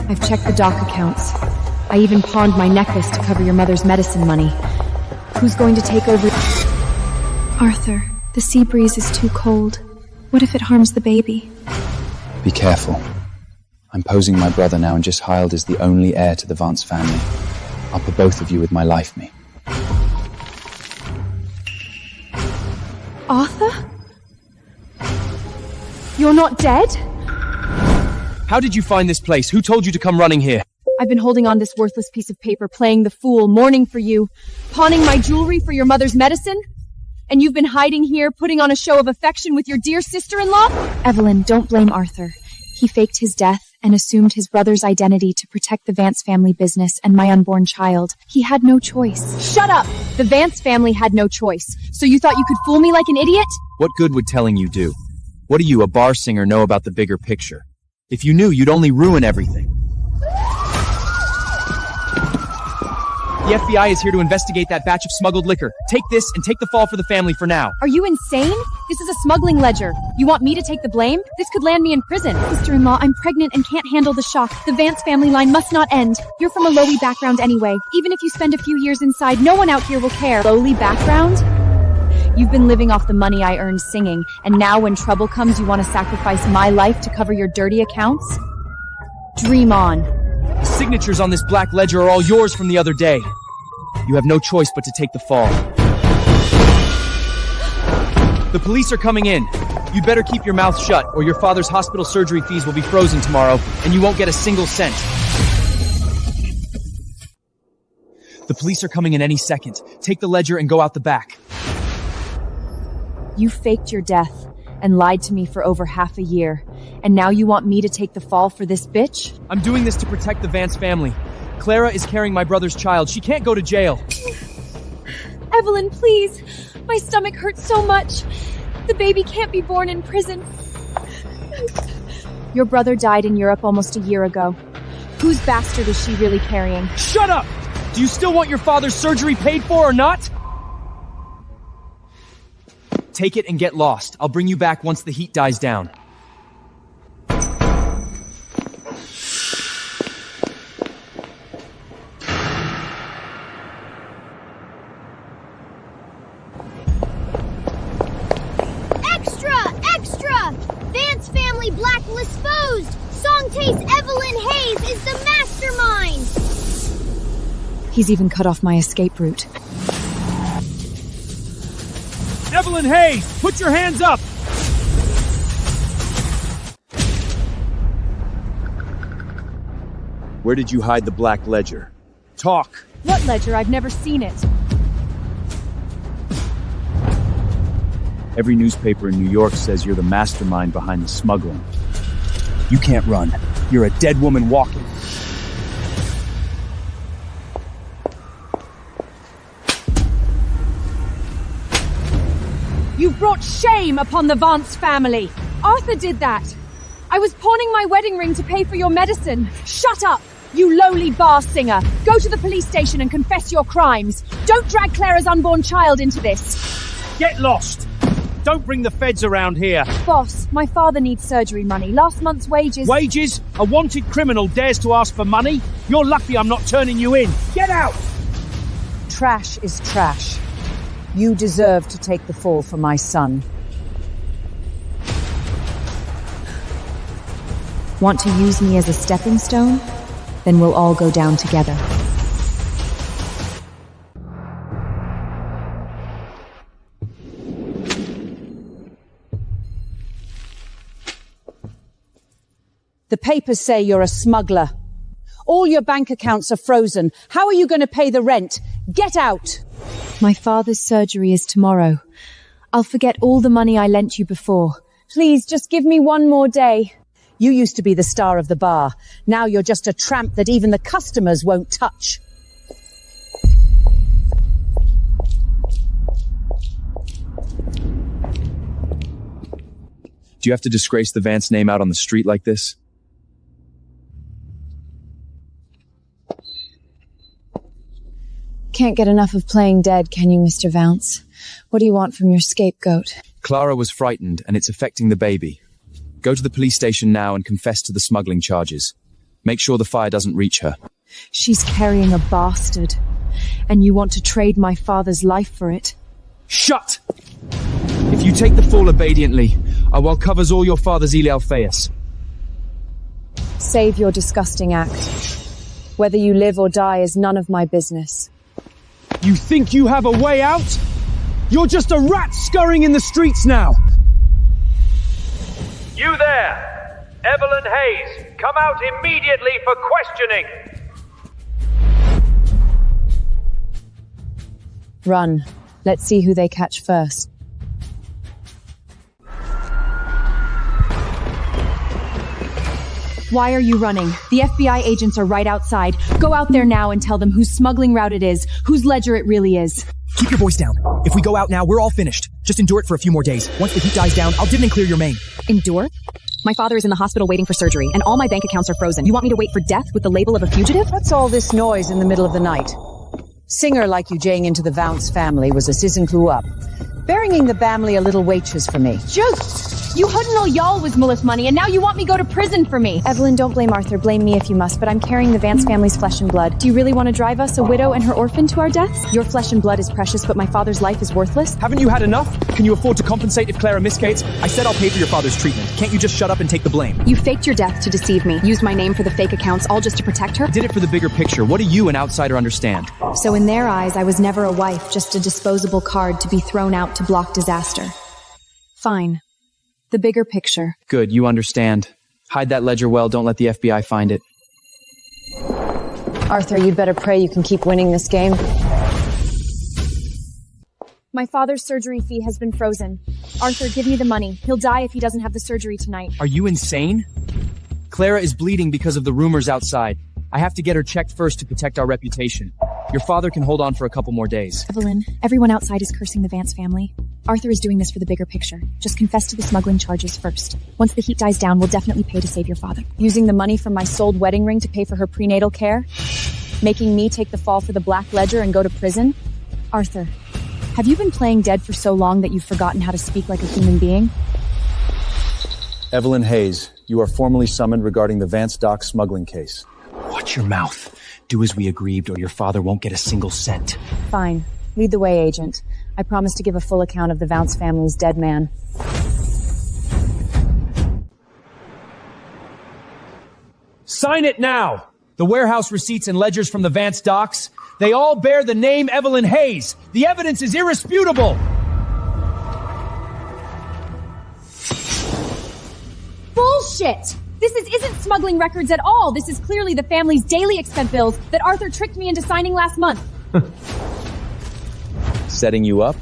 I've checked the doc accounts. I even pawned my necklace to cover your mother's medicine money. Who's going to take over? Arthur, the sea breeze is too cold. What if it harms the baby? Be careful. I'm posing my brother now, and just Hild is the only heir to the Vance family. I'll put both of you with my life me. Arthur? You're not dead? How did you find this place? Who told you to come running here? I've been holding on this worthless piece of paper, playing the fool, mourning for you, pawning my jewelry for your mother's medicine? And you've been hiding here, putting on a show of affection with your dear sister-in-law? Evelyn, don't blame Arthur. He faked his death and assumed his brother's identity to protect the Vance family business and my unborn child. He had no choice. Shut up! The Vance family had no choice. So you thought you could fool me like an idiot? What good would telling you do? What do you, a bar singer, know about the bigger picture? If you knew, you'd only ruin everything. The FBI is here to investigate that batch of smuggled liquor. Take this and take the fall for the family for now. Are you insane? This is a smuggling ledger. You want me to take the blame? This could land me in prison. Sister-in-law, I'm pregnant and can't handle the shock. The Vance family line must not end. You're from a lowly background anyway. Even if you spend a few years inside, no one out here will care. Lowly background? You've been living off the money I earned singing, and now when trouble comes, you want to sacrifice my life to cover your dirty accounts? Dream on. The signatures on this black ledger are all yours from the other day. You have no choice but to take the fall. The police are coming in. You'd better keep your mouth shut, or your father's hospital surgery fees will be frozen tomorrow, and you won't get a single cent. The police are coming in any second. Take the ledger and go out the back. You faked your death and lied to me for over half a year, and now you want me to take the fall for this bitch? I'm doing this to protect the Vance family. Clara is carrying my brother's child. She can't go to jail. Evelyn, please. My stomach hurts so much. The baby can't be born in prison. Your brother died in Europe almost a year ago. Whose bastard is she really carrying? Shut up! Do you still want your father's surgery paid for or not? Take it and get lost. I'll bring you back once the heat dies down. He's even cut off my escape route. Evelyn Hayes, put your hands up! Where did you hide the black ledger? Talk! What ledger? I've never seen it. Every newspaper in New York says you're the mastermind behind the smuggling. You can't run. You're a dead woman walking. You've brought shame upon the Vance family. Arthur did that. I was pawning my wedding ring to pay for your medicine. Shut up, you lowly bar singer. Go to the police station and confess your crimes. Don't drag Clara's unborn child into this. Get lost! Don't bring the feds around here. Boss, my father needs surgery money. Last month's wages... Wages? A wanted criminal dares to ask for money? You're lucky I'm not turning you in. Get out! Trash is trash. You deserve to take the fall for my son. Want to use me as a stepping stone? Then we'll all go down together. The papers say you're a smuggler. All your bank accounts are frozen. How are you going to pay the rent? Get out! My father's surgery is tomorrow. I'll forget all the money I lent you before. Please, just give me one more day. You used to be the star of the bar. Now you're just a tramp that even the customers won't touch. Do you have to disgrace the Vance name out on the street like this? Can't get enough of playing dead, can you, Mr. Vance? What do you want from your scapegoat? Clara was frightened, and it's affecting the baby. Go to the police station now and confess to the smuggling charges. Make sure the fire doesn't reach her. She's carrying a bastard, and you want to trade my father's life for it. Shut! If you take the fall obediently, I will covers all your father's Elialphaeus. Save your disgusting act. Whether you live or die is none of my business. You think you have a way out? You're just a rat scurrying in the streets now! You there! Evelyn Hayes, come out immediately for questioning! Run. Let's see who they catch first. Why are you running? The FBI agents are right outside. Go out there now and tell them whose smuggling route it is, whose ledger it really is. Keep your voice down. If we go out now, we're all finished. Just endure it for a few more days. Once the heat dies down, I'll dim and clear your main. Endure? My father is in the hospital waiting for surgery, and all my bank accounts are frozen. You want me to wait for death with the label of a fugitive? What's all this noise in the middle of the night? Singer like you jaying into the Vance family was a sizzin' clue up. Burying the family a little wages for me. Just! You hadn't know y'all was Mullith money, and now you want me go to prison for me. Evelyn, don't blame Arthur. Blame me if you must, but I'm carrying the Vance family's flesh and blood. Do you really want to drive us, a widow and her orphan, to our deaths? Your flesh and blood is precious, but my father's life is worthless. Haven't you had enough? Can you afford to compensate if Clara miscates? I said I'll pay for your father's treatment. Can't you just shut up and take the blame? You faked your death to deceive me, used my name for the fake accounts, all just to protect her? Did it for the bigger picture. What do you, an outsider, understand? So in their eyes, I was never a wife, just a disposable card to be thrown out to block disaster. Fine. The bigger picture. Good, you understand. Hide that ledger well, don't let the FBI find it. Arthur, you'd better pray you can keep winning this game. My father's surgery fee has been frozen. Arthur, give me the money. He'll die if he doesn't have the surgery tonight. Are you insane? Clara is bleeding because of the rumors outside. I have to get her checked first to protect our reputation. Your father can hold on for a couple more days. Evelyn, everyone outside is cursing the Vance family. Arthur is doing this for the bigger picture. Just confess to the smuggling charges first. Once the heat dies down, we'll definitely pay to save your father. Using the money from my sold wedding ring to pay for her prenatal care? Making me take the fall for the black ledger and go to prison? Arthur, have you been playing dead for so long that you've forgotten how to speak like a human being? Evelyn Hayes, you are formally summoned regarding the Vance Dock smuggling case. Watch your mouth. Do as we agreed, or your father won't get a single cent. Fine. Lead the way, Agent. I promise to give a full account of the Vance family's dead man. Sign it now! The warehouse receipts and ledgers from the Vance docks, they all bear the name Evelyn Hayes. The evidence is irrefutable! Bullshit! This isn't smuggling records at all. This is clearly the family's daily expense bills that Arthur tricked me into signing last month. Setting you up?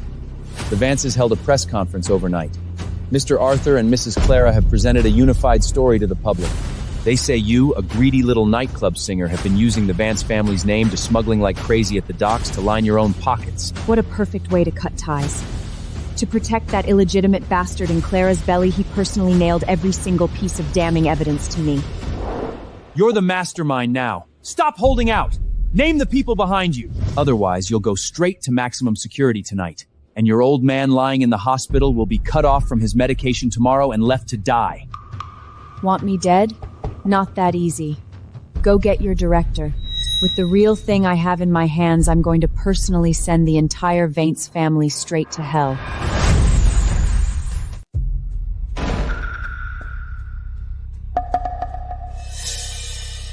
The Vances held a press conference overnight. Mr. Arthur and Mrs. Clara have presented a unified story to the public. They say you, a greedy little nightclub singer, have been using the Vance family's name to smuggling like crazy at the docks to line your own pockets. What a perfect way to cut ties. To protect that illegitimate bastard in Clara's belly, he personally nailed every single piece of damning evidence to me. You're the mastermind now. Stop holding out! Name the people behind you! Otherwise, you'll go straight to maximum security tonight. And your old man lying in the hospital will be cut off from his medication tomorrow and left to die. Want me dead? Not that easy. Go get your director. With the real thing I have in my hands, I'm going to personally send the entire Vance family straight to hell.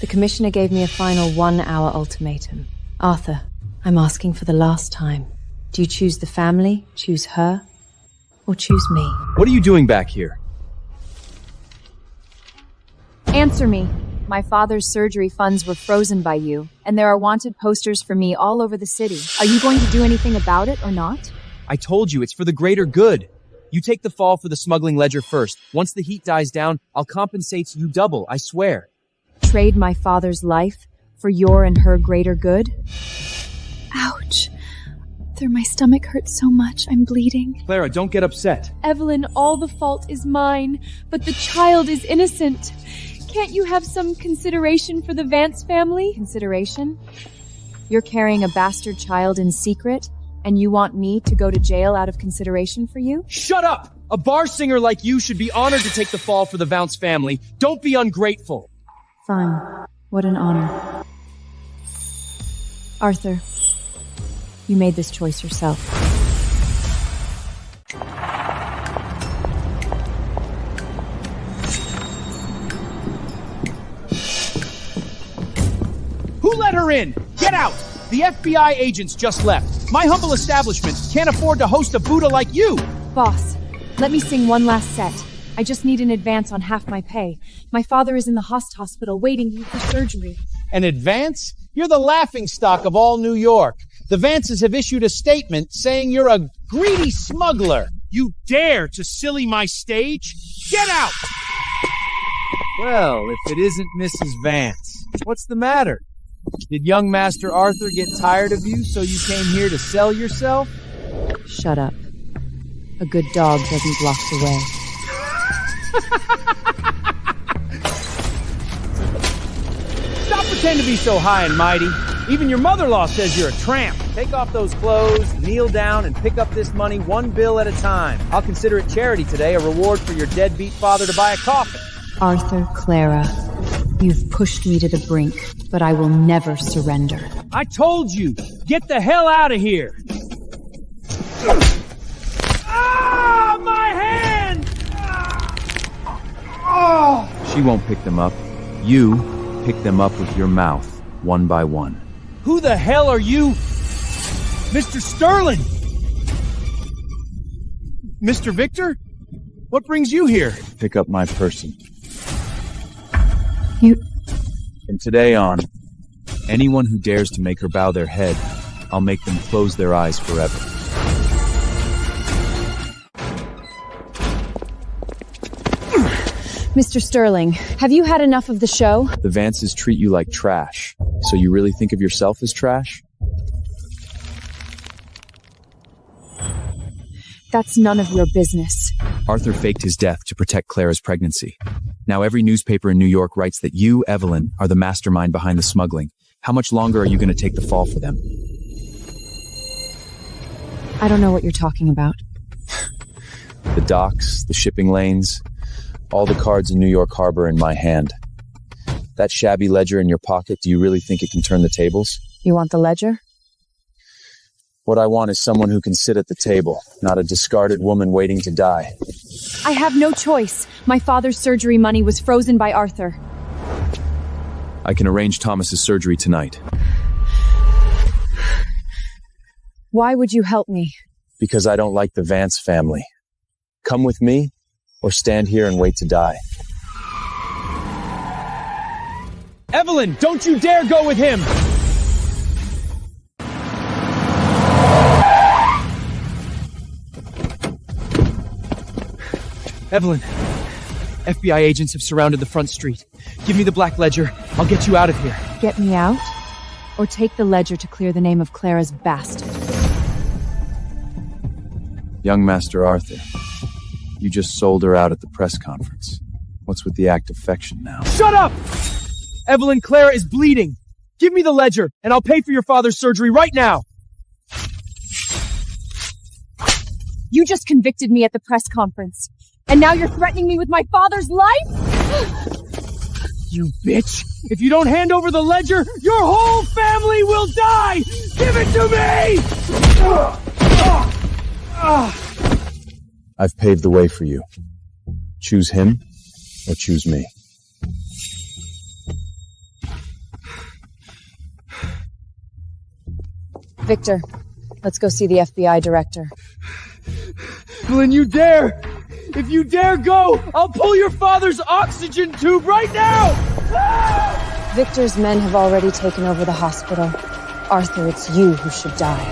The commissioner gave me a final 1-hour ultimatum. Arthur, I'm asking for the last time. Do you choose the family, choose her, or choose me? What are you doing back here? Answer me. My father's surgery funds were frozen by you, and there are wanted posters for me all over the city. Are you going to do anything about it or not? I told you, it's for the greater good. You take the fall for the smuggling ledger first. Once the heat dies down, I'll compensate you double, I swear. Trade my father's life for your and her greater good? Ouch. My stomach hurts so much, I'm bleeding. Clara, don't get upset. Evelyn, all the fault is mine, but the child is innocent. Can't you have some consideration for the Vance family? Consideration? You're carrying a bastard child in secret, and you want me to go to jail out of consideration for you? Shut up! A bar singer like you should be honored to take the fall for the Vance family. Don't be ungrateful. Fine. What an honor. Arthur, you made this choice yourself. Who let her in? Get out! The FBI agents just left. My humble establishment can't afford to host a Buddha like you! Boss, let me sing one last set. I just need an advance on half my pay. My father is in the hospital waiting for surgery. An advance? You're the laughingstock of all New York. The Vances have issued a statement saying you're a greedy smuggler. You dare to silly my stage? Get out! Well, if it isn't Mrs. Vance, what's the matter? Did young Master Arthur get tired of you, so you came here to sell yourself? Shut up. A good dog doesn't block the way. Stop pretending to be so high and mighty. Even your mother-in-law says you're a tramp. Take off those clothes, kneel down, and pick up this money one bill at a time. I'll consider it charity today, a reward for your deadbeat father to buy a coffin. Arthur, Clara, you've pushed me to the brink, but I will never surrender. I told you, get the hell out of here. Ah, my hand! She won't pick them up. You pick them up with your mouth, one by one. Who the hell are you? Mr. Sterling! Mr. Victor? What brings you here? Pick up my person. You... From today on, anyone who dares to make her bow their head, I'll make them close their eyes forever. Mr. Sterling, have you had enough of the show? The Vances treat you like trash. So you really think of yourself as trash? That's none of your business. Arthur faked his death to protect Clara's pregnancy. Now every newspaper in New York writes that you, Evelyn, are the mastermind behind the smuggling. How much longer are you going to take the fall for them? I don't know what you're talking about. The docks, the shipping lanes, all the cards in New York Harbor in my hand. That shabby ledger in your pocket, do you really think it can turn the tables? You want the ledger? What I want is someone who can sit at the table, not a discarded woman waiting to die. I have no choice. My father's surgery money was frozen by Arthur. I can arrange Thomas's surgery tonight. Why would you help me? Because I don't like the Vance family. Come with me, or stand here and wait to die. Evelyn, don't you dare go with him! Evelyn, FBI agents have surrounded the front street. Give me the black ledger. I'll get you out of here. Get me out? Or take the ledger to clear the name of Clara's bastard? Young Master Arthur, you just sold her out at the press conference. What's with the act of affection now? Shut up! Evelyn, Clara is bleeding. Give me the ledger, and I'll pay for your father's surgery right now. You just convicted me at the press conference. And now you're threatening me with my father's life? You bitch! If you don't hand over the ledger, your whole family will die! Give it to me! I've paved the way for you. Choose him, or choose me. Victor, let's go see the FBI director. Evelyn, you dare! If you dare go, I'll pull your father's oxygen tube right now! Victor's men have already taken over the hospital. Arthur, it's you who should die.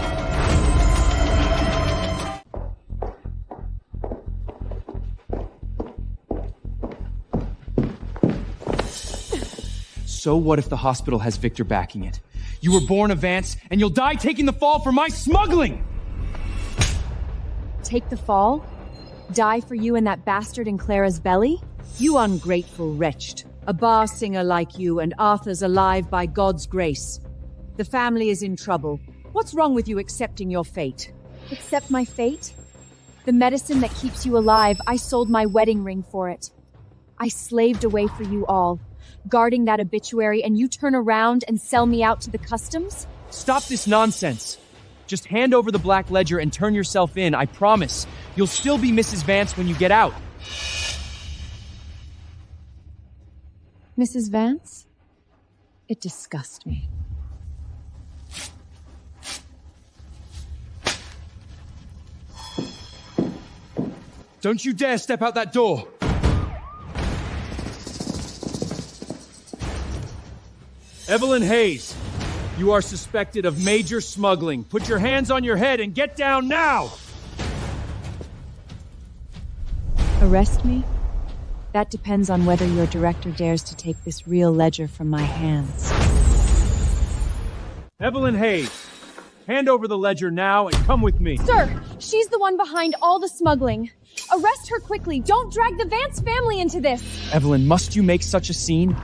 So what if the hospital has Victor backing it? You were born a Vance, and you'll die taking the fall for my smuggling! Take the fall? Die for you and that bastard in Clara's belly? You ungrateful wretch. A bar singer like you, and Arthur's alive by God's grace. The family is in trouble. What's wrong with you accepting your fate? Accept my fate? The medicine that keeps you alive, I sold my wedding ring for it. I slaved away for you all. guarding that obituary, and you turn around and sell me out to the customs? Stop this nonsense. Just hand over the Black Ledger and turn yourself in, I promise. You'll still be Mrs. Vance when you get out. Mrs. Vance? It disgusts me. Don't you dare step out that door! Evelyn Hayes, you are suspected of major smuggling. Put your hands on your head and get down now! Arrest me? That depends on whether your director dares to take this real ledger from my hands. Evelyn Hayes, hand over the ledger now and come with me. Sir, she's the one behind all the smuggling. Arrest her quickly. Don't drag the Vance family into this. Evelyn, must you make such a scene?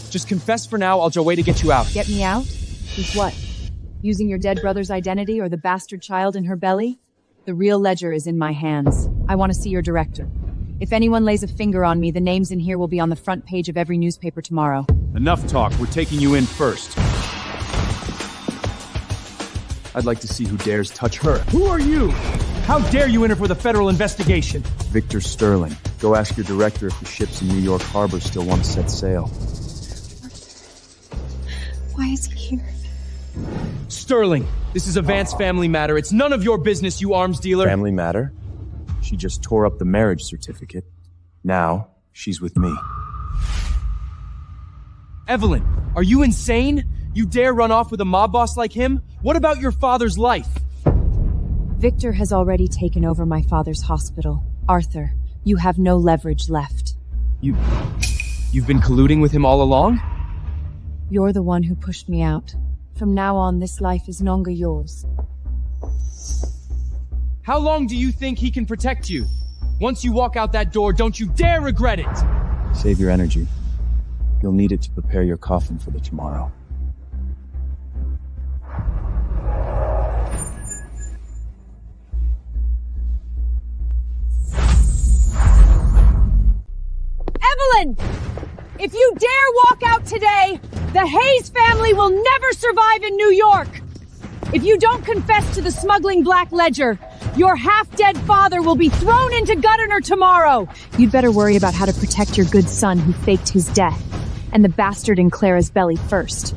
Just confess for now, I'll away to get you out. Get me out? With what? Using your dead brother's identity or the bastard child in her belly? The real ledger is in my hands. I want to see your director. If anyone lays a finger on me, the names in here will be on the front page of every newspaper tomorrow. Enough talk. We're taking you in first. I'd like to see who dares touch her. Who are you? How dare you enter for the federal investigation? Victor Sterling. Go ask your director if the ships in New York Harbor still want to set sail. Why is he here? Sterling, this is a Vance family matter. It's none of your business, you arms dealer. Family matter? She just tore up the marriage certificate. Now, she's with me. Evelyn, are you insane? You dare run off with a mob boss like him? What about your father's life? Victor has already taken over my father's hospital. Arthur, you have no leverage left. You've been colluding with him all along? You're the one who pushed me out. From now on, this life is no longer yours. How long do you think he can protect you? Once you walk out that door, don't you dare regret it! Save your energy. You'll need it to prepare your coffin for the tomorrow. Evelyn! If you dare walk out today, the Hayes family will never survive in New York! If you don't confess to the smuggling Black Ledger, your half-dead father will be thrown into Gutterner tomorrow! You'd better worry about how to protect your good son who faked his death, and the bastard in Clara's belly first.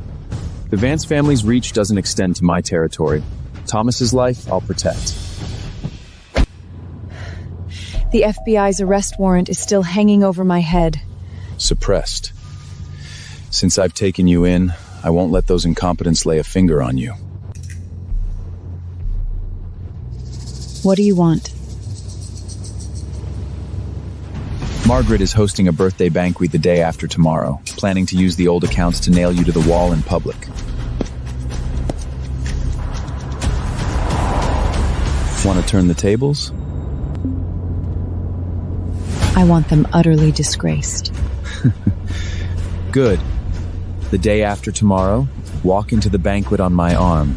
The Vance family's reach doesn't extend to my territory. Thomas's life, I'll protect. The FBI's arrest warrant is still hanging over my head. Suppressed. Since I've taken you in, I won't let those incompetents lay a finger on you. What do you want? Margaret is hosting a birthday banquet the day after tomorrow, planning to use the old accounts to nail you to the wall in public. Want to turn the tables? I want them utterly disgraced. Good. The day after tomorrow, walk into the banquet on my arm.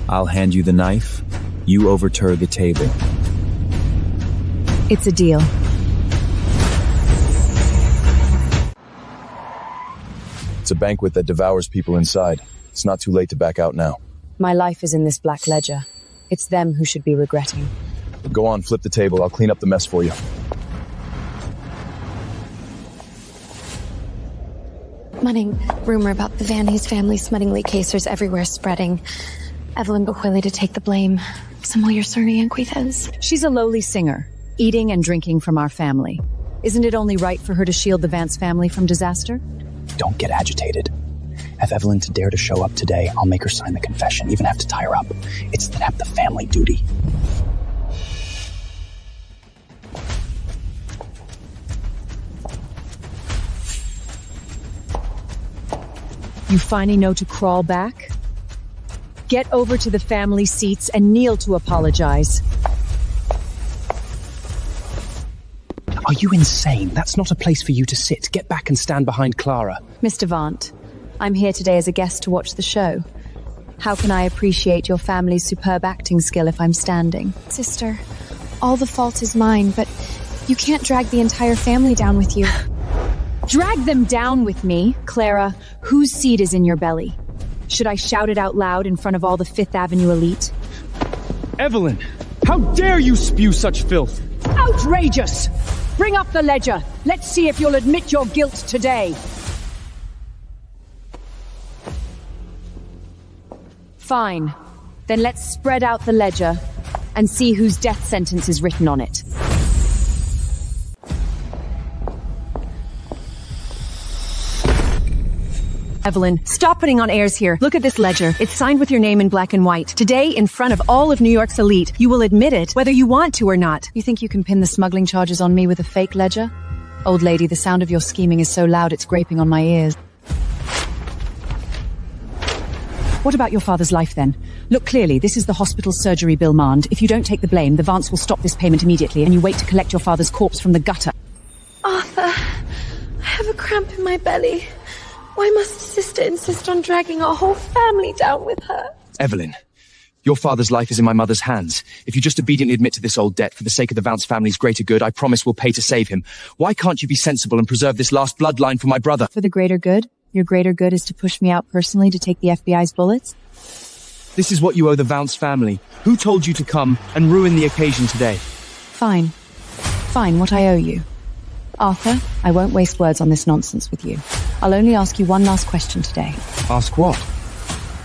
I'll hand you the knife. You overturn the table. It's a deal. It's a banquet that devours people inside. It's not too late to back out now. My life is in this Black Ledger. It's them who should be regretting. Go on, flip the table. I'll clean up the mess for you. Smutting. Rumor about the Van Hayes family smutting leak case is everywhere spreading. Evelyn Behuili to take the blame. Some your Cerny Anquithes. She's a lowly singer, eating and drinking from our family. Isn't it only right for her to shield the Vance family from disaster? Don't get agitated. Have Evelyn to dare to show up today, I'll make her sign the confession, even have to tie her up. It's the family duty. You finally know to crawl back? Get over to the family seats and kneel to apologize. Are you insane? That's not a place for you to sit. Get back and stand behind Clara. Mr. Vant, I'm here today as a guest to watch the show. How can I appreciate your family's superb acting skill if I'm standing? Sister, all the fault is mine, but you can't drag the entire family down with you. Drag them down with me. Clara, whose seed is in your belly? Should I shout it out loud in front of all the Fifth Avenue elite? Evelyn, how dare you spew such filth? Outrageous! Bring up the ledger. Let's see if you'll admit your guilt today. Fine. Then let's spread out the ledger and see whose death sentence is written on it. Evelyn, stop putting on airs here. Look at this ledger. It's signed with your name in black and white. Today, in front of all of New York's elite, you will admit it, whether you want to or not. You think you can pin the smuggling charges on me with a fake ledger? Old lady, the sound of your scheming is so loud it's scraping on my ears. What about your father's life, then? Look clearly, this is the hospital surgery bill, Mand. If you don't take the blame, the Vance will stop this payment immediately, and you wait to collect your father's corpse from the gutter. Arthur, I have a cramp in my belly. Why must sister insist on dragging our whole family down with her? Evelyn, your father's life is in my mother's hands. If you just obediently admit to this old debt for the sake of the Vance family's greater good, I promise we'll pay to save him. Why can't you be sensible and preserve this last bloodline for my brother? For the greater good? Your greater good is to push me out personally to take the FBI's bullets? This is what you owe the Vance family. Who told you to come and ruin the occasion today? Fine. Fine, what I owe you. Arthur, I won't waste words on this nonsense with you. I'll only ask you one last question today. Ask what?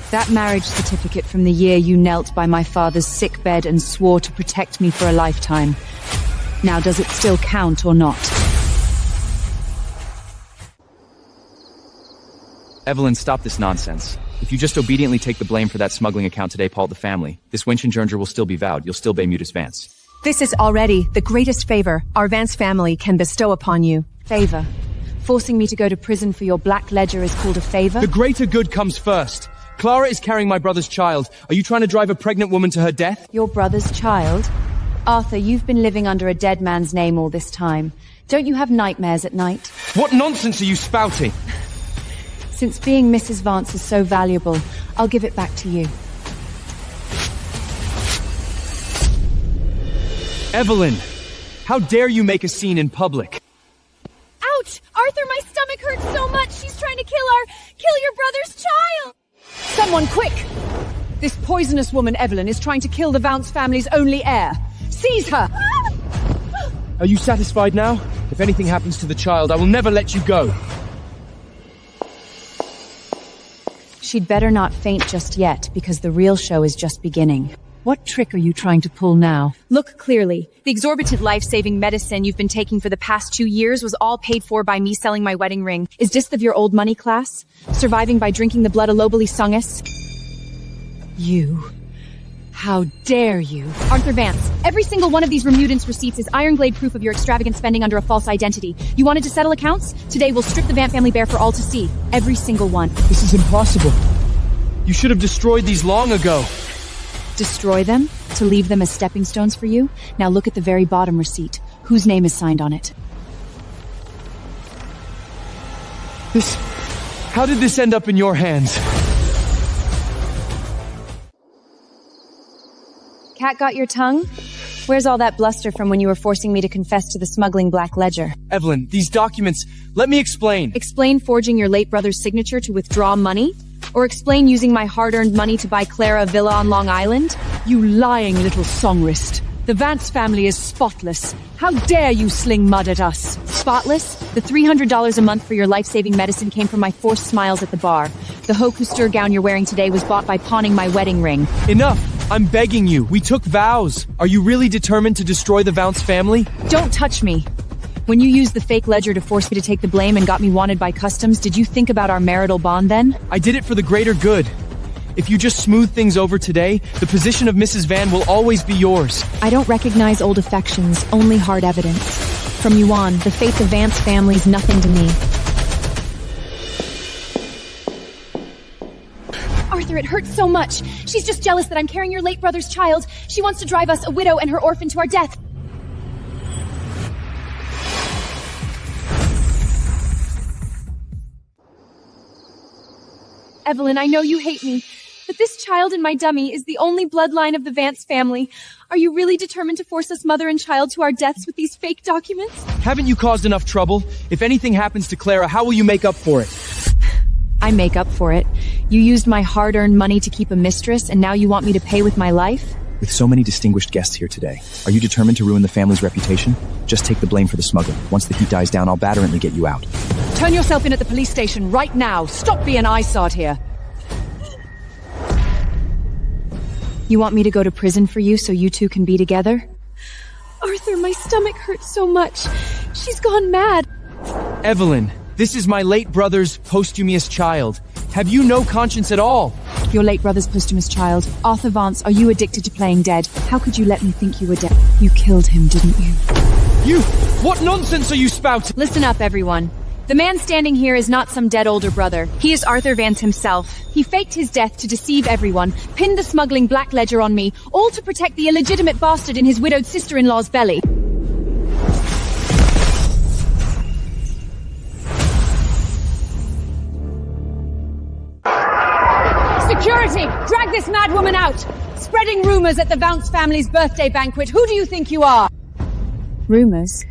That marriage certificate from the year you knelt by my father's sick bed and swore to protect me for a lifetime. Now, does it still count or not? Evelyn, stop this nonsense. If you just obediently take the blame for that smuggling account today, Paul the family, this wench and Jernger will still be vowed. You'll still be Mutus Vance. This is already the greatest favor our Vance family can bestow upon you. Favor? Forcing me to go to prison for your black ledger is called a favor? The greater good comes first. Clara is carrying my brother's child. Are you trying to drive a pregnant woman to her death? Your brother's child? Arthur, you've been living under a dead man's name all this time. Don't you have nightmares at night? What nonsense are you spouting? Since being Mrs. Vance is so valuable, I'll give it back to you. Evelyn, how dare you make a scene in public? Ouch! Arthur, my stomach hurts so much! She's trying to kill your brother's child! Someone quick! This poisonous woman, Evelyn, is trying to kill the Vance family's only heir. Seize her! Are you satisfied now? If anything happens to the child, I will never let you go. She'd better not faint just yet, because the real show is just beginning. What trick are you trying to pull now? Look clearly. The exorbitant life-saving medicine you've been taking for the past 2 years was all paid for by me selling my wedding ring. Is this of your old money class? Surviving by drinking the blood of Lobely Sungus? You. How dare you? Arthur Vance, every single one of these remittance receipts is iron-glade proof of your extravagant spending under a false identity. You wanted to settle accounts? Today we'll strip the Vance family bare for all to see. Every single one. This is impossible. You should have destroyed these long ago. Destroy them? To leave them as stepping stones for you? Now look at the very bottom receipt. Whose name is signed on it? How did this end up in your hands? Cat got your tongue? Where's all that bluster from when you were forcing me to confess to the smuggling black ledger? Evelyn, these documents, let me explain. Explain forging your late brother's signature to withdraw money? Or explain using my hard-earned money to buy Clara a villa on Long Island? You lying little songrist. The Vance family is spotless. How dare you sling mud at us? Spotless? The $300 a month for your life-saving medicine came from my forced smiles at the bar. The Hokustur gown you're wearing today was bought by pawning my wedding ring. Enough! I'm begging you. We took vows. Are you really determined to destroy the Vance family? Don't touch me. When you used the fake ledger to force me to take the blame and got me wanted by customs, did you think about our marital bond then? I did it for the greater good. If you just smooth things over today, the position of Mrs. Van will always be yours. I don't recognize old affections, only hard evidence. From you on, the fate of Vance family's nothing to me. Arthur, it hurts so much. She's just jealous that I'm carrying your late brother's child. She wants to drive us, a widow and her orphan, to our death. Evelyn, I know you hate me, But this child in my dummy is the only bloodline of the Vance family. Are you really determined to force us mother and child to our deaths with these fake documents? Haven't you caused enough trouble? If anything happens to Clara, how will you make up for it? I make up for it. You used my hard-earned money to keep a mistress, and now you want me to pay with my life? With so many distinguished guests here today, are you determined to ruin the family's reputation? Just take the blame for the smuggling. Once the heat dies down, I'll batterantly get you out. Turn yourself in at the police station right now. Stop being eyesore here. You want me to go to prison for you so you two can be together? Arthur, my stomach hurts so much. She's gone mad. Evelyn, this is my late brother's posthumous child. Have you no conscience at all? Your late brother's posthumous child. Arthur Vance, are you addicted to playing dead? How could you let me think you were dead? You killed him, didn't you? You! What nonsense are you spouting? Listen up, everyone. The man standing here is not some dead older brother. He is Arthur Vance himself. He faked his death to deceive everyone, pinned the smuggling black ledger on me, all to protect the illegitimate bastard in his widowed sister-in-law's belly. Security! Drag this madwoman out! Spreading rumors at the Vance family's birthday banquet. Who do you think you are? Rumors?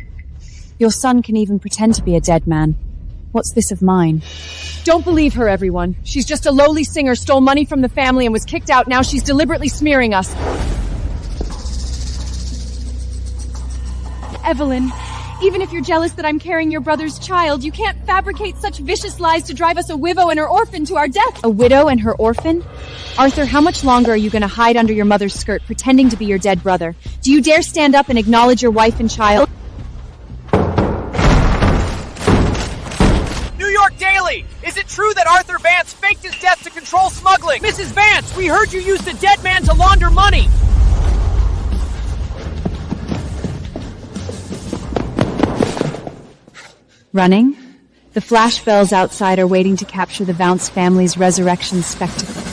Your son can even pretend to be a dead man. What's this of mine? Don't believe her, everyone. She's just a lowly singer, stole money from the family and was kicked out. Now she's deliberately smearing us. Evelyn, even if you're jealous that I'm carrying your brother's child, you can't fabricate such vicious lies to drive us a widow and her orphan to our death. A widow and her orphan? Arthur, how much longer are you going to hide under your mother's skirt, pretending to be your dead brother? Do you dare stand up and acknowledge your wife and child? New York Daily! Is it true that Arthur Vance faked his death to control smuggling? Mrs. Vance, we heard you used a dead man to launder money! Running? The flash bells outside are waiting to capture the Vance family's resurrection spectacle.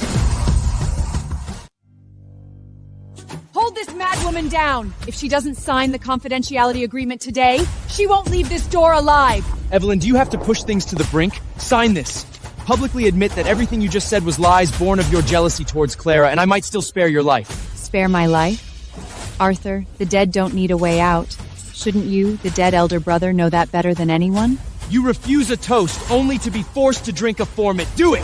Hold this madwoman down! If she doesn't sign the confidentiality agreement today, she won't leave this door alive! Evelyn, do you have to push things to the brink? Sign this. Publicly admit that everything you just said was lies born of your jealousy towards Clara, and I might still spare your life. Spare my life? Arthur, the dead don't need a way out. Shouldn't you, the dead elder brother, know that better than anyone? You refuse a toast only to be forced to drink a formit. Do it!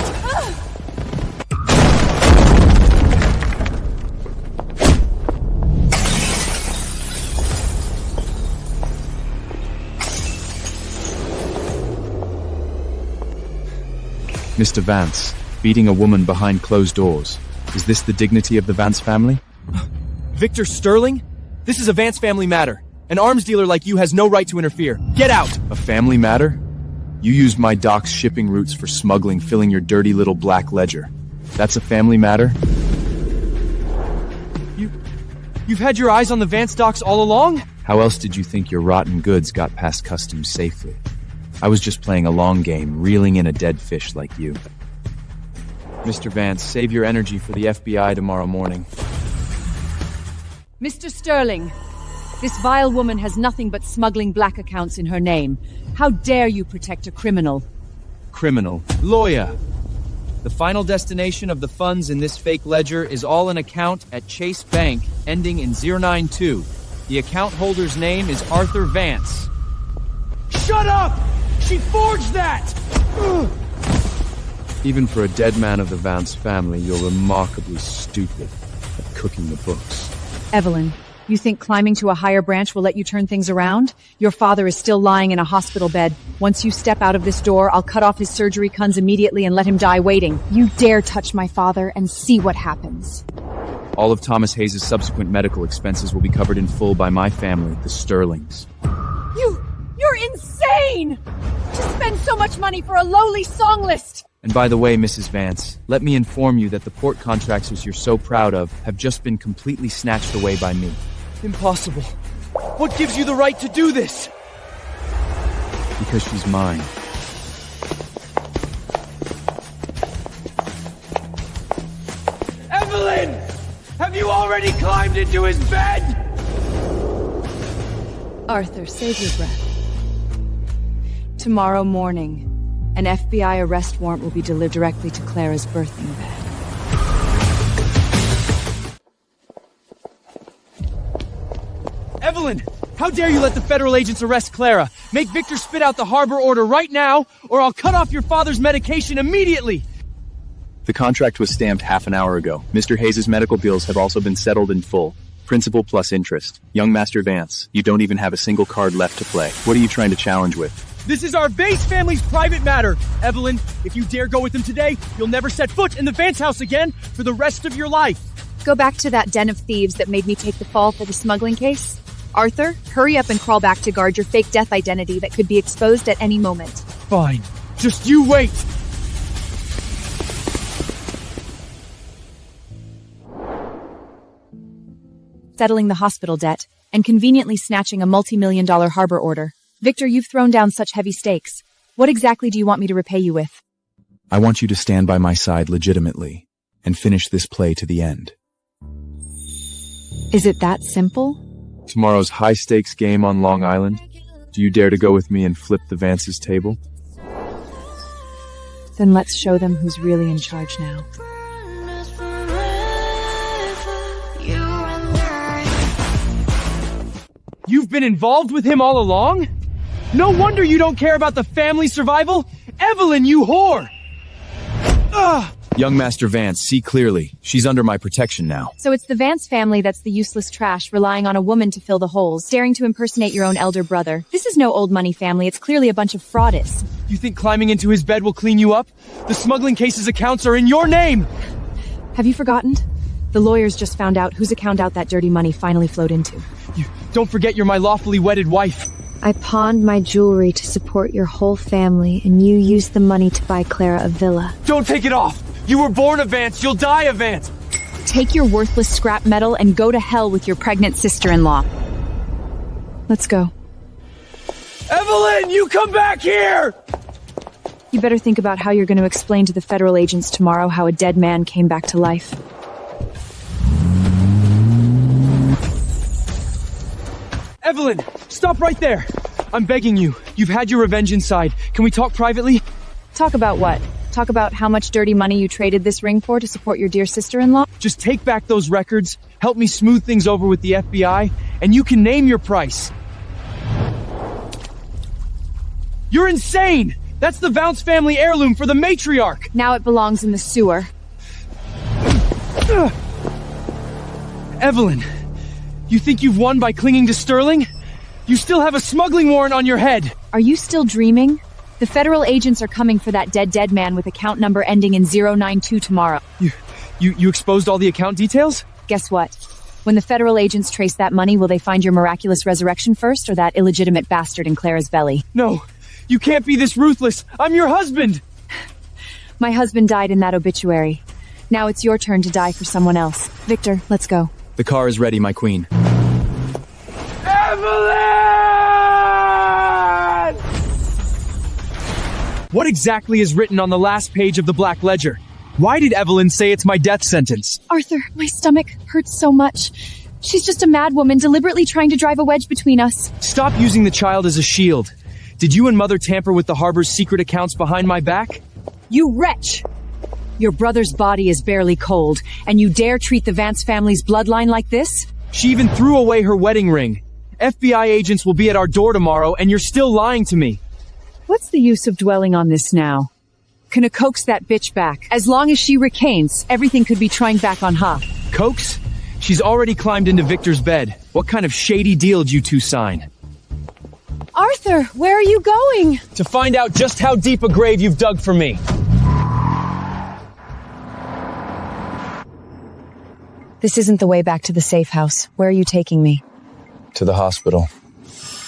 Mr. Vance, beating a woman behind closed doors. Is this the dignity of the Vance family? Victor Sterling? This is a Vance family matter. An arms dealer like you has no right to interfere. Get out! A family matter? You used my dock's shipping routes for smuggling, filling your dirty little black ledger. That's a family matter? You've had your eyes on the Vance docks all along? How else did you think your rotten goods got past customs safely? I was just playing a long game, reeling in a dead fish like you. Mr. Vance, save your energy for the FBI tomorrow morning. Mr. Sterling, this vile woman has nothing but smuggling black accounts in her name. How dare you protect a criminal? Criminal. Lawyer. The final destination of the funds in this fake ledger is all an account at Chase Bank, ending in 092. The account holder's name is Arthur Vance. Shut up! She forged that! Ugh. Even for a dead man of the Vance family, you're remarkably stupid at cooking the books. Evelyn, you think climbing to a higher branch will let you turn things around? Your father is still lying in a hospital bed. Once you step out of this door, I'll cut off his surgery guns immediately and let him die waiting. You dare touch my father and see what happens. All of Thomas Hayes' subsequent medical expenses will be covered in full by my family, the Sterlings. You're insane! To spend so much money for a lowly song list! And by the way, Mrs. Vance, let me inform you that the port contractors you're so proud of have just been completely snatched away by me. Impossible. What gives you the right to do this? Because she's mine. Evelyn! Have you already climbed into his bed? Arthur, save your breath. Tomorrow morning, an FBI arrest warrant will be delivered directly to Clara's birthing bed. Evelyn! How dare you let the federal agents arrest Clara? Make Victor spit out the harbor order right now, or I'll cut off your father's medication immediately! The contract was stamped half an hour ago. Mr. Hayes' medical bills have also been settled in full. Principal plus interest. Young Master Vance, you don't even have a single card left to play. What are you trying to challenge with? This is our Vance family's private matter. Evelyn, if you dare go with them today, you'll never set foot in the Vance house again for the rest of your life. Go back to that den of thieves that made me take the fall for the smuggling case. Arthur, hurry up and crawl back to guard your fake death identity that could be exposed at any moment. Fine. Just you wait! Settling the hospital debt, and conveniently snatching a multi-million-dollar harbor order. Victor, you've thrown down such heavy stakes. What exactly do you want me to repay you with? I want you to stand by my side legitimately and finish this play to the end. Is it that simple? Tomorrow's high-stakes game on Long Island. Do you dare to go with me and flip the Vance's table? Then let's show them who's really in charge now. You've been involved with him all along? No wonder you don't care about the family's survival! Evelyn, you whore! Ugh! Young Master Vance, see clearly. She's under my protection now. So it's the Vance family that's the useless trash, relying on a woman to fill the holes, daring to impersonate your own elder brother. This is no old money family, it's clearly a bunch of fraudists. You think climbing into his bed will clean you up? The smuggling case's accounts are in your name! Have you forgotten? The lawyers just found out whose account that dirty money finally flowed into. You don't forget you're my lawfully wedded wife. I pawned my jewelry to support your whole family, and you used the money to buy Clara a villa. Don't take it off! You were born a Vance, you'll die a Vance! Take your worthless scrap metal and go to hell with your pregnant sister-in-law. Let's go. Evelyn, you come back here! You better think about how you're going to explain to the federal agents tomorrow how a dead man came back to life. Evelyn, stop right there! I'm begging you. You've had your revenge inside. Can we talk privately? Talk about what? Talk about how much dirty money you traded this ring for to support your dear sister-in-law? Just take back those records, help me smooth things over with the FBI, and you can name your price. You're insane! That's the Vance family heirloom for the matriarch! Now it belongs in the sewer. Evelyn, you think you've won by clinging to Sterling? You still have a smuggling warrant on your head! Are you still dreaming? The federal agents are coming for that dead man with account number ending in 092 tomorrow. You exposed all the account details? Guess what? When the federal agents trace that money, will they find your miraculous resurrection first, or that illegitimate bastard in Clara's belly? No, you can't be this ruthless! I'm your husband! My husband died in that obituary. Now it's your turn to die for someone else. Victor, let's go. The car is ready, my queen. Evelyn! What exactly is written on the last page of the Black Ledger? Why did Evelyn say it's my death sentence? Arthur, my stomach hurts so much. She's just a mad woman deliberately trying to drive a wedge between us. Stop using the child as a shield. Did you and Mother tamper with the harbor's secret accounts behind my back? You wretch! Your brother's body is barely cold, and you dare treat the Vance family's bloodline like this? She even threw away her wedding ring. FBI agents will be at our door tomorrow, and you're still lying to me. What's the use of dwelling on this now? Gonna coax that bitch back. As long as she recanes, everything could be trying back on her. Coax? She's already climbed into Victor's bed. What kind of shady deal did you two sign? Arthur, where are you going? To find out just how deep a grave you've dug for me. This isn't the way back to the safe house. Where are you taking me? To the hospital.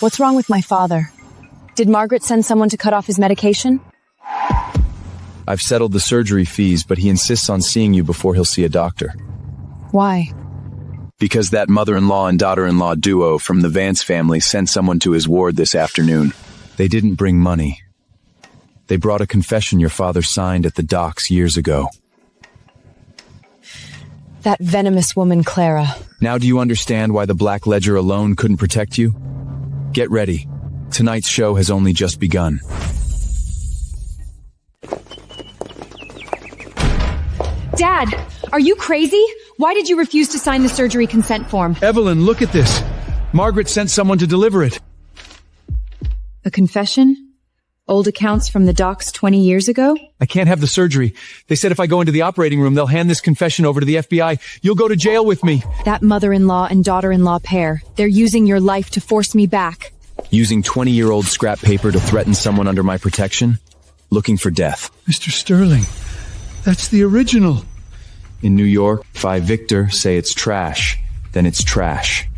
What's wrong with my father? Did Margaret send someone to cut off his medication? I've settled the surgery fees, but he insists on seeing you before he'll see a doctor. Why? Because that mother-in-law and daughter-in-law duo from the Vance family sent someone to his ward this afternoon. They didn't bring money. They brought a confession your father signed at the docks years ago. That venomous woman, Clara. Now do you understand why the Black Ledger alone couldn't protect you? Get ready. Tonight's show has only just begun. Dad, are you crazy? Why did you refuse to sign the surgery consent form? Evelyn, look at this. Margaret sent someone to deliver it. A confession? Old accounts from the docks 20 years ago? I can't have the surgery. They said if I go into the operating room, they'll hand this confession over to the FBI. You'll go to jail with me. That mother-in-law and daughter-in-law pair. They're using your life to force me back. Using 20-year-old scrap paper to threaten someone under my protection? Looking for death. Mr. Sterling, that's the original. In New York, if I, Victor, say it's trash, then it's trash.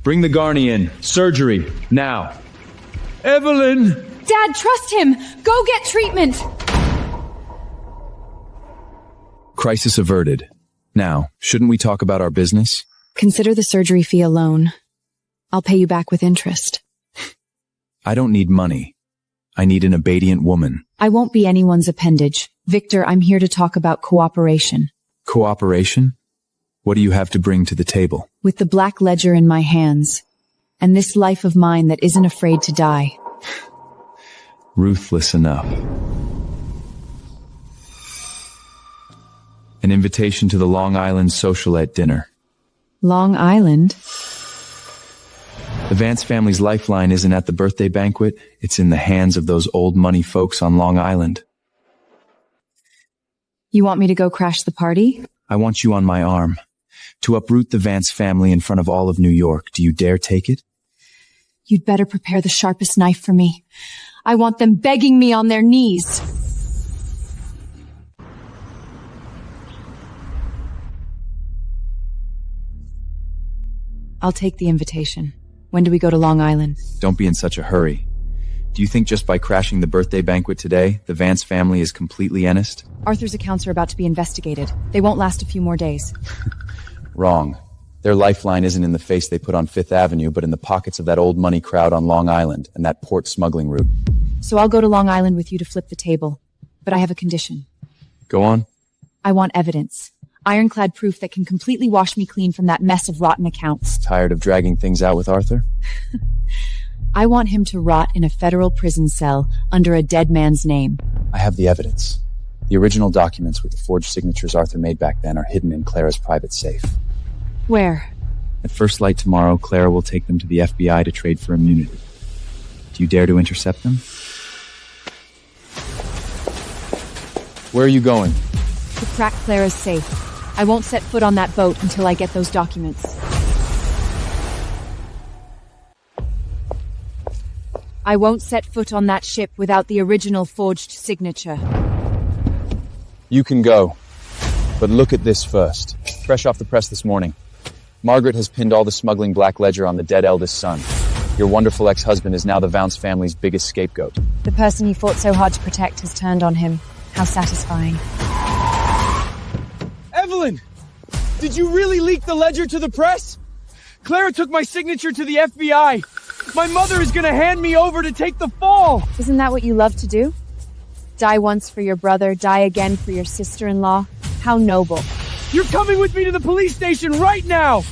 Bring the Garni in. Surgery. Now. Evelyn! Dad, trust him! Go get treatment! Crisis averted. Now, shouldn't we talk about our business? Consider the surgery fee alone. I'll pay you back with interest. I don't need money. I need an obedient woman. I won't be anyone's appendage. Victor, I'm here to talk about cooperation. Cooperation? What do you have to bring to the table? With the black ledger in my hands, and this life of mine that isn't afraid to die. Ruthless enough. An invitation to the Long Island socialette dinner. Long Island? The Vance family's lifeline isn't at the birthday banquet. It's in the hands of those old money folks on Long Island. You want me to go crash the party? I want you on my arm. To uproot the Vance family in front of all of New York. Do you dare take it? You'd better prepare the sharpest knife for me. I want them begging me on their knees. I'll take the invitation. When do we go to Long Island? Don't be in such a hurry. Do you think just by crashing the birthday banquet today, the Vance family is completely honest? Arthur's accounts are about to be investigated. They won't last a few more days. Wrong. Their lifeline isn't in the face they put on Fifth Avenue, but in the pockets of that old money crowd on Long Island and that port smuggling route. So I'll go to Long Island with you to flip the table. But I have a condition. Go on. I want evidence. Ironclad proof that can completely wash me clean from that mess of rotten accounts. Tired of dragging things out with Arthur? I want him to rot in a federal prison cell under a dead man's name. I have the evidence. The original documents with the forged signatures Arthur made back then are hidden in Clara's private safe. Where? At first light tomorrow, Clara will take them to the FBI to trade for immunity. Do you dare to intercept them? Where are you going? To crack Clara's safe. I won't set foot on that boat until I get those documents. I won't set foot on that ship without the original forged signature. You can go. But look at this first. Fresh off the press this morning. Margaret has pinned all the smuggling black ledger on the dead eldest son. Your wonderful ex-husband is now the Vance family's biggest scapegoat. The person he fought so hard to protect has turned on him. How satisfying. Evelyn! Did you really leak the ledger to the press? Clara took my signature to the FBI. My mother is gonna hand me over to take the fall. Isn't that what you love to do? Die once for your brother, die again for your sister-in-law. How noble. You're coming with me to the police station right now!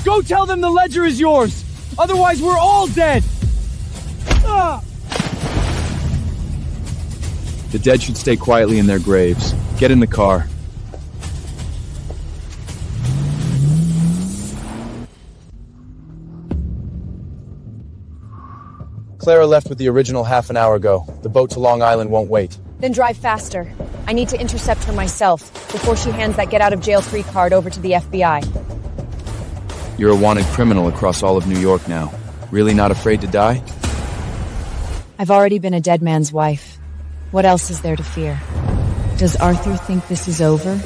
Go tell them the ledger is yours! Otherwise, we're all dead! Ah! The dead should stay quietly in their graves. Get in the car. Clara left with the original half an hour ago. The boat to Long Island won't wait. Then drive faster. I need to intercept her myself before she hands that get-out-of-jail-free card over to the FBI. You're a wanted criminal across all of New York now. Really not afraid to die? I've already been a dead man's wife. What else is there to fear? Does Arthur think this is over?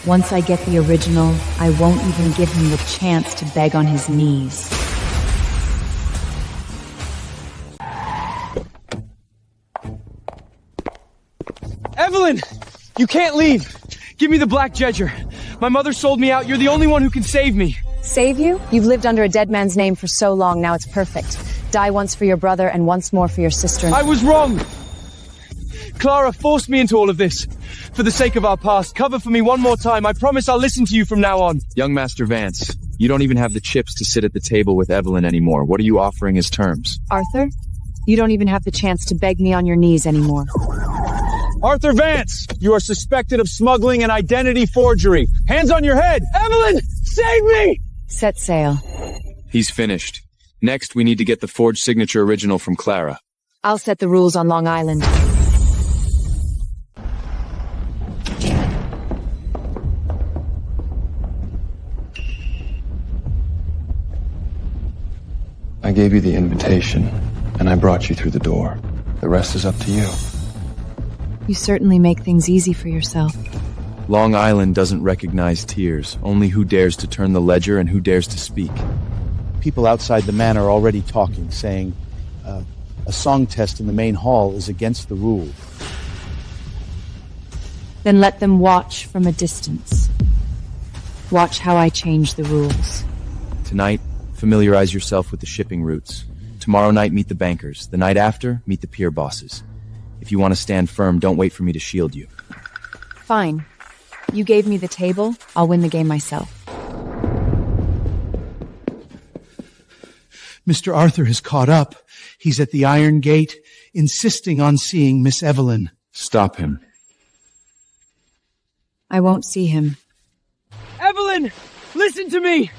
Once I get the original, I won't even give him the chance to beg on his knees. Evelyn! You can't leave! Give me the black ledger. My mother sold me out. You're the only one who can save me. Save you? You've lived under a dead man's name for so long, now it's perfect. Die once for your brother and once more for your sister. I was wrong! Clara forced me into all of this. For the sake of our past, cover for me one more time. I promise I'll listen to you from now on. Young Master Vance, you don't even have the chips to sit at the table with Evelyn anymore. What are you offering as terms? Arthur? You don't even have the chance to beg me on your knees anymore. Arthur Vance, you are suspected of smuggling and identity forgery. Hands on your head! Evelyn, save me! Set sail. He's finished. Next, we need to get the forged signature original from Clara. I'll set the rules on Long Island. I gave you the invitation, and I brought you through the door. The rest is up to you. You certainly make things easy for yourself. Long Island doesn't recognize tears, only who dares to turn the ledger and who dares to speak. People outside the manor are already talking, saying a song test in the main hall is against the rules. Then let them watch from a distance. Watch how I change the rules. Tonight, familiarize yourself with the shipping routes. Tomorrow night, meet the bankers. The night after, meet the pier bosses. If you want to stand firm, don't wait for me to shield you. Fine. You gave me the table, I'll win the game myself. Mr. Arthur has caught up. He's at the Iron Gate, insisting on seeing Miss Evelyn. Stop him. I won't see him. Evelyn! Listen to me!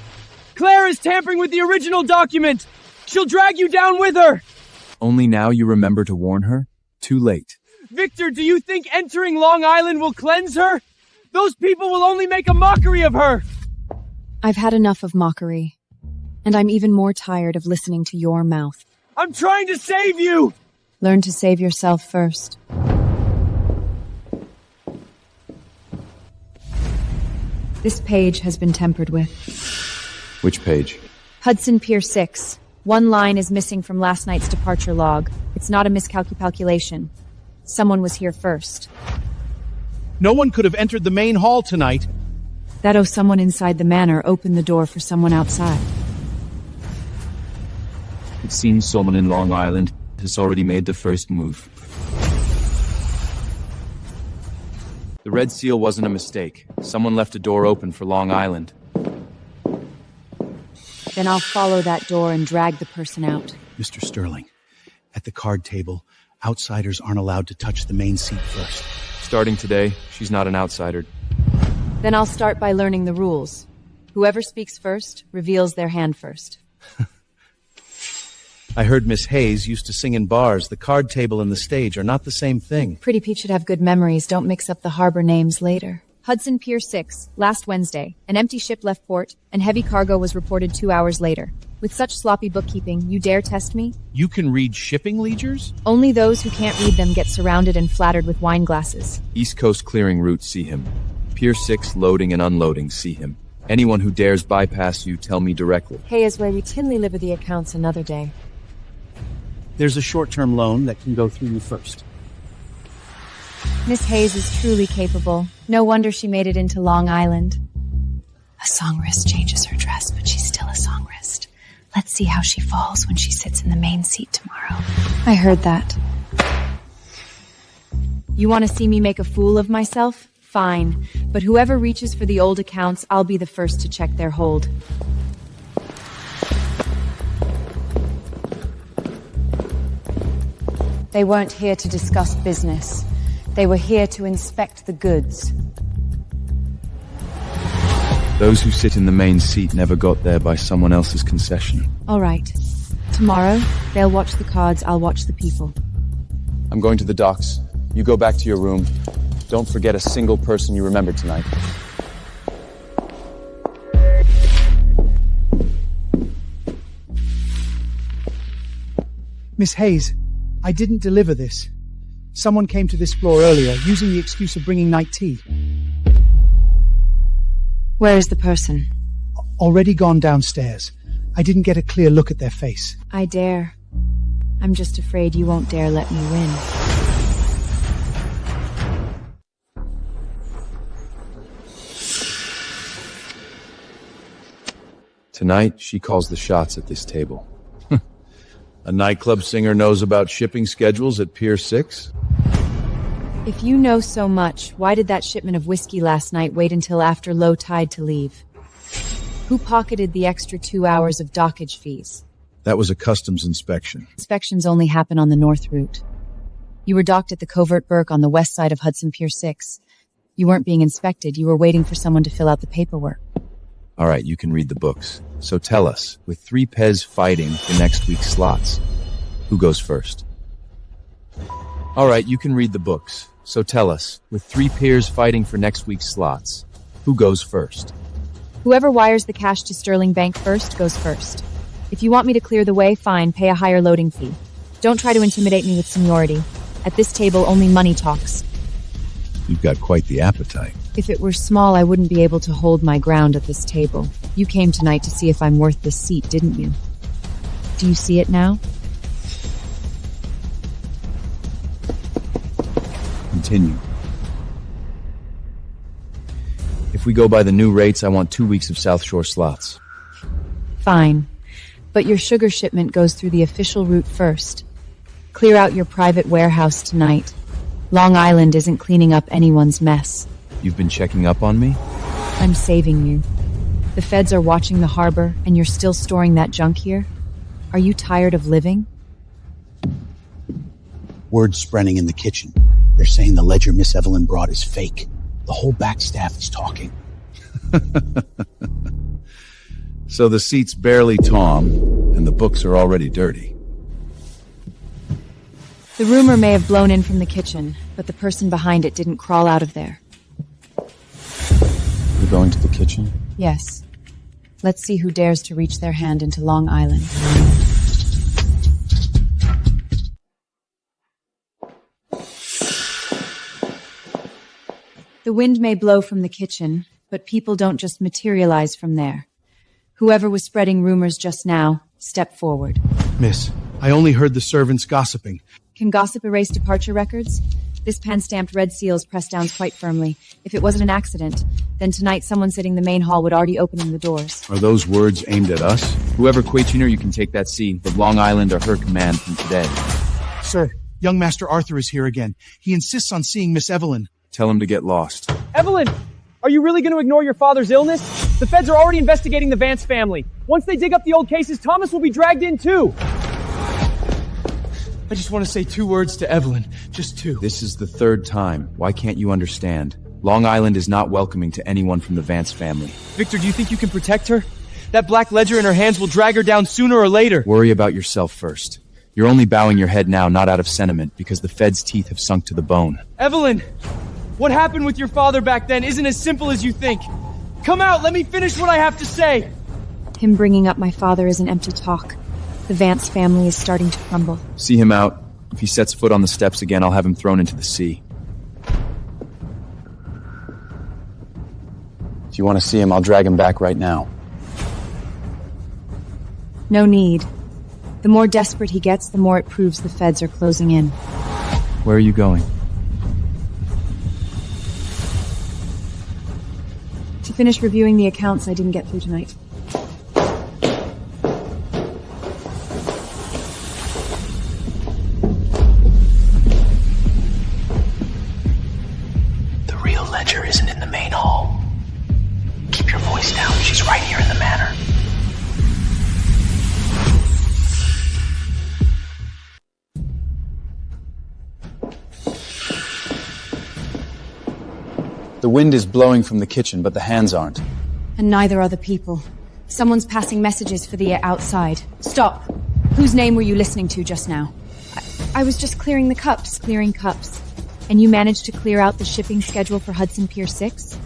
Claire is tampering with the original document! She'll drag you down with her! Only now you remember to warn her? Too late. Victor, do you think entering Long Island will cleanse her? Those people will only make a mockery of her! I've had enough of mockery. And I'm even more tired of listening to your mouth. I'm trying to save you! Learn to save yourself first. This page has been tampered with. Which page? Hudson Pier 6. One line is missing from last night's departure log. It's not a miscalculation. Someone was here first. No one could have entered the main hall tonight. That someone inside the manor opened the door for someone outside. It seems someone in Long Island has already made the first move. The red seal wasn't a mistake. Someone left a door open for Long Island. Then I'll follow that door and drag the person out. Mr. Sterling, at the card table, outsiders aren't allowed to touch the main seat first. Starting today, she's not an outsider. Then I'll start by learning the rules. Whoever speaks first reveals their hand first. I heard Miss Hayes used to sing in bars. The card table and the stage are not the same thing. Pretty Pete should have good memories. Don't mix up the harbor names later. Hudson Pier 6, last Wednesday. An empty ship left port, and heavy cargo was reported 2 hours later. With such sloppy bookkeeping, you dare test me? You can read shipping ledgers? Only those who can't read them get surrounded and flattered with wine glasses. East Coast clearing route, see him. Pier 6 loading and unloading, see him. Anyone who dares bypass you, tell me directly. Hey is where we tinly liver the accounts another day. There's a short-term loan that can go through you first. Miss Hayes is truly capable. No wonder she made it into Long Island. A songwrist changes her dress, but she's still a songwrist. Let's see how she falls when she sits in the main seat tomorrow. I heard that. You want to see me make a fool of myself? Fine. But whoever reaches for the old accounts, I'll be the first to check their hold. They weren't here to discuss business. They were here to inspect the goods. Those who sit in the main seat never got there by someone else's concession. All right. Tomorrow, they'll watch the cards, I'll watch the people. I'm going to the docks. You go back to your room. Don't forget a single person you remember tonight. Miss Hayes, I didn't deliver this. Someone came to this floor earlier, using the excuse of bringing night tea. Where is the person? Already gone downstairs. I didn't get a clear look at their face. I dare. I'm just afraid you won't dare let me win. Tonight, she calls the shots at this table. A nightclub singer knows about shipping schedules at Pier 6? If you know so much, why did that shipment of whiskey last night wait until after low tide to leave? Who pocketed the extra 2 hours of dockage fees? That was a customs inspection. Inspections only happen on the north route. You were docked at the Covert Burke on the west side of Hudson Pier 6. You weren't being inspected, you were waiting for someone to fill out the paperwork. All right, you can read the books. So tell us, with 3 Pez fighting for next week's slots, who goes first? All right, you can read the books. So tell us, with 3 peers fighting for next week's slots, who goes first? Whoever wires the cash to Sterling Bank first goes first. If you want me to clear the way, fine, pay a higher loading fee. Don't try to intimidate me with seniority. At this table, only money talks. You've got quite the appetite. If it were small, I wouldn't be able to hold my ground at this table. You came tonight to see if I'm worth this seat, didn't you? Do you see it now? Continue. If we go by the new rates, I want 2 weeks of South Shore slots. Fine. But your sugar shipment goes through the official route first. Clear out your private warehouse tonight. Long Island isn't cleaning up anyone's mess. You've been checking up on me? I'm saving you. The feds are watching the harbor, and you're still storing that junk here? Are you tired of living? Word spreading in the kitchen. They're saying the ledger Miss Evelyn brought is fake. The whole back staff is talking. So the seat's barely Tom, and the books are already dirty. The rumor may have blown in from the kitchen, but the person behind it didn't crawl out of there. You're going to the kitchen? Yes. Let's see who dares to reach their hand into Long Island. The wind may blow from the kitchen, but people don't just materialize from there. Whoever was spreading rumors just now, step forward. Miss, I only heard the servants gossiping. Can gossip erase departure records? This pan-stamped red seal is pressed down quite firmly. If it wasn't an accident, then tonight someone sitting in the main hall would already open the doors. Are those words aimed at us? Whoever questioner, you can take that seat, but Long Island are her command from today. Sir, young Master Arthur is here again. He insists on seeing Miss Evelyn. Tell him to get lost. Evelyn, are you really going to ignore your father's illness? The feds are already investigating the Vance family. Once they dig up the old cases, Thomas will be dragged in too. I just want to say 2 words to Evelyn. Just 2. This is the 3rd time. Why can't you understand? Long Island is not welcoming to anyone from the Vance family. Victor, do you think you can protect her? That black ledger in her hands will drag her down sooner or later. Worry about yourself first. You're only bowing your head now, not out of sentiment, because the feds' teeth have sunk to the bone. Evelyn, what happened with your father back then isn't as simple as you think. Come out, let me finish what I have to say. Him bringing up my father is an empty talk. The Vance family is starting to crumble. See him out. If he sets foot on the steps again, I'll have him thrown into the sea. If you want to see him, I'll drag him back right now. No need. The more desperate he gets, the more it proves the feds are closing in. Where are you going? To finish reviewing the accounts I didn't get through tonight. The real ledger isn't in the main hall. Keep your voice down. She's right here in the manor. The wind is blowing from the kitchen, but the hands aren't. And neither are the people. Someone's passing messages for the outside. Stop! Whose name were you listening to just now? I was just clearing the cups. Clearing cups. And you managed to clear out the shipping schedule for Hudson Pier 6?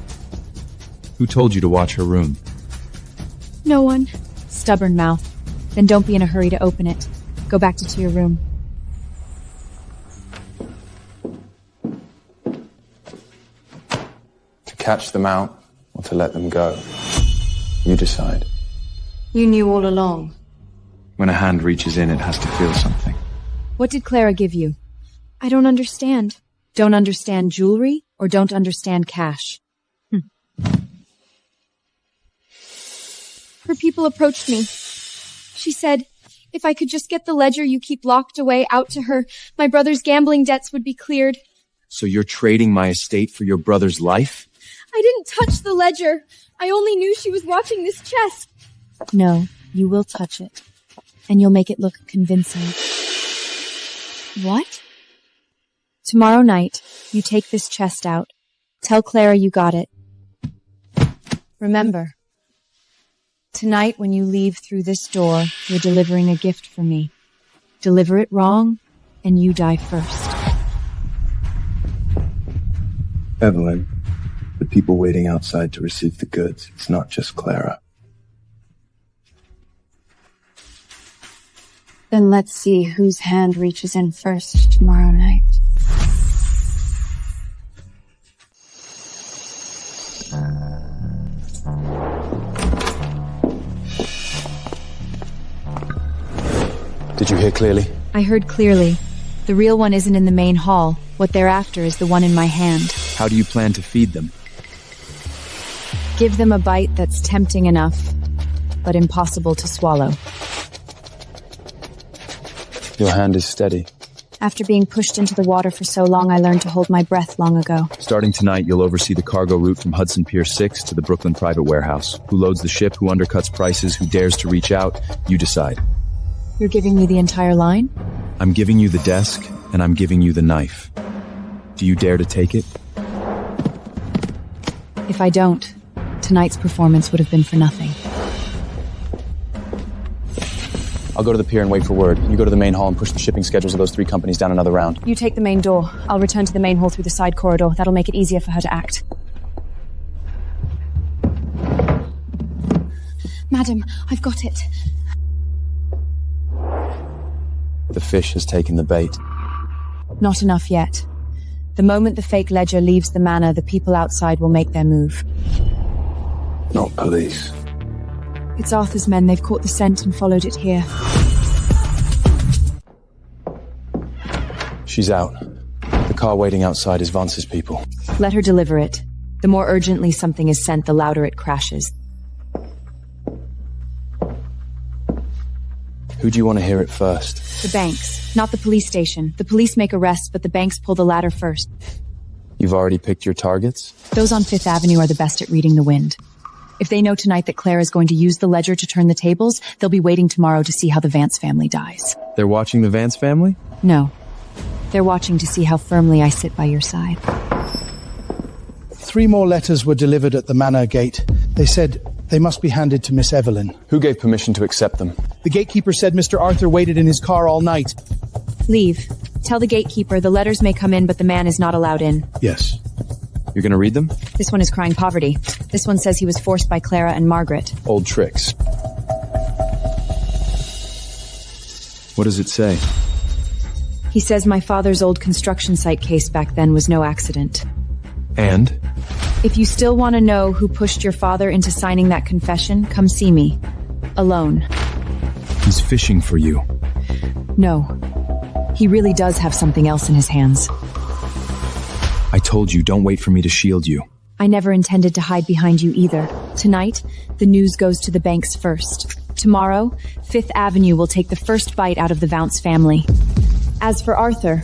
Who told you to watch her room? No one. Stubborn mouth. Then don't be in a hurry to open it. Go back to your room. To catch them out or to let them go. You decide. You knew all along. When a hand reaches in, it has to feel something. What did Clara give you? I don't understand. Don't understand jewelry or don't understand cash? Her people approached me. She said, if I could just get the ledger you keep locked away out to her, my brother's gambling debts would be cleared. So you're trading my estate for your brother's life? I didn't touch the ledger. I only knew she was watching this chest. No, you will touch it. And you'll make it look convincing. What? Tomorrow night, you take this chest out. Tell Clara you got it. Remember, Tonight, when you leave through this door, you're delivering a gift for me. Deliver it wrong, and you die first. Evelyn, the people waiting outside to receive the goods, it's not just Clara. Then let's see whose hand reaches in first tomorrow night. Did you hear clearly? I heard clearly. The real one isn't in the main hall. What they're after is the one in my hand. How do you plan to feed them? Give them a bite that's tempting enough, but impossible to swallow. Your hand is steady. After being pushed into the water for so long, I learned to hold my breath long ago. Starting tonight, you'll oversee the cargo route from Hudson Pier 6 to the Brooklyn private warehouse. Who loads the ship, who undercuts prices, who dares to reach out, you decide. You're giving me the entire line? I'm giving you the desk, and I'm giving you the knife. Do you dare to take it? If I don't, tonight's performance would have been for nothing. I'll go to the pier and wait for word. You go to the main hall and push the shipping schedules of those 3 companies down another round. You take the main door. I'll return to the main hall through the side corridor. That'll make it easier for her to act. Madam, I've got it. The fish has taken the bait. Not enough yet. The moment the fake ledger leaves the manor, the people outside will make their move. Not police. It's Arthur's men. They've caught the scent and followed it here. She's out. The car waiting outside is Vance's people. Let her deliver it. The more urgently something is sent, the louder it crashes. Who do you want to hear it first? The banks, not the police station. The police make arrests, but the banks pull the ladder first. You've already picked your targets? Those on Fifth Avenue are the best at reading the wind. If they know tonight that Claire is going to use the ledger to turn the tables, they'll be waiting tomorrow to see how the Vance family dies. They're watching the Vance family? No. They're watching to see how firmly I sit by your side. 3 more letters were delivered at the manor gate. They said they must be handed to Miss Evelyn. Who gave permission to accept them? The gatekeeper said Mr. Arthur waited in his car all night. Leave. Tell the gatekeeper the letters may come in, but the man is not allowed in. Yes. You're gonna read them? This one is crying poverty. This one says he was forced by Clara and Margaret. Old tricks. What does it say? He says my father's old construction site case back then was no accident. And? If you still want to know who pushed your father into signing that confession, come see me. Alone. He's fishing for you. No. He really does have something else in his hands. I told you, don't wait for me to shield you. I never intended to hide behind you either. Tonight, the news goes to the banks first. Tomorrow, Fifth Avenue will take the first bite out of the Vance family. As for Arthur...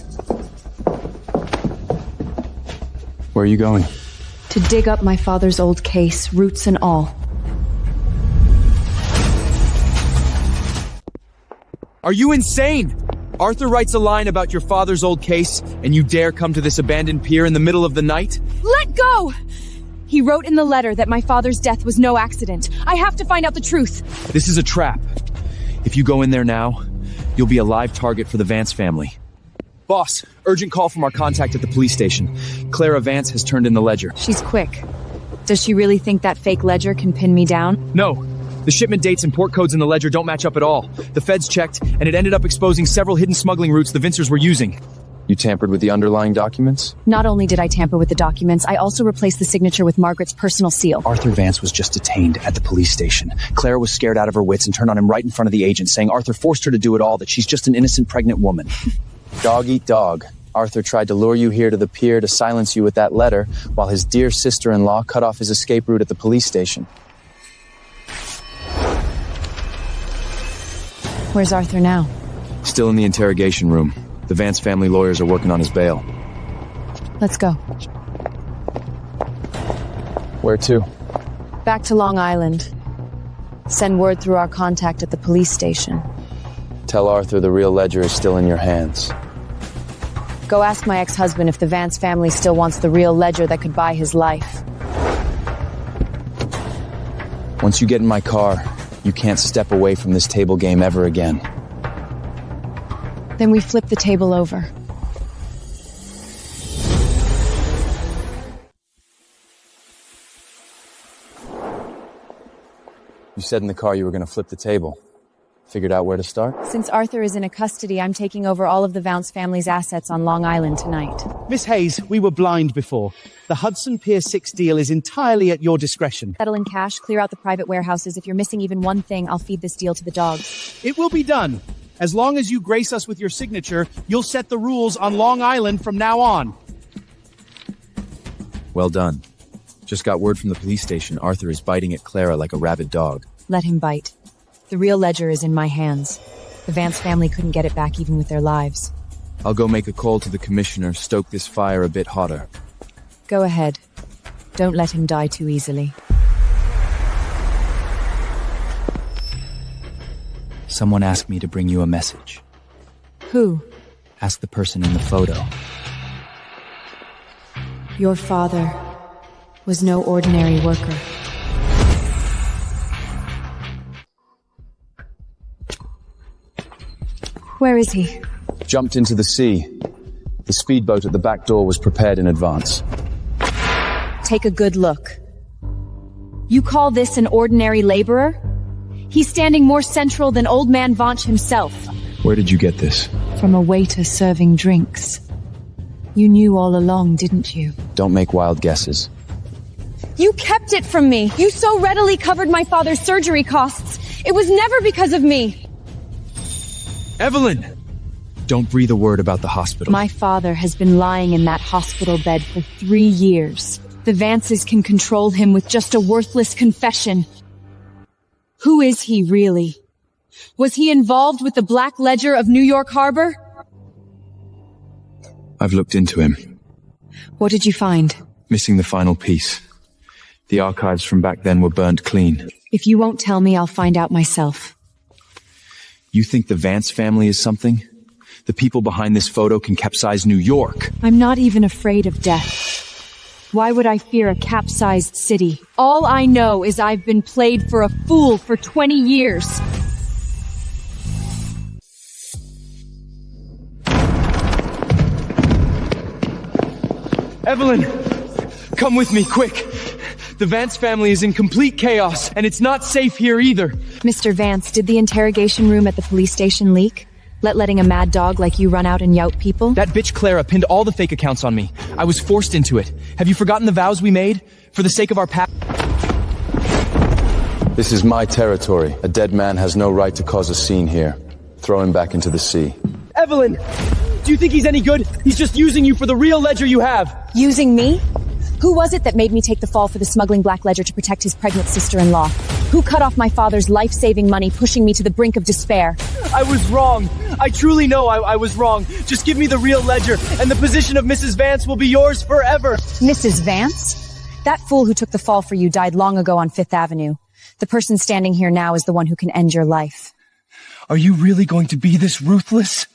Where are you going? To dig up my father's old case, roots and all. Are you insane? Arthur writes a line about your father's old case, and you dare come to this abandoned pier in the middle of the night? Let go! He wrote in the letter that my father's death was no accident. I have to find out the truth. This is a trap. If you go in there now, you'll be a live target for the Vance family. Boss, urgent call from our contact at the police station. Clara Vance has turned in the ledger. She's quick. Does she really think that fake ledger can pin me down? No. The shipment dates and port codes in the ledger don't match up at all. The feds checked, and it ended up exposing several hidden smuggling routes the Vincers were using. You tampered with the underlying documents? Not only did I tamper with the documents, I also replaced the signature with Margaret's personal seal. Arthur Vance was just detained at the police station. Clara was scared out of her wits and turned on him right in front of the agent, saying Arthur forced her to do it all, that she's just an innocent pregnant woman. Dog eat dog. Arthur tried to lure you here to the pier to silence you with that letter, while his dear sister-in-law cut off his escape route at the police station. Where's Arthur now? Still in the interrogation room. The Vance family lawyers are working on his bail. Let's go. Where to? Back to Long Island. Send word through our contact at the police station. Tell Arthur the real ledger is still in your hands. Go ask my ex-husband if the Vance family still wants the real ledger that could buy his life. Once you get in my car, You can't step away from this table game ever again. Then we flip the table over. You said in the car you were going to flip the table. Figured out where to start? Since Arthur is in custody, I'm taking over all of the Vance family's assets on Long Island tonight. Miss Hayes, we were blind before. The Hudson Pier 6 deal is entirely at your discretion. Settle in cash, clear out the private warehouses. If you're missing even one thing, I'll feed this deal to the dogs. It will be done. As long as you grace us with your signature, you'll set the rules on Long Island from now on. Well done. Just got word from the police station Arthur is biting at Clara like a rabid dog. Let him bite. The real ledger is in my hands. The Vance family couldn't get it back even with their lives. I'll go make a call to the commissioner, stoke this fire a bit hotter. Go ahead. Don't let him die too easily. Someone asked me to bring you a message. Who? Ask the person in the photo. Your father was no ordinary worker. Where is he? Jumped into the sea. The speedboat at the back door was prepared in advance. Take a good look. You call this an ordinary laborer? He's standing more central than Old Man Vanch himself. Where did you get this? From a waiter serving drinks. You knew all along, didn't you? Don't make wild guesses. You kept it from me. You so readily covered my father's surgery costs. It was never because of me. Evelyn! Don't breathe a word about the hospital. My father has been lying in that hospital bed for 3 years. The Vances can control him with just a worthless confession. Who is he, really? Was he involved with the Black Ledger of New York Harbor? I've looked into him. What did you find? Missing the final piece. The archives from back then were burnt clean. If you won't tell me, I'll find out myself. You think the Vance family is something? The people behind this photo can capsize New York. I'm not even afraid of death. Why would I fear a capsized city? All I know is I've been played for a fool for 20 years. Evelyn! Come with me, quick! The Vance family is in complete chaos, and it's not safe here either. Mr. Vance, did the interrogation room at the police station leak? Letting a mad dog like you run out and yout people? That bitch Clara pinned all the fake accounts on me. I was forced into it. Have you forgotten the vows we made? For the sake of our past... This is my territory. A dead man has no right to cause a scene here. Throw him back into the sea. Evelyn! Do you think he's any good? He's just using you for the real ledger you have. Using me? Who was it that made me take the fall for the smuggling Black Ledger to protect his pregnant sister-in-law? Who cut off my father's life-saving money, pushing me to the brink of despair? I was wrong. I truly know I was wrong. Just give me the real ledger, and the position of Mrs. Vance will be yours forever. Mrs. Vance? That fool who took the fall for you died long ago on Fifth Avenue. The person standing here now is the one who can end your life. Are you really going to be this ruthless?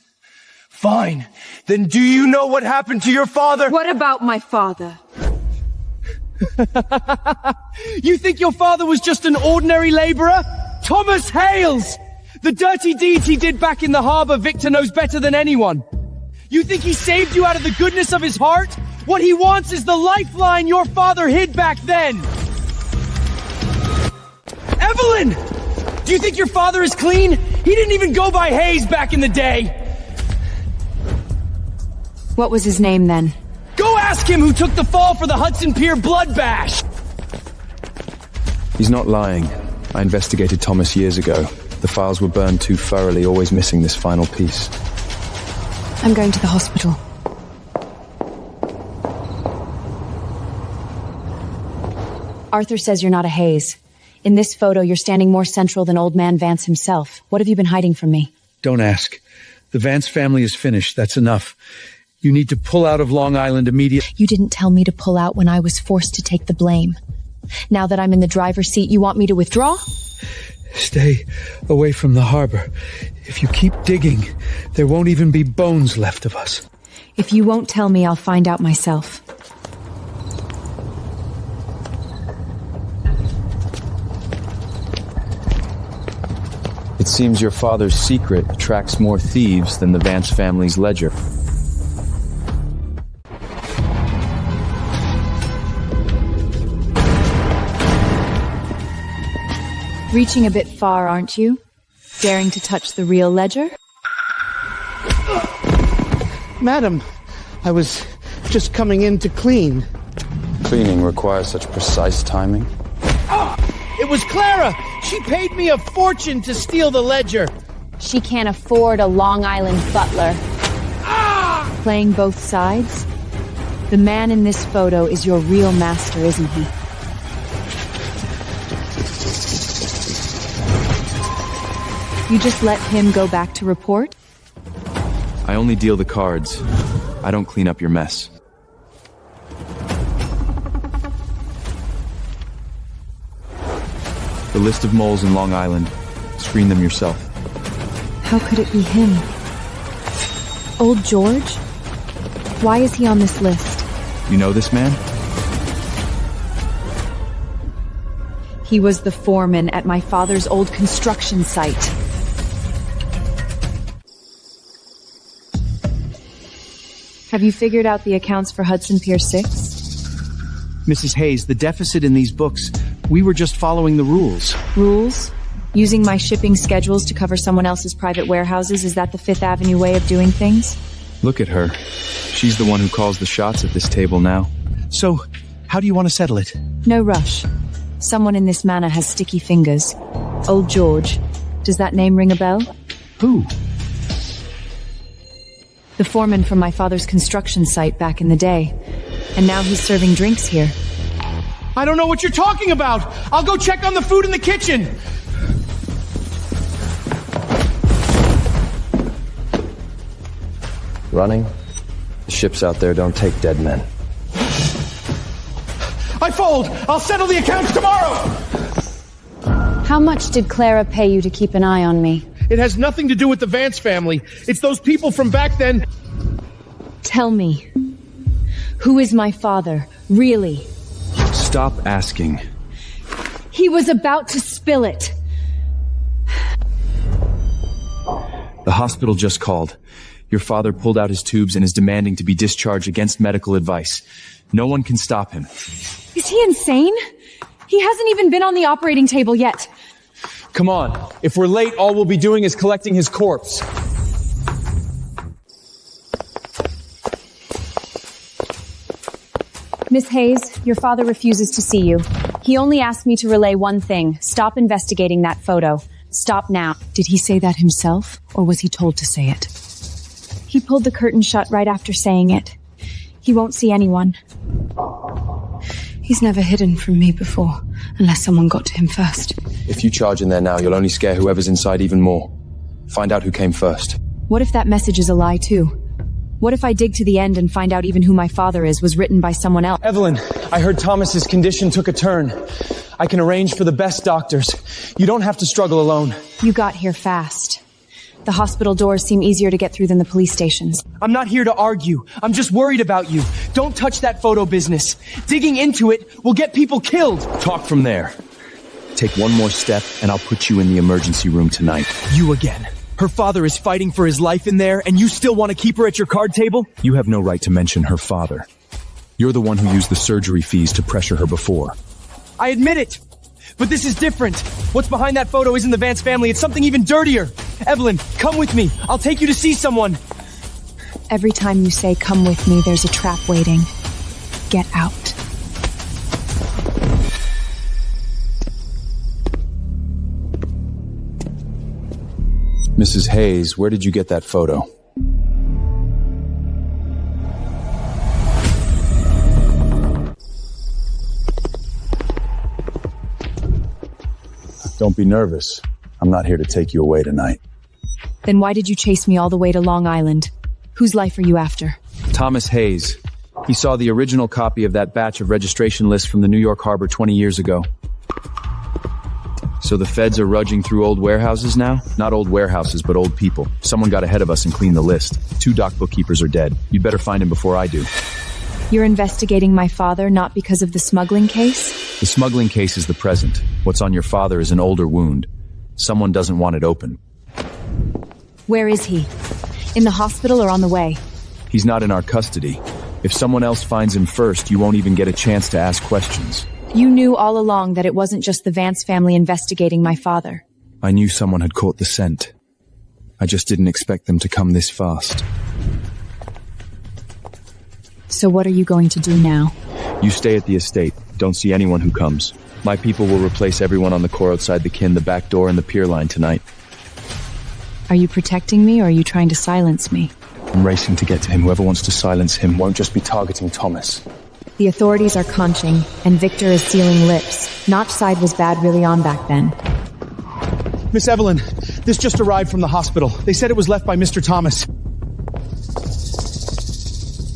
Fine. Then do you know what happened to your father? What about my father? You think your father was just an ordinary laborer? Thomas Hales! The dirty deeds he did back in the harbor, Victor knows better than anyone. You think he saved you out of the goodness of his heart? What he wants is the lifeline your father hid back then. Evelyn! Do you think your father is clean? He didn't even go by Hayes back in the day. What was his name then? Go ask him who took the fall for the Hudson Pier blood bash! He's not lying. I investigated Thomas years ago. The files were burned too thoroughly, always missing this final piece. I'm going to the hospital. Arthur says you're not a Hayes. In this photo, you're standing more central than Old Man Vance himself. What have you been hiding from me? Don't ask. The Vance family is finished. That's enough. You need to pull out of Long Island immediately. You didn't tell me to pull out when I was forced to take the blame. Now that I'm in the driver's seat, you want me to withdraw? Stay away from the harbor. If you keep digging, there won't even be bones left of us. If you won't tell me, I'll find out myself. seems your father's secret attracts more thieves than the Vance family's ledger. Reaching a bit far, aren't you? Daring to touch the real ledger? Madam, I was just coming in to clean. Cleaning requires such precise timing. It was Clara! She paid me a fortune to steal the ledger! She can't afford a Long Island butler. Playing both sides? The man in this photo is your real master, isn't he? You just let him go back to report? I only deal the cards. I don't clean up your mess. The list of moles in Long Island. Screen them yourself. How could it be him? Old George? Why is he on this list? You know this man? He was the foreman at my father's old construction site. Have you figured out the accounts for Hudson Pier 6? Mrs. Hayes, the deficit in these books, we were just following the rules. Rules? Using my shipping schedules to cover someone else's private warehouses, is that the Fifth Avenue way of doing things? Look at her. She's the one who calls the shots at this table now. So, how do you want to settle it? No rush. Someone in this manor has sticky fingers. Old George. Does that name ring a bell? Who? The foreman from my father's construction site back in the day. And now he's serving drinks here. I don't know what you're talking about! I'll go check on the food in the kitchen! Running? The ships out there don't take dead men. I fold! I'll settle the accounts tomorrow! How much did Clara pay you to keep an eye on me? It has nothing to do with the Vance family. It's those people from back then. Tell me. Who is my father? Really? Stop asking. He was about to spill it. The hospital just called. Your father pulled out his tubes and is demanding to be discharged against medical advice. No one can stop him. Is he insane? He hasn't even been on the operating table yet. Come on. If we're late, all we'll be doing is collecting his corpse. Miss Hayes, your father refuses to see you. He only asked me to relay one thing. Stop investigating that photo. Stop now. Did he say that himself, or was he told to say it? He pulled the curtain shut right after saying it. He won't see anyone. He's never hidden from me before, unless someone got to him first. If you charge in there now, you'll only scare whoever's inside even more. Find out who came first. What if that message is a lie, too? What if I dig to the end and find out even who my father is was written by someone else? Evelyn, I heard Thomas's condition took a turn. I can arrange for the best doctors. You don't have to struggle alone. You got here fast. The hospital doors seem easier to get through than the police stations. I'm not here to argue. I'm just worried about you. Don't touch that photo business. Digging into it will get people killed. Talk from there. Take one more step and I'll put you in the emergency room tonight. You again. Her father is fighting for his life in there, and you still want to keep her at your card table? You have no right to mention her father. You're the one who used the surgery fees to pressure her before. I admit it. But this is different. What's behind that photo isn't the Vance family. It's something even dirtier. Evelyn, come with me. I'll take you to see someone. Every time you say, come with me, there's a trap waiting. Get out. Mrs. Hayes, where did you get that photo? Don't be nervous. I'm not here to take you away tonight. Then why did you chase me all the way to Long Island? Whose life are you after? Thomas Hayes. He saw the original copy of that batch of registration lists from the New York Harbor 20 years ago. So the feds are rummaging through old warehouses now? Not old warehouses, but old people. Someone got ahead of us and cleaned the list. 2 dock bookkeepers are dead. You'd better find him before I do. You're investigating my father not because of the smuggling case? The smuggling case is the present. What's on your father is an older wound. Someone doesn't want it open. Where is he? In the hospital or on the way? He's not in our custody. If someone else finds him first, you won't even get a chance to ask questions. You knew all along that it wasn't just the Vance family investigating my father. I knew someone had caught the scent. I just didn't expect them to come this fast. So what are you going to do now? You stay at the estate. Don't see anyone who comes. My people will replace everyone on the core outside the kin, the back door, and the pier line tonight. Are you protecting me or are you trying to silence me? I'm racing to get to him. Whoever wants to silence him won't just be targeting Thomas. The authorities are conching, and Victor is sealing lips. Notch side was bad really on back then. Miss Evelyn, this just arrived from the hospital. They said it was left by Mr. Thomas.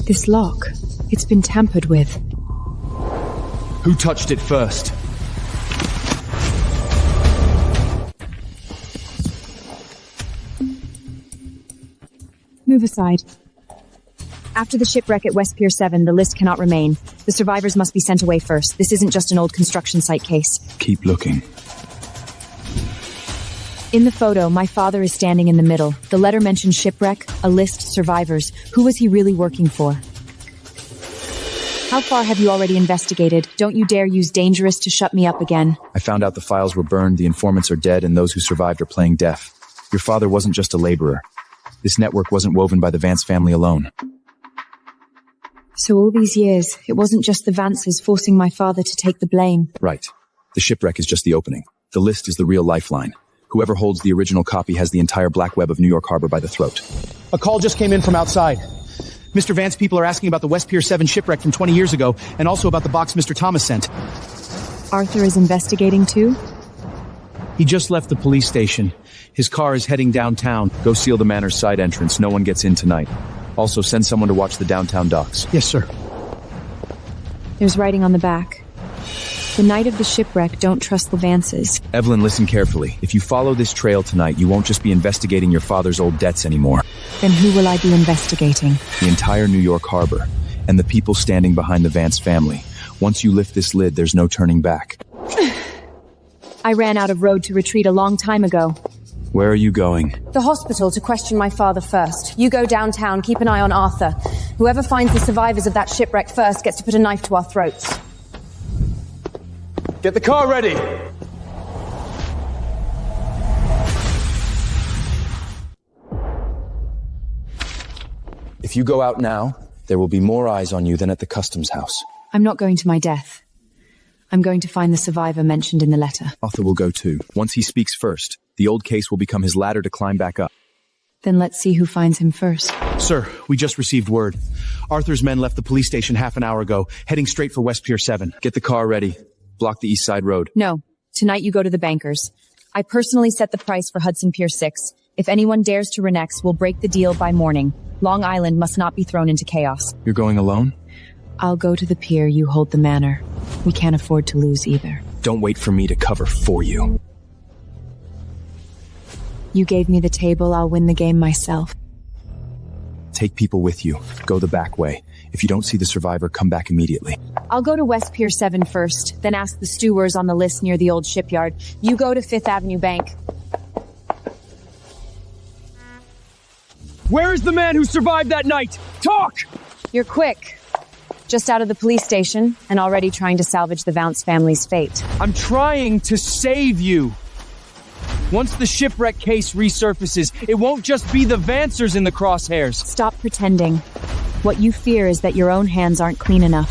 This lock, it's been tampered with. Who touched it first? Move aside. After the shipwreck at West Pier 7, the list cannot remain. The survivors must be sent away first. This isn't just an old construction site case. Keep looking. In the photo, my father is standing in the middle. The letter mentions shipwreck, a list, survivors. Who was he really working for? How far have you already investigated? Don't you dare use dangerous to shut me up again. I found out the files were burned, the informants are dead, and those who survived are playing deaf. Your father wasn't just a laborer. This network wasn't woven by the Vance family alone. So all these years, it wasn't just the Vances forcing my father to take the blame. Right. The shipwreck is just the opening. The list is the real lifeline. Whoever holds the original copy has the entire black web of New York Harbor by the throat. A call just came in from outside. Mr. Vance people are asking about the West Pier 7 shipwreck from 20 years ago, and also about the box Mr. Thomas sent. Arthur is investigating too? He just left the police station. His car is heading downtown. Go seal the manor's side entrance. No one gets in tonight. Also, send someone to watch the downtown docks. Yes, sir. There's writing on the back. The night of the shipwreck, don't trust the Vances. Evelyn, listen carefully. If you follow this trail tonight, you won't just be investigating your father's old debts anymore. Then who will I be investigating? The entire New York Harbor, and the people standing behind the Vance family. Once you lift this lid, there's no turning back. I ran out of road to retreat a long time ago. Where are you going? The hospital to question my father first. You go downtown, keep an eye on Arthur. Whoever finds the survivors of that shipwreck first gets to put a knife to our throats. Get the car ready! If you go out now, there will be more eyes on you than at the customs house. I'm not going to my death. I'm going to find the survivor mentioned in the letter. Arthur will go too. Once he speaks first, the old case will become his ladder to climb back up. Then let's see who finds him first. Sir, we just received word. Arthur's men left the police station half an hour ago, heading straight for West Pier 7. Get the car ready. Block the East Side Road. No. Tonight you go to the bankers. I personally set the price for Hudson Pier 6. If anyone dares to renege, we'll break the deal by morning. Long Island must not be thrown into chaos. You're going alone? I'll go to the pier, you hold the manor. We can't afford to lose either. Don't wait for me to cover for you. You gave me the table, I'll win the game myself. Take people with you. Go the back way. If you don't see the survivor, come back immediately. I'll go to West Pier 7 first, then ask the stewards on the list near the old shipyard. You go to Fifth Avenue Bank. Where is the man who survived that night? Talk! You're quick. Just out of the police station, and already trying to salvage the Vance family's fate. I'm trying to save you. Once the shipwreck case resurfaces, it won't just be the Vancers in the crosshairs. Stop pretending. What you fear is that your own hands aren't clean enough.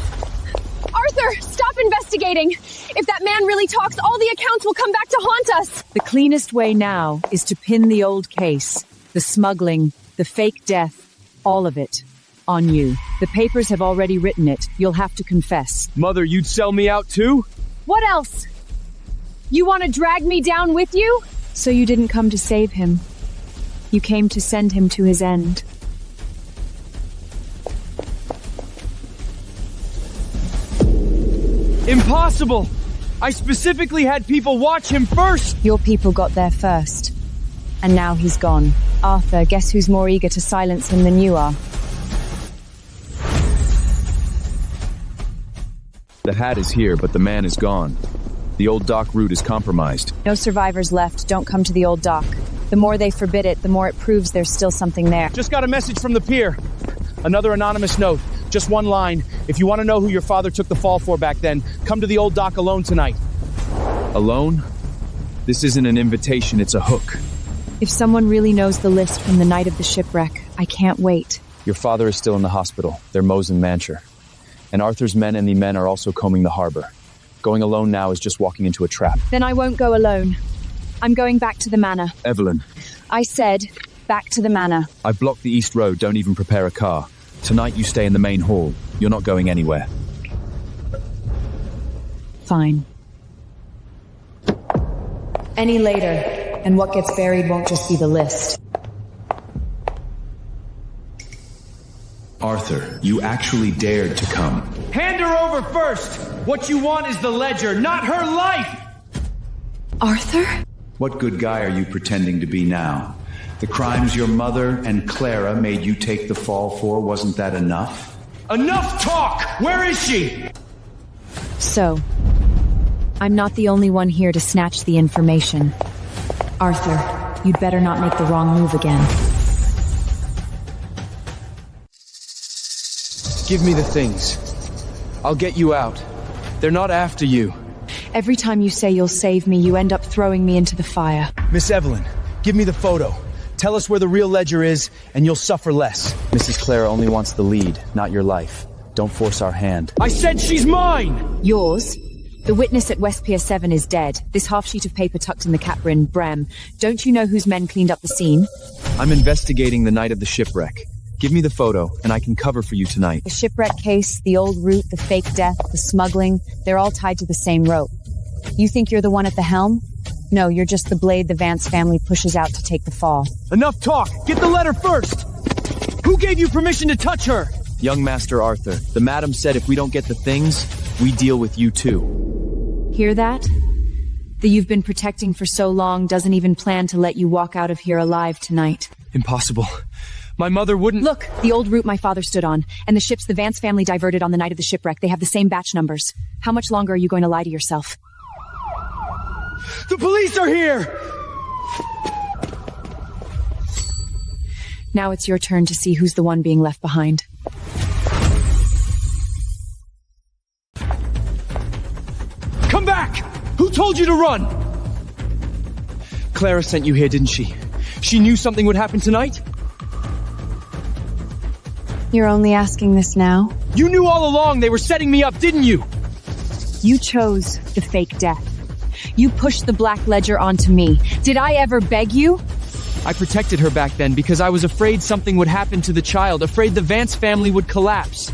Arthur, stop investigating! If that man really talks, all the accounts will come back to haunt us! The cleanest way now is to pin the old case, the smuggling, the fake death, all of it, on you. The papers have already written it. You'll have to confess. Mother, you'd sell me out too? What else? You want to drag me down with you? So you didn't come to save him. You came to send him to his end. Impossible! I specifically had people watch him first! Your people got there first. And now he's gone. Arthur, guess who's more eager to silence him than you are? The hat is here, but the man is gone. The old dock route is compromised. No survivors left. Don't come to the old dock. The more they forbid it, the more it proves there's still something there. Just got a message from the pier. Another anonymous note. Just one line. If you want to know who your father took the fall for back then, come to the old dock alone tonight. Alone? This isn't an invitation, it's a hook. If someone really knows the list from the night of the shipwreck, I can't wait. Your father is still in the hospital. They're Mose and Mancher. And Arthur's men and the men are also combing the harbor. Going alone now is just walking into a trap. Then I won't go alone. I'm going back to the manor. Evelyn. I said, back to the manor. I've blocked the east road, don't even prepare a car. Tonight you stay in the main hall. You're not going anywhere. Fine. Any later, and what gets buried won't just be the list. Arthur, you actually dared to come. Hand her over first! What you want is the ledger, not her life! Arthur? What good guy are you pretending to be now? The crimes your mother and Clara made you take the fall for, wasn't that enough? Enough talk! Where is she? So, I'm not the only one here to snatch the information. Arthur, you'd better not make the wrong move again. Give me the things. I'll get you out. They're not after you. Every time you say you'll save me, you end up throwing me into the fire. Miss Evelyn, give me the photo. Tell us where the real ledger is, and you'll suffer less. Mrs. Clara only wants the lead, not your life. Don't force our hand. I said she's mine! Yours? The witness at West Pier 7 is dead. This half sheet of paper tucked in the capron, Brem. Don't you know whose men cleaned up the scene? I'm investigating the night of the shipwreck. Give me the photo, and I can cover for you tonight. The shipwreck case, the old route, the fake death, the smuggling, they're all tied to the same rope. You think you're the one at the helm? No, you're just the blade the Vance family pushes out to take the fall. Enough talk! Get the letter first! Who gave you permission to touch her? Young Master Arthur, the madam said if we don't get the things, we deal with you too. Hear that? The you've been protecting for so long doesn't even plan to let you walk out of here alive tonight. Impossible. My mother wouldn't— Look, the old route my father stood on, and the ships the Vance family diverted on the night of the shipwreck, they have the same batch numbers. How much longer are you going to lie to yourself? The police are here! Now it's your turn to see who's the one being left behind. Come back! Who told you to run? Clara sent you here, didn't she? She knew something would happen tonight? You're only asking this now? You knew all along they were setting me up, didn't you? You chose the fake death. You pushed the Black Ledger onto me. Did I ever beg you? I protected her back then because I was afraid something would happen to the child, afraid the Vance family would collapse.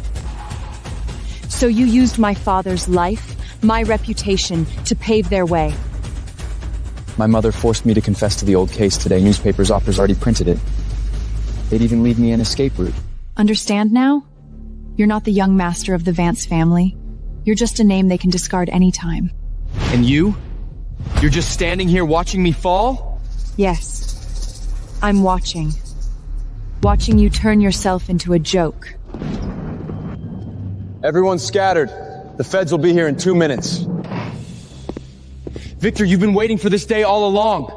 So you used my father's life, my reputation, to pave their way. My mother forced me to confess to the old case today. Newspapers' offers already printed it. They'd even leave me an escape route. Understand now? You're not the young master of the Vance family. You're just a name they can discard anytime. And you? You're just standing here watching me fall? Yes. I'm watching. Watching you turn yourself into a joke. Everyone scattered. The feds will be here in 2 minutes. Victor, you've been waiting for this day all along.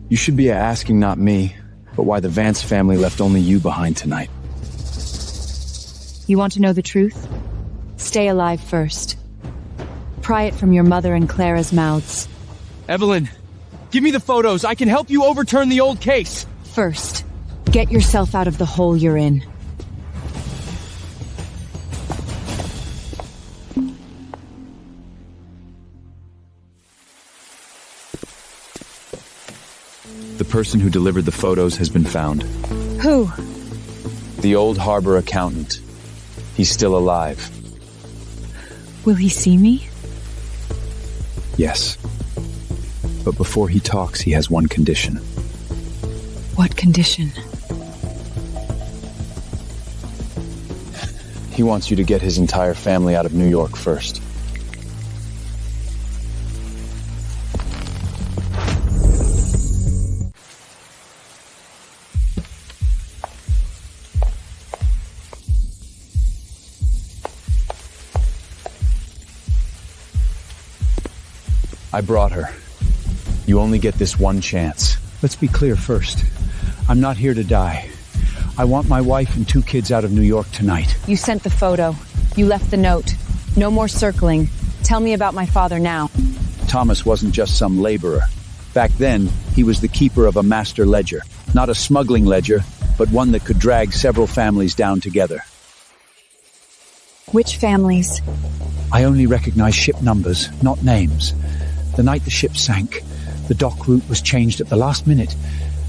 You should be asking not me, but why the Vance family left only you behind tonight. You want to know the truth? Stay alive first. Pry it from your mother and Clara's mouths. Evelyn, give me the photos. I can help you overturn the old case. First, get yourself out of the hole you're in. The person who delivered the photos has been found. Who? The old harbor accountant. He's still alive. Will he see me? Yes. But before he talks, he has one condition. What condition? He wants you to get his entire family out of New York first. I brought her. You only get this one chance. Let's be clear first. I'm not here to die. I want my wife and 2 kids out of New York tonight. You sent the photo. You left the note. No more circling. Tell me about my father now. Thomas wasn't just some laborer. Back then, he was the keeper of a master ledger. Not a smuggling ledger, but one that could drag several families down together. Which families? I only recognize ship numbers, not names. The night the ship sank, the dock route was changed at the last minute,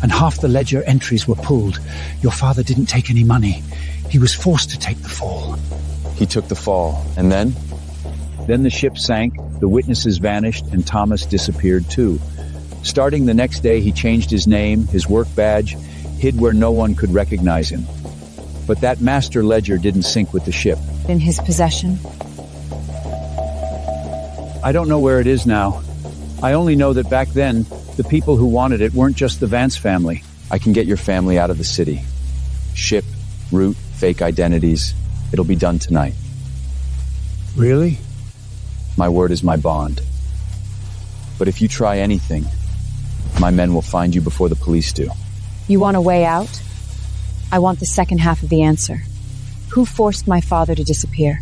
and half the ledger entries were pulled. Your father didn't take any money. He was forced to take the fall. He took the fall, and then? Then the ship sank, the witnesses vanished, and Thomas disappeared too. Starting the next day, he changed his name, his work badge, hid where no one could recognize him. But that master ledger didn't sync with the ship. In his possession? I don't know where it is now. I only know that back then, the people who wanted it weren't just the Vance family. I can get your family out of the city. Ship, route, fake identities. It'll be done tonight. Really? My word is my bond. But if you try anything, my men will find you before the police do. You want a way out? I want the second half of the answer. Who forced my father to disappear?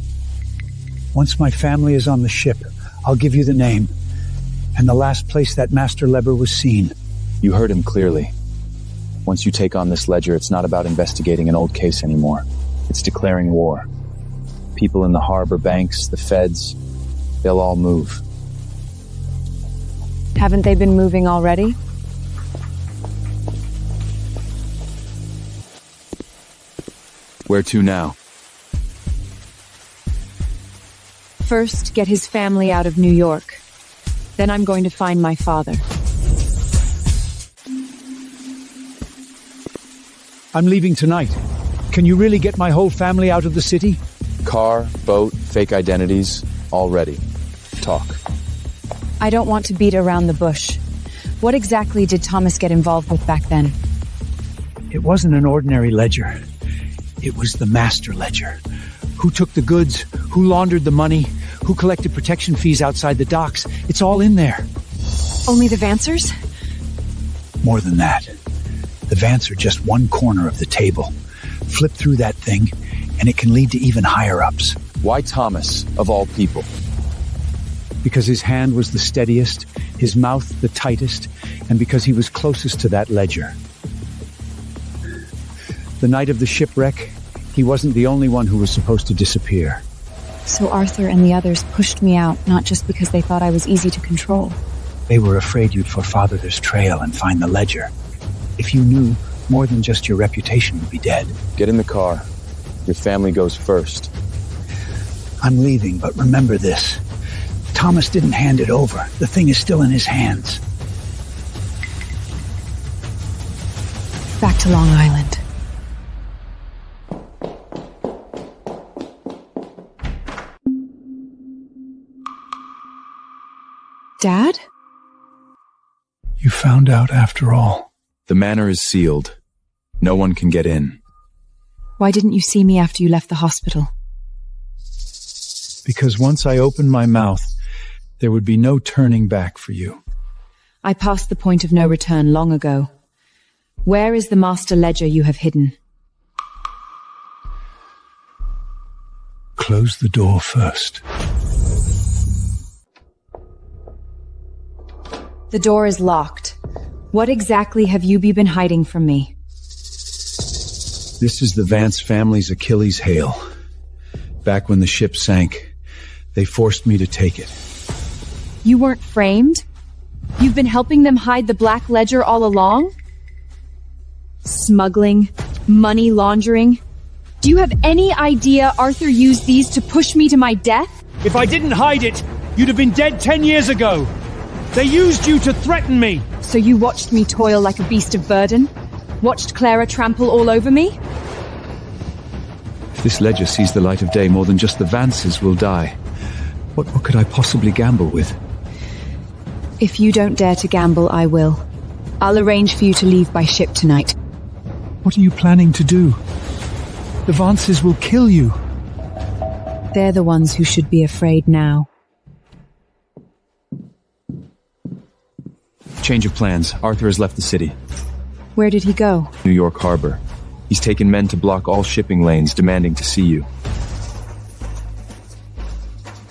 Once my family is on the ship, I'll give you the name and the last place that master ledger was seen. You heard him clearly. Once you take on this ledger, it's not about investigating an old case anymore. It's declaring war. People in the harbor, banks, the feds, they'll all move. Haven't they been moving already? Where to now? First, get his family out of New York. Then I'm going to find my father. I'm leaving tonight. Can you really get my whole family out of the city? Car, boat, fake identities, all ready. Talk. I don't want to beat around the bush. What exactly did Thomas get involved with back then? It wasn't an ordinary ledger. It was the master ledger. Who took the goods? Who laundered the money? Who collected protection fees outside the docks? It's all in there. Only the Vancers? More than that. The Vance are just one corner of the table. Flip through that thing, and it can lead to even higher-ups. Why Thomas, of all people? Because his hand was the steadiest, his mouth the tightest, and because he was closest to that ledger. The night of the shipwreck, he wasn't the only one who was supposed to disappear. So Arthur and the others pushed me out, not just because they thought I was easy to control. They were afraid you'd forefather this trail and find the ledger. If you knew, more than just your reputation would be dead. Get in the car. Your family goes first. I'm leaving, but remember this. Thomas didn't hand it over. The thing is still in his hands. Back to Long Island. Dad? You found out after all. The manor is sealed. No one can get in. Why didn't you see me after you left the hospital? Because once I opened my mouth, there would be no turning back for you. I passed the point of no return long ago. Where is the master ledger you have hidden? Close the door first. The door is locked. What exactly have you been hiding from me? This is the Vance family's Achilles heel. Back when the ship sank, they forced me to take it. You weren't framed? You've been helping them hide the black ledger all along? Smuggling, money laundering. Do you have any idea Arthur used these to push me to my death? If I didn't hide it, you'd have been dead 10 years ago. They used you to threaten me. So you watched me toil like a beast of burden? Watched Clara trample all over me? If this ledger sees the light of day, more than just the Vances will die. What could I possibly gamble with? If you don't dare to gamble, I will. I'll arrange for you to leave by ship tonight. What are you planning to do? The Vances will kill you. They're the ones who should be afraid now. Change of plans. Arthur has left the city. Where did he go? New York Harbor. He's taken men to block all shipping lanes, demanding to see you.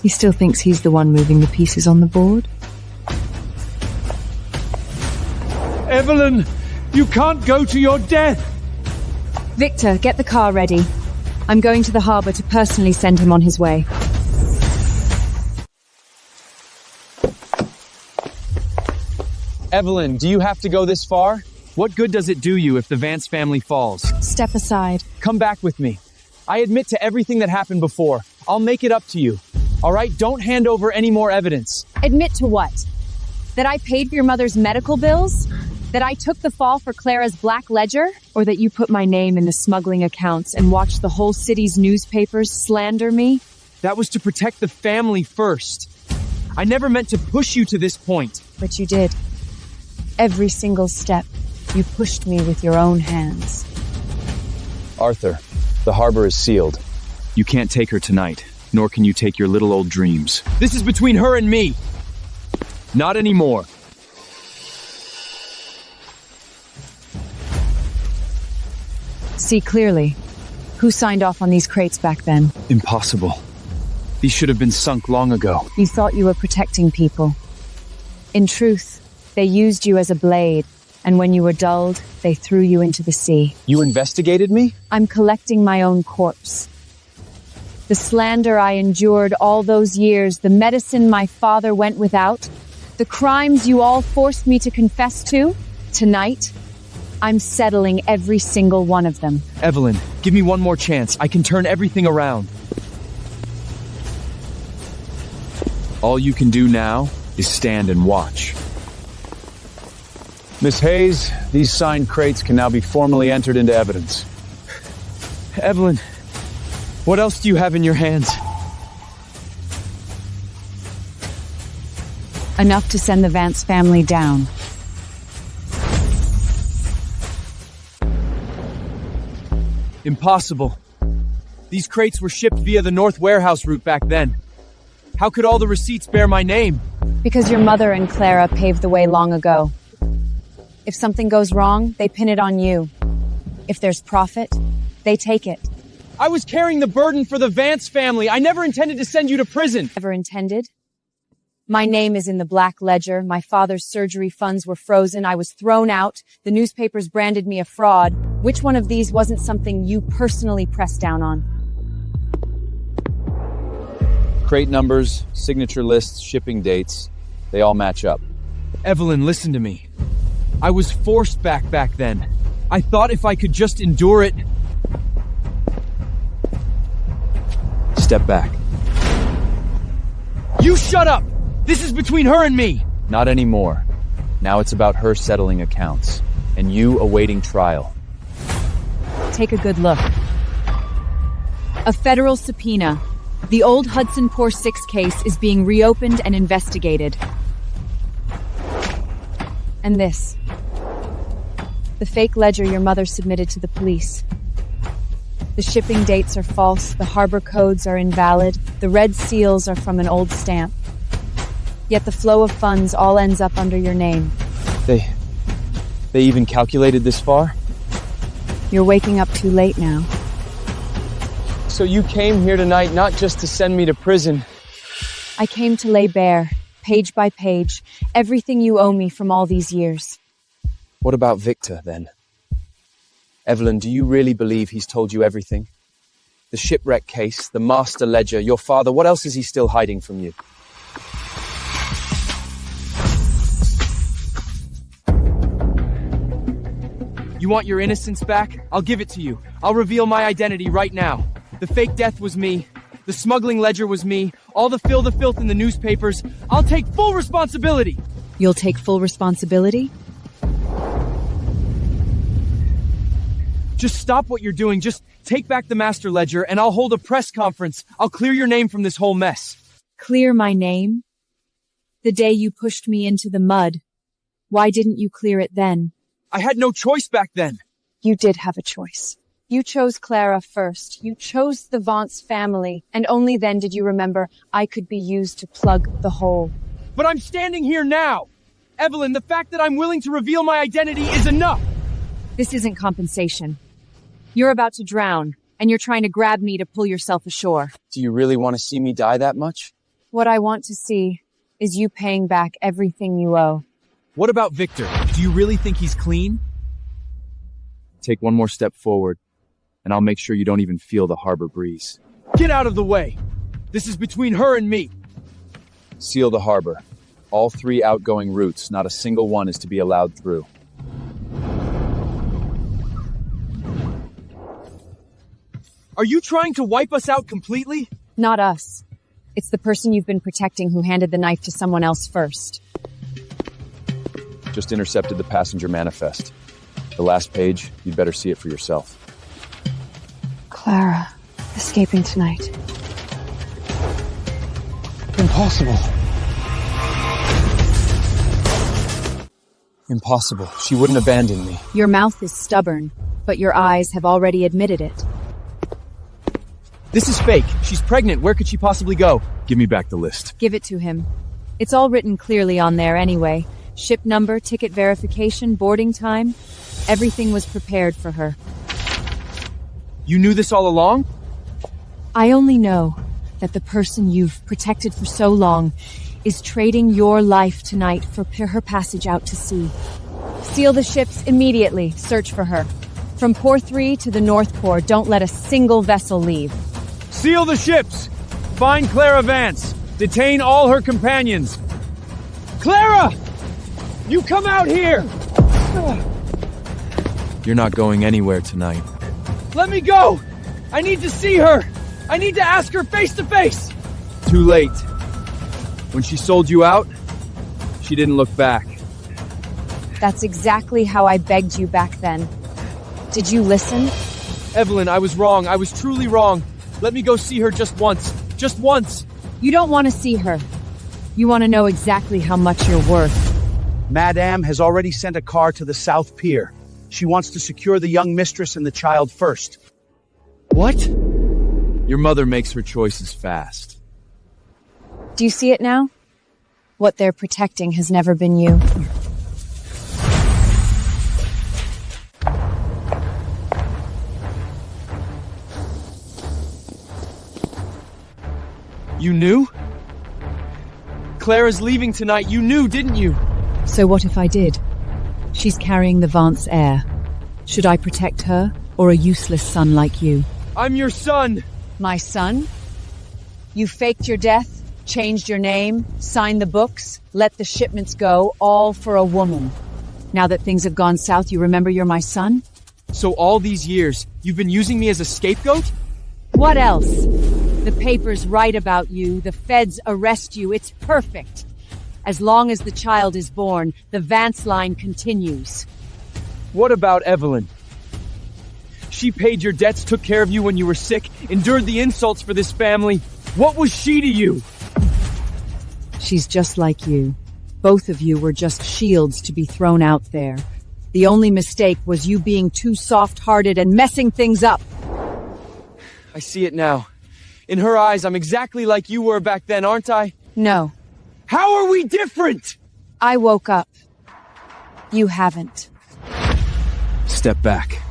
He still thinks he's the one moving the pieces on the board? Evelyn, you can't go to your death! Victor, get the car ready. I'm going to the harbor to personally send him on his way. Evelyn, do you have to go this far? What good does it do you if the Vance family falls? Step aside. Come back with me. I admit to everything that happened before. I'll make it up to you. All right, don't hand over any more evidence. Admit to what? That I paid for your mother's medical bills? That I took the fall for Clara's black ledger? Or that you put my name in the smuggling accounts and watched the whole city's newspapers slander me? That was to protect the family first. I never meant to push you to this point. But you did. Every single step, you pushed me with your own hands. Arthur, the harbor is sealed. You can't take her tonight, nor can you take your little old dreams. This is between her and me. Not anymore. See clearly. Who signed off on these crates back then? Impossible. These should have been sunk long ago. You thought you were protecting people. In truth, they used you as a blade, and when you were dulled, they threw you into the sea. You investigated me? I'm collecting my own corpse. The slander I endured all those years, the medicine my father went without, the crimes you all forced me to confess to, tonight, I'm settling every single one of them. Evelyn, give me one more chance. I can turn everything around. All you can do now is stand and watch. Miss Hayes, these signed crates can now be formally entered into evidence. Evelyn, what else do you have in your hands? Enough to send the Vance family down. Impossible. These crates were shipped via the North Warehouse route back then. How could all the receipts bear my name? Because your mother and Clara paved the way long ago. If something goes wrong, they pin it on you. If there's profit, they take it. I was carrying the burden for the Vance family. I never intended to send you to prison. Never intended? My name is in the black ledger. My father's surgery funds were frozen. I was thrown out. The newspapers branded me a fraud. Which one of these wasn't something you personally pressed down on? Crate numbers, signature lists, shipping dates, they all match up. Evelyn, listen to me. I was forced back then. I thought if I could just endure it... Step back. You shut up! This is between her and me! Not anymore. Now it's about her settling accounts, and you awaiting trial. Take a good look. A federal subpoena. The old Hudson Poor 6 case is being reopened and investigated. And this. The fake ledger your mother submitted to the police. The shipping dates are false, the harbor codes are invalid, the red seals are from an old stamp. Yet the flow of funds all ends up under your name. They even calculated this far? You're waking up too late now. So you came here tonight not just to send me to prison. I came to lay bare, page by page, everything you owe me from all these years. What about Victor, then? Evelyn, do you really believe he's told you everything? The shipwreck case, the master ledger, your father, what else is he still hiding from you? You want your innocence back? I'll give it to you. I'll reveal my identity right now. The fake death was me. The smuggling ledger was me. All the filth in the newspapers. I'll take full responsibility. You'll take full responsibility? Just stop what you're doing. Just take back the master ledger and I'll hold a press conference. I'll clear your name from this whole mess. Clear my name? The day you pushed me into the mud. Why didn't you clear it then? I had no choice back then. You did have a choice. You chose Clara first. You chose the Vance family. And only then did you remember I could be used to plug the hole. But I'm standing here now. Evelyn, the fact that I'm willing to reveal my identity is enough! This isn't compensation. You're about to drown, and you're trying to grab me to pull yourself ashore. Do you really want to see me die that much? What I want to see is you paying back everything you owe. What about Victor? Do you really think he's clean? Take one more step forward, and I'll make sure you don't even feel the harbor breeze. Get out of the way! This is between her and me! Seal the harbor. All 3 outgoing routes, not a single one is to be allowed through. Are you trying to wipe us out completely? Not us. It's the person you've been protecting who handed the knife to someone else first. Just intercepted the passenger manifest. The last page, you'd better see it for yourself. Clara, escaping tonight. Impossible. Impossible. She wouldn't abandon me. Your mouth is stubborn, but your eyes have already admitted it. This is fake. She's pregnant. Where could she possibly go? Give me back the list. Give it to him. It's all written clearly on there anyway. Ship number, ticket verification, boarding time. Everything was prepared for her. You knew this all along? I only know that the person you've protected for so long is trading your life tonight for her passage out to sea. Steal the ships immediately. Search for her. From Port 3 to the North Port, don't let a single vessel leave. Seal the ships! Find Clara Vance! Detain all her companions! Clara! You come out here! You're not going anywhere tonight. Let me go! I need to see her! I need to ask her face to face! Too late. When she sold you out, she didn't look back. That's exactly how I begged you back then. Did you listen? Evelyn, I was wrong. I was truly wrong. Let me go see her just once. Just once! You don't want to see her. You want to know exactly how much you're worth. Madame has already sent a car to the South Pier. She wants to secure the young mistress and the child first. What? Your mother makes her choices fast. Do you see it now? What they're protecting has never been you. You knew? Clara's leaving tonight. You knew, didn't you? So what if I did? She's carrying the Vance heir. Should I protect her, or a useless son like you? I'm your son! My son? You faked your death, changed your name, signed the books, let the shipments go, all for a woman. Now that things have gone south, you remember you're my son? So all these years, you've been using me as a scapegoat? What else? The papers write about you, the feds arrest you, it's perfect. As long as the child is born, the Vance line continues. What about Evelyn? She paid your debts, took care of you when you were sick, endured the insults for this family. What was she to you? She's just like you. Both of you were just shields to be thrown out there. The only mistake was you being too soft-hearted and messing things up. I see it now. In her eyes, I'm exactly like you were back then, aren't I? No. How are we different? I woke up. You haven't. Step back.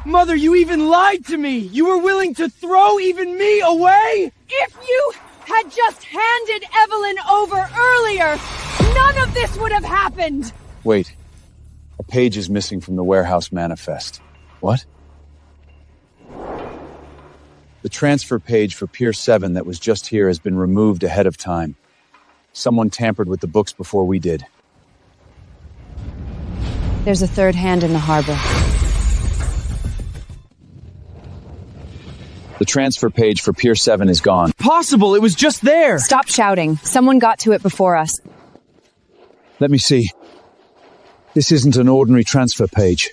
Mother, you even lied to me! You were willing to throw even me away? If you had just handed Evelyn over earlier, none of this would have happened! Wait. A page is missing from the warehouse manifest. What? The transfer page for Pier 7 that was just here has been removed ahead of time. Someone tampered with the books before we did. There's a third hand in the harbor. The transfer page for Pier 7 is gone. Possible! It was just there! Stop shouting. Someone got to it before us. Let me see. This isn't an ordinary transfer page.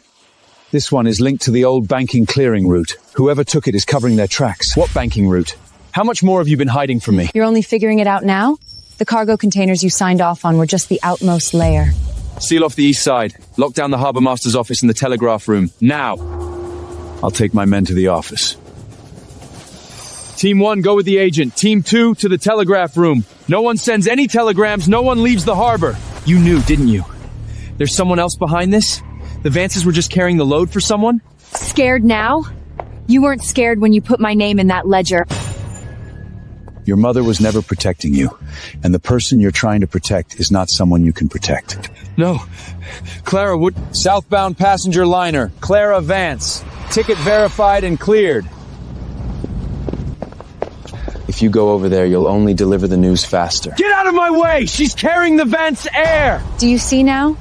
This one is linked to the old banking clearing route. Whoever took it is covering their tracks. What banking route? How much more have you been hiding from me? You're only figuring it out now? The cargo containers you signed off on were just the outmost layer. Seal off the east side. Lock down the harbour master's office and the telegraph room. Now! I'll take my men to the office. Team 1, go with the agent. Team 2, to the telegraph room. No one sends any telegrams, no one leaves the harbor. You knew, didn't you? There's someone else behind this? The Vances were just carrying the load for someone? Scared now? You weren't scared when you put my name in that ledger. Your mother was never protecting you, and the person you're trying to protect is not someone you can protect. No. Clara would... Southbound passenger liner, Clara Vance. Ticket verified and cleared. If you go over there, you'll only deliver the news faster. Get out of my way! She's carrying the Vance air! Do you see now?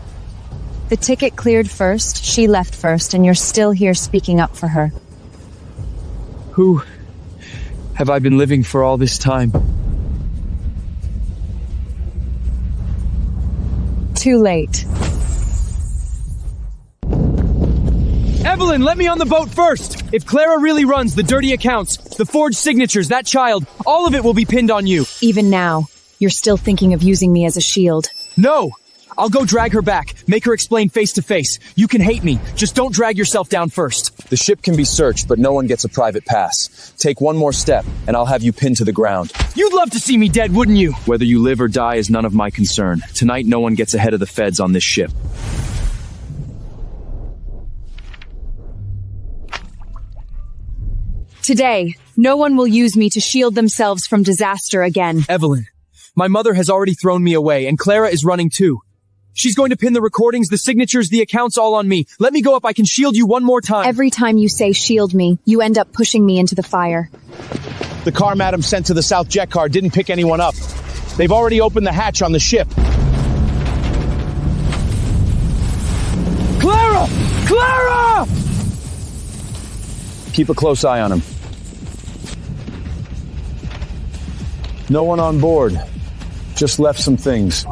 The ticket cleared first, she left first, and you're still here speaking up for her. Who have I been living for all this time? Too late. Evelyn, let me on the boat first! If Clara really runs the dirty accounts, the forged signatures, that child, all of it will be pinned on you. Even now, you're still thinking of using me as a shield. No! I'll go drag her back, make her explain face to face. You can hate me, just don't drag yourself down first. The ship can be searched, but no one gets a private pass. Take one more step, and I'll have you pinned to the ground. You'd love to see me dead, wouldn't you? Whether you live or die is none of my concern. Tonight, no one gets ahead of the feds on this ship. Today, no one will use me to shield themselves from disaster again. Evelyn, my mother has already thrown me away, and Clara is running too. She's going to pin the recordings, the signatures, the accounts all on me. Let me go up, I can shield you one more time. Every time you say shield me, you end up pushing me into the fire. The car Madam sent to the South jet car didn't pick anyone up. They've already opened the hatch on the ship. Clara! Clara! Keep a close eye on him. No one on board. Just left some things.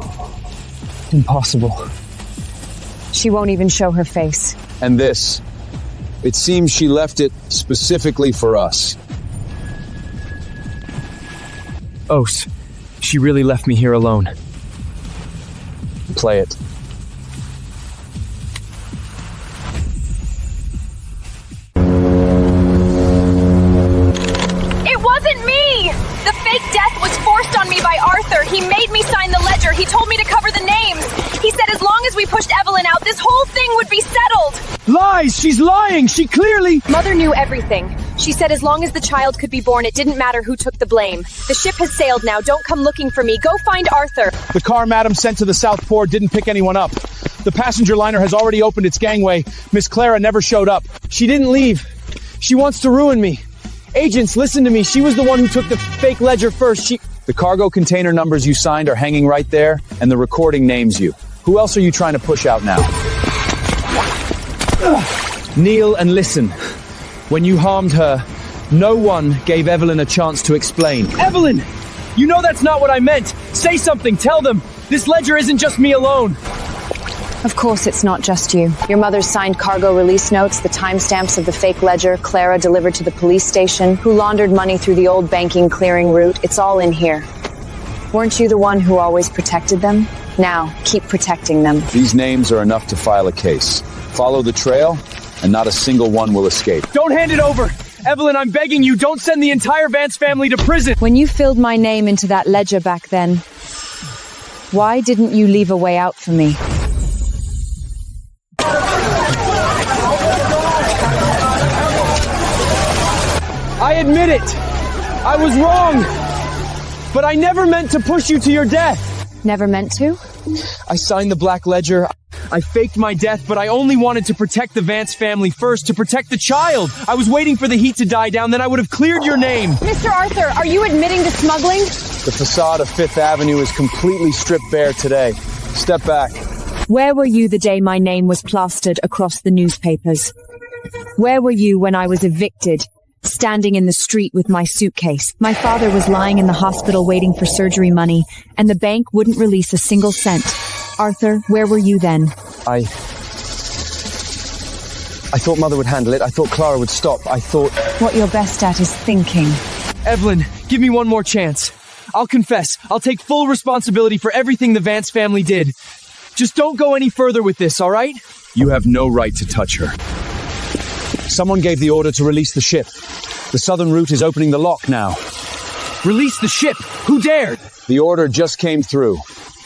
Impossible. She won't even show her face. And this. It seems she left it specifically for us. Ose, she really left me here alone. Play it. It wasn't me! The fake death was forced on me by Arthur. He made me sign the ledger. He told me to cover the names. He said as long as we pushed Evelyn out, this whole thing would be settled. Lies! She's lying! She clearly... Mother knew everything. She said as long as the child could be born, it didn't matter who took the blame. The ship has sailed now. Don't come looking for me. Go find Arthur. The car Madam sent to the South Port didn't pick anyone up. The passenger liner has already opened its gangway. Miss Clara never showed up. She didn't leave. She wants to ruin me. Agents, listen to me. She was the one who took the fake ledger first. The cargo container numbers you signed are hanging right there, and the recording names you. Who else are you trying to push out now? Kneel and listen. When you harmed her, no one gave Evelyn a chance to explain. Evelyn! You know that's not what I meant! Say something, tell them! This ledger isn't just me alone! Of course it's not just you. Your mother's signed cargo release notes, the timestamps of the fake ledger Clara delivered to the police station, who laundered money through the old banking clearing route. It's all in here. Weren't you the one who always protected them? Now, keep protecting them. These names are enough to file a case. Follow the trail, and not a single one will escape. Don't hand it over! Evelyn, I'm begging you, don't send the entire Vance family to prison! When you filled my name into that ledger back then, why didn't you leave a way out for me? I admit it! I was wrong! But I never meant to push you to your death! Never meant to? I signed the black ledger. I faked my death, but I only wanted to protect the Vance family first, to protect the child. I was waiting for the heat to die down, then I would have cleared your name. Mr. Arthur, are you admitting to smuggling? The facade of Fifth Avenue is completely stripped bare today. Step back. Where were you the day my name was plastered across the newspapers? Where were you when I was evicted, standing in the street with my suitcase? My father was lying in the hospital waiting for surgery money, and the bank wouldn't release a single cent. Arthur, where were you then? I thought Mother would handle it. I thought Clara would stop. I thought... What you're best at is thinking. Evelyn, give me one more chance. I'll confess. I'll take full responsibility for everything the Vance family did. Just don't go any further with this, all right? You have no right to touch her. Someone gave the order to release the ship. The southern route is opening the lock now. Release the ship! Who dared? The order just came through.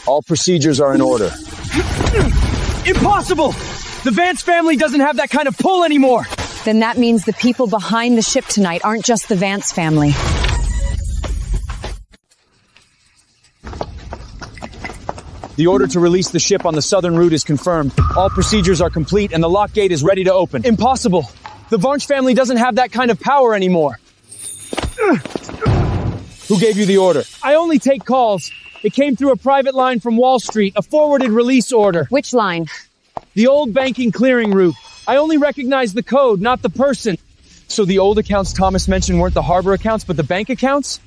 All procedures are in order. Impossible! The Vance family doesn't have that kind of pull anymore! Then that means the people behind the ship tonight aren't just the Vance family. The order to release the ship on the southern route is confirmed. All procedures are complete and the lock gate is ready to open. Impossible! The Varnch family doesn't have that kind of power anymore. Who gave you the order? I only take calls. It came through a private line from Wall Street, a forwarded release order. Which line? The old banking clearing route. I only recognize the code, not the person. So the old accounts Thomas mentioned weren't the harbor accounts, but the bank accounts?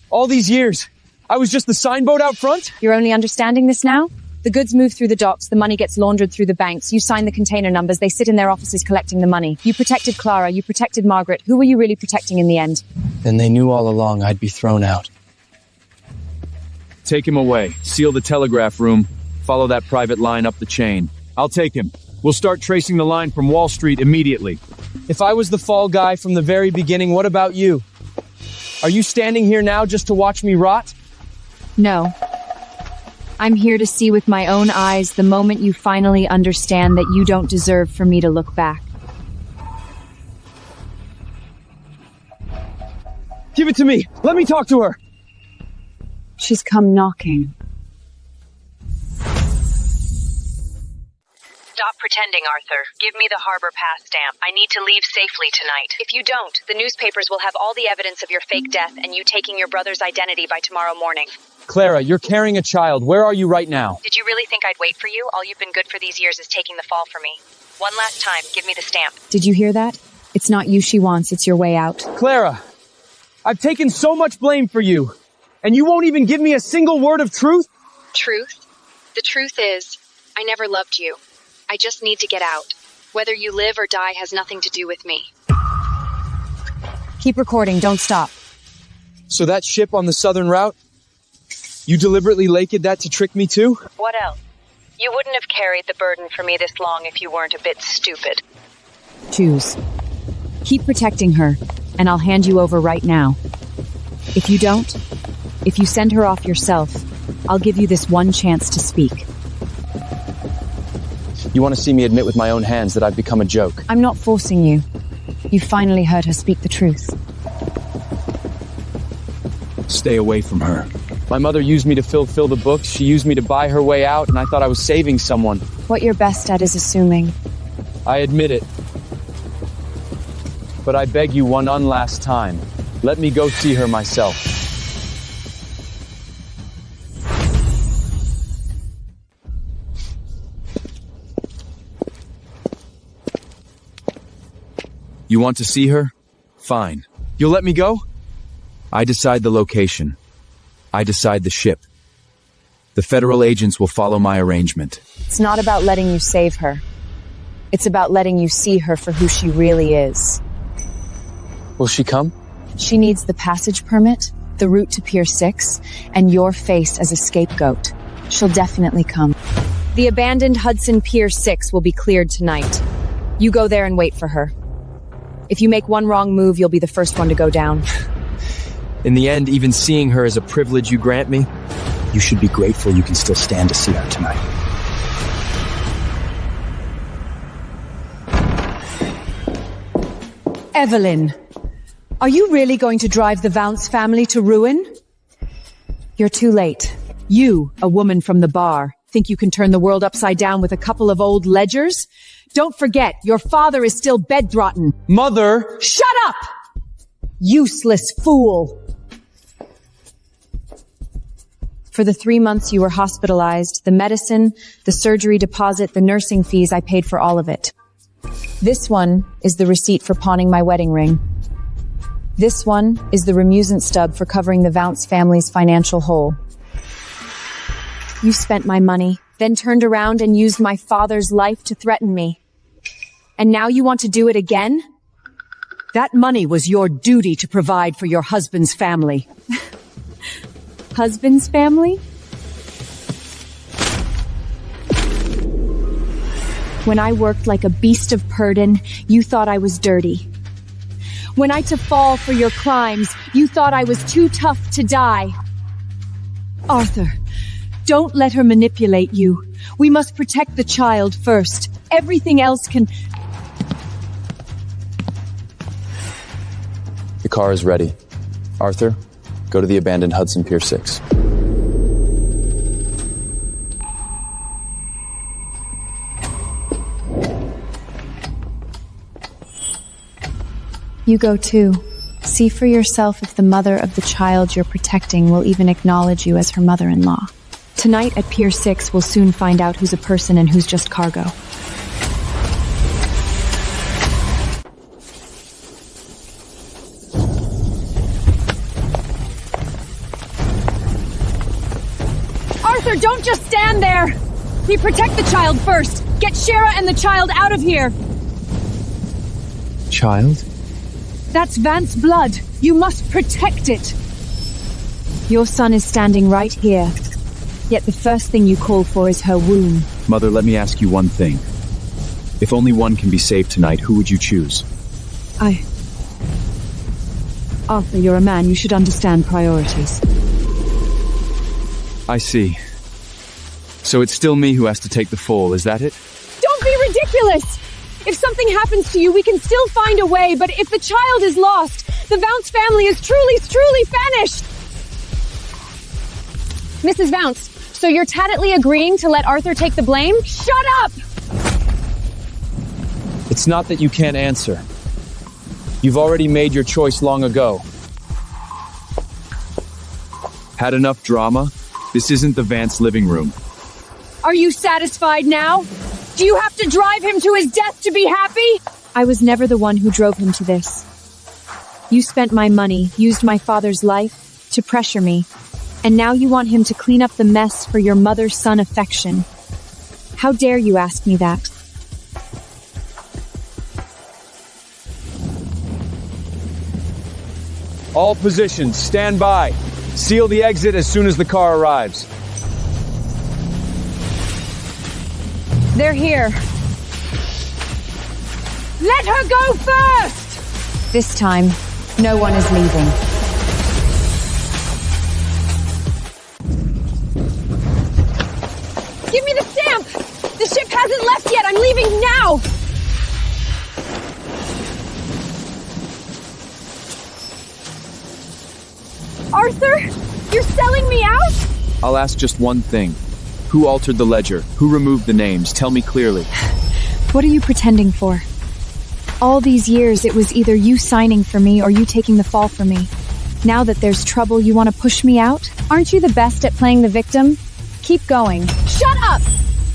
All these years, I was just the signboat out front? You're only understanding this now? The goods move through the docks, the money gets laundered through the banks, you sign the container numbers, they sit in their offices collecting the money. You protected Clara, you protected Margaret. Who were you really protecting in the end? Then they knew all along I'd be thrown out. Take him away. Seal the telegraph room. Follow that private line up the chain. I'll take him. We'll start tracing the line from Wall Street immediately. If I was the fall guy from the very beginning, what about you? Are you standing here now just to watch me rot? No. I'm here to see with my own eyes the moment you finally understand that you don't deserve for me to look back. Give it to me! Let me talk to her! She's come knocking. Stop pretending, Arthur. Give me the harbor pass stamp. I need to leave safely tonight. If you don't, the newspapers will have all the evidence of your fake death and you taking your brother's identity by tomorrow morning. Clara, you're carrying a child. Where are you right now? Did you really think I'd wait for you? All you've been good for these years is taking the fall for me. One last time, give me the stamp. Did you hear that? It's not you she wants, it's your way out. Clara, I've taken so much blame for you, and you won't even give me a single word of truth? Truth? The truth is, I never loved you. I just need to get out. Whether you live or die has nothing to do with me. Keep recording, don't stop. So that ship on the southern route? You deliberately laked that to trick me too? What else? You wouldn't have carried the burden for me this long if you weren't a bit stupid. Choose. Keep protecting her, and I'll hand you over right now. If you don't, if you send her off yourself, I'll give you this one chance to speak. You want to see me admit with my own hands that I've become a joke? I'm not forcing you. You finally heard her speak the truth. Stay away from her. My mother used me to fill the books, she used me to buy her way out, and I thought I was saving someone. What you're best at is assuming. I admit it. But I beg you one last time. Let me go see her myself. You want to see her? Fine. You'll let me go? I decide the location. I decide the ship. The federal agents will follow my arrangement. It's not about letting you save her. It's about letting you see her for who she really is. Will she come? She needs the passage permit, the route to Pier 6, and your face as a scapegoat. She'll definitely come. The abandoned Hudson Pier 6 will be cleared tonight. You go there and wait for her. If you make one wrong move, you'll be the first one to go down. In the end, even seeing her is a privilege you grant me. You should be grateful you can still stand to see her tonight. Evelyn, are you really going to drive the Vance family to ruin? You're too late. You, a woman from the bar, think you can turn the world upside down with a couple of old ledgers? Don't forget, your father is still bedrotten. Mother! Shut up! Useless fool! For the 3 months you were hospitalized, the medicine, the surgery deposit, the nursing fees, I paid for all of it. This one is the receipt for pawning my wedding ring. This one is the remusant stub for covering the Vance family's financial hole. You spent my money, then turned around and used my father's life to threaten me. And now you want to do it again? That money was your duty to provide for your husband's family. Husband's family? When I worked like a beast of burden, you thought I was dirty. When I to fall for your crimes, you thought I was too tough to die. Arthur, Don't let her manipulate you. We must protect the child first. Everything else can... The car is ready. Arthur, go to the abandoned Hudson Pier 6. You go too. See for yourself if the mother of the child you're protecting will even acknowledge you as her mother-in-law. Tonight at Pier 6, we'll soon find out who's a person and who's just cargo. Arthur, don't just stand there! We protect the child first! Get Shara and the child out of here! Child? That's Vance's blood. You must protect it. Your son is standing right here. Yet the first thing you call for is her womb. Mother, let me ask you one thing. If only one can be saved tonight, who would you choose? Arthur, you're a man. You should understand priorities. I see. So it's still me who has to take the fall, is that it? Don't be ridiculous! If something happens to you, we can still find a way, but if the child is lost, the Vance family is truly vanished! Mrs. Vance, so you're tacitly agreeing to let Arthur take the blame? Shut up! It's not that you can't answer. You've already made your choice long ago. Had enough drama? This isn't the Vance living room. Are you satisfied now? Do you have to drive him to his death to be happy? I was never the one who drove him to this. You spent my money, used my father's life to pressure me, and now you want him to clean up the mess for your mother-son affection. How dare you ask me that? All positions, stand by. Seal the exit as soon as the car arrives. They're here. Let her go first! This time, no one is leaving. Give me the stamp! The ship hasn't left yet! I'm leaving now! Arthur? You're selling me out? I'll ask just one thing. Who altered the ledger? Who removed the names? Tell me clearly. What are you pretending for? All these years, it was either you signing for me or you taking the fall for me. Now that there's trouble, you want to push me out? Aren't you the best at playing the victim? Keep going. Shut up!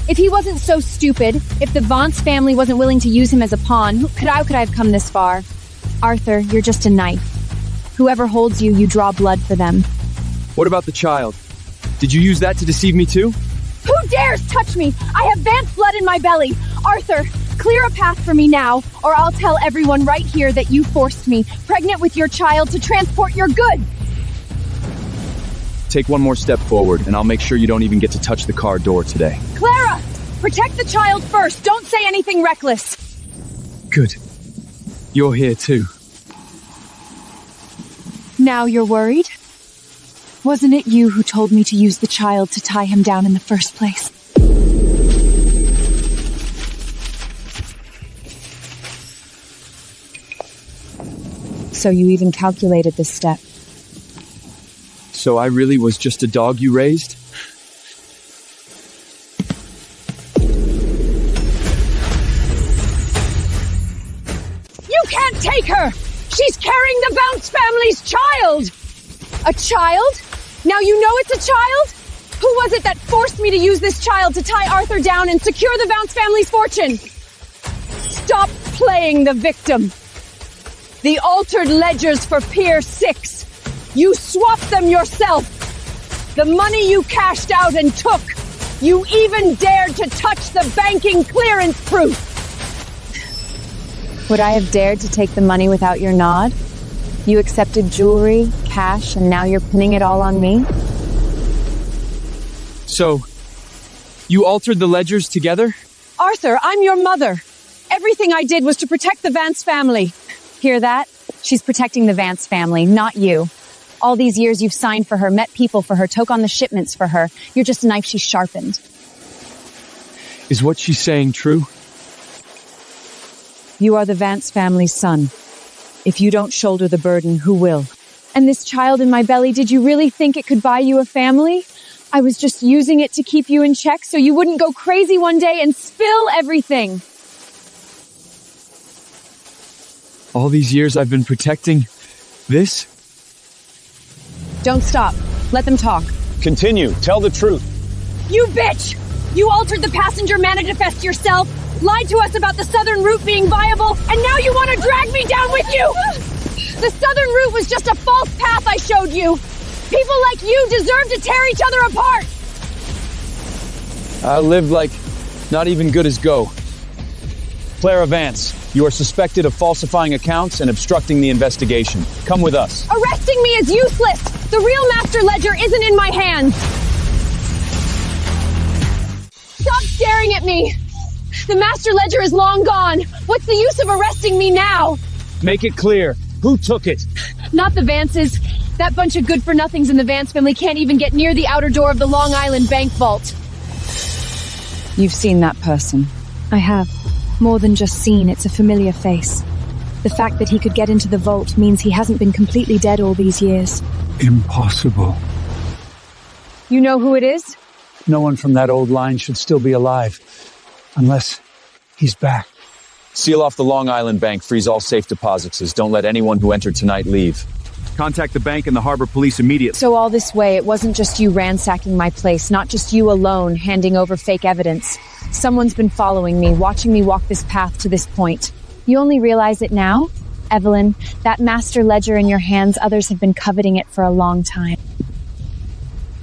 If he wasn't so stupid, if the Vance family wasn't willing to use him as a pawn, how could I have come this far? Arthur, you're just a knife. Whoever holds you, you draw blood for them. What about the child? Did you use that to deceive me too? Who dares touch me? I have Vance blood in my belly. Arthur, clear a path for me now, or I'll tell everyone right here that you forced me, pregnant with your child, to transport your goods. Take one more step forward, and I'll make sure you don't even get to touch the car door today. Clara! Protect the child first. Don't say anything reckless. Good. You're here too. Now you're worried? Wasn't it you who told me to use the child to tie him down in the first place? So you even calculated this step. So I really was just a dog you raised? You can't take her! She's carrying the Vance family's child! A child? Now you know it's a child? Who was it that forced me to use this child to tie Arthur down and secure the Vance family's fortune? Stop playing the victim. The altered ledgers for Pier 6. You swapped them yourself. The money you cashed out and took. You even dared to touch the banking clearance proof. Would I have dared to take the money without your nod? You accepted jewelry, cash, and now you're pinning it all on me? So, you altered the ledgers together? Arthur, I'm your mother. Everything I did was to protect the Vance family. Hear that? She's protecting the Vance family, not you. All these years you've signed for her, met people for her, took on the shipments for her. You're just a knife she's sharpened. Is what she's saying true? You are the Vance family's son. If you don't shoulder the burden, who will? And this child in my belly, did you really think it could buy you a family? I was just using it to keep you in check so you wouldn't go crazy one day and spill everything. All these years I've been protecting this? Don't stop. Let them talk. Continue. Tell the truth. You bitch! You altered the passenger manifest yourself, lied to us about the southern route being viable, and now you want to drag me down with you! The southern route was just a false path I showed you! People like you deserve to tear each other apart! I lived like not even good as go. Clara Vance, you are suspected of falsifying accounts and obstructing the investigation. Come with us. Arresting me is useless! The real master ledger isn't in my hands! Stop staring at me! The master ledger is long gone. What's the use of arresting me now? Make it clear. Who took it? Not the Vances. That bunch of good-for-nothings in the Vance family can't even get near the outer door of the Long Island bank vault. You've seen that person. I have. More than just seen, it's a familiar face. The fact that he could get into the vault means he hasn't been completely dead all these years. Impossible. You know who it is? No one from that old line should still be alive. Unless he's back. Seal off the Long Island Bank, freeze all safe deposits. Don't let anyone who entered tonight leave. Contact the bank and the harbor police immediately. So all this way, it wasn't just you ransacking my place, not just you alone handing over fake evidence. Someone's been following me, watching me walk this path to this point. You only realize it now? Evelyn, that master ledger in your hands, others have been coveting it for a long time.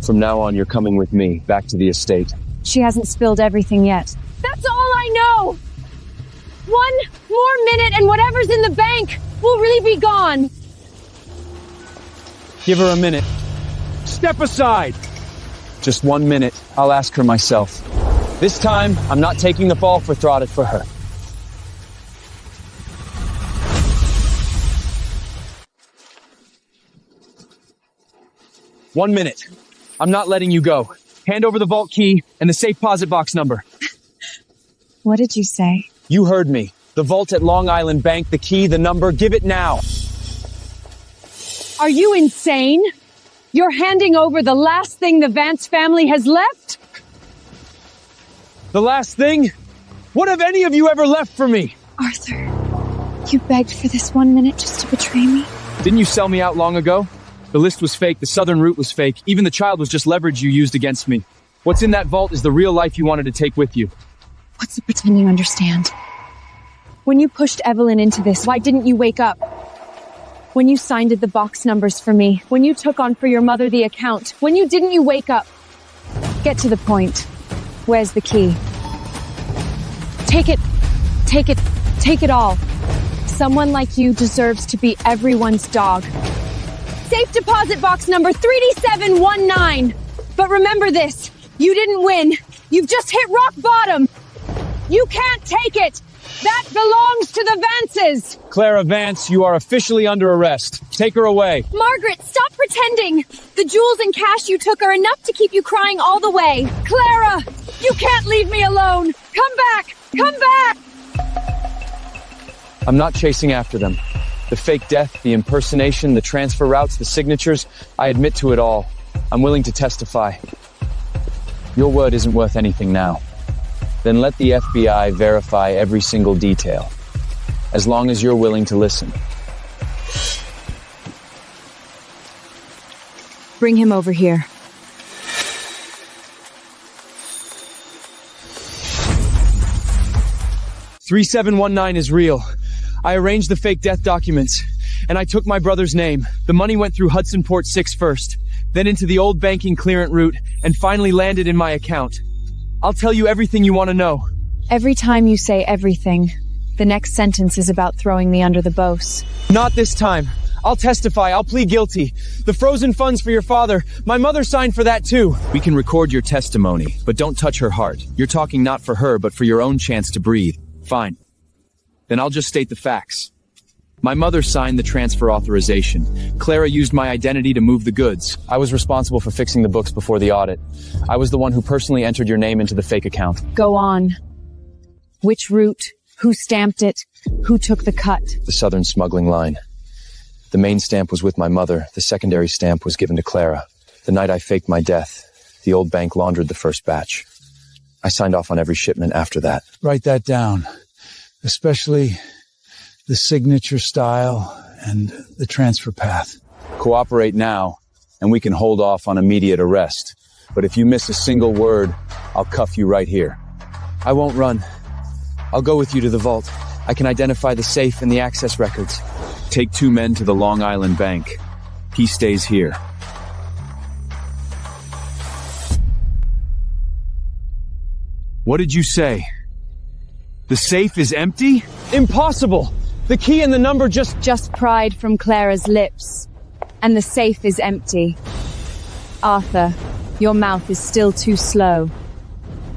From now on, you're coming with me, back to the estate. She hasn't spilled everything yet. That's all I know! One more minute and whatever's in the bank will really be gone. Give her a minute. Step aside! Just 1 minute. I'll ask her myself. This time, I'm not taking the fall for throttle for her. One minute. I'm not letting you go. Hand over the vault key and the safe deposit box number. What did you say? You heard me. The vault at Long Island Bank, the key, the number, give it now. Are you insane? You're handing over the last thing the Vance family has left? The last thing? What have any of you ever left for me? Arthur, you begged for this 1 minute just to betray me? Didn't you sell me out long ago? The list was fake, the southern route was fake, even the child was just leverage you used against me. What's in that vault is the real life you wanted to take with you. What's the pretend you understand? When you pushed Evelyn into this, why didn't you wake up? When you signed the box numbers for me, when you took on for your mother the account, when you didn't you wake up? Get to the point. Where's the key? Take it all. Someone like you deserves to be everyone's dog. Safe deposit box number 3D719. But remember this, you didn't win. You've just hit rock bottom. You can't take it. That belongs to the Vances. Clara Vance, you are officially under arrest. Take her away. Margaret, stop pretending. The jewels and cash you took are enough to keep you crying all the way. Clara, you can't leave me alone. Come back. Come back. I'm not chasing after them. The fake death, the impersonation, the transfer routes, the signatures, I admit to it all. I'm willing to testify. Your word isn't worth anything now. Then let the FBI verify every single detail. As long as you're willing to listen. Bring him over here. $3719 is real. I arranged the fake death documents, and I took my brother's name. The money went through Hudson Port 6 first, then into the old banking clearance route, and finally landed in my account. I'll tell you everything you want to know. Every time you say everything, the next sentence is about throwing me under the bose. Not this time. I'll testify. I'll plead guilty. The frozen funds for your father, my mother signed for that too. We can record your testimony, but don't touch her heart. You're talking not for her, but for your own chance to breathe. Fine. Then I'll just state the facts. My mother signed the transfer authorization. Clara used my identity to move the goods. I was responsible for fixing the books before the audit. I was the one who personally entered your name into the fake account. Go on. Which route? Who stamped it? Who took the cut? The southern smuggling line. The main stamp was with my mother. The secondary stamp was given to Clara. The night I faked my death, the old bank laundered the first batch. I signed off on every shipment after that. Write that down. Especially the signature style and the transfer path. Cooperate now, and we can hold off on immediate arrest. But if you miss a single word, I'll cuff you right here. I won't run. I'll go with you to the vault. I can identify the safe and the access records. Take 2 men to the Long Island Bank. He stays here. What did you say? The safe is empty? Impossible! The key and the number Just pried from Clara's lips. And the safe is empty. Arthur, your mouth is still too slow.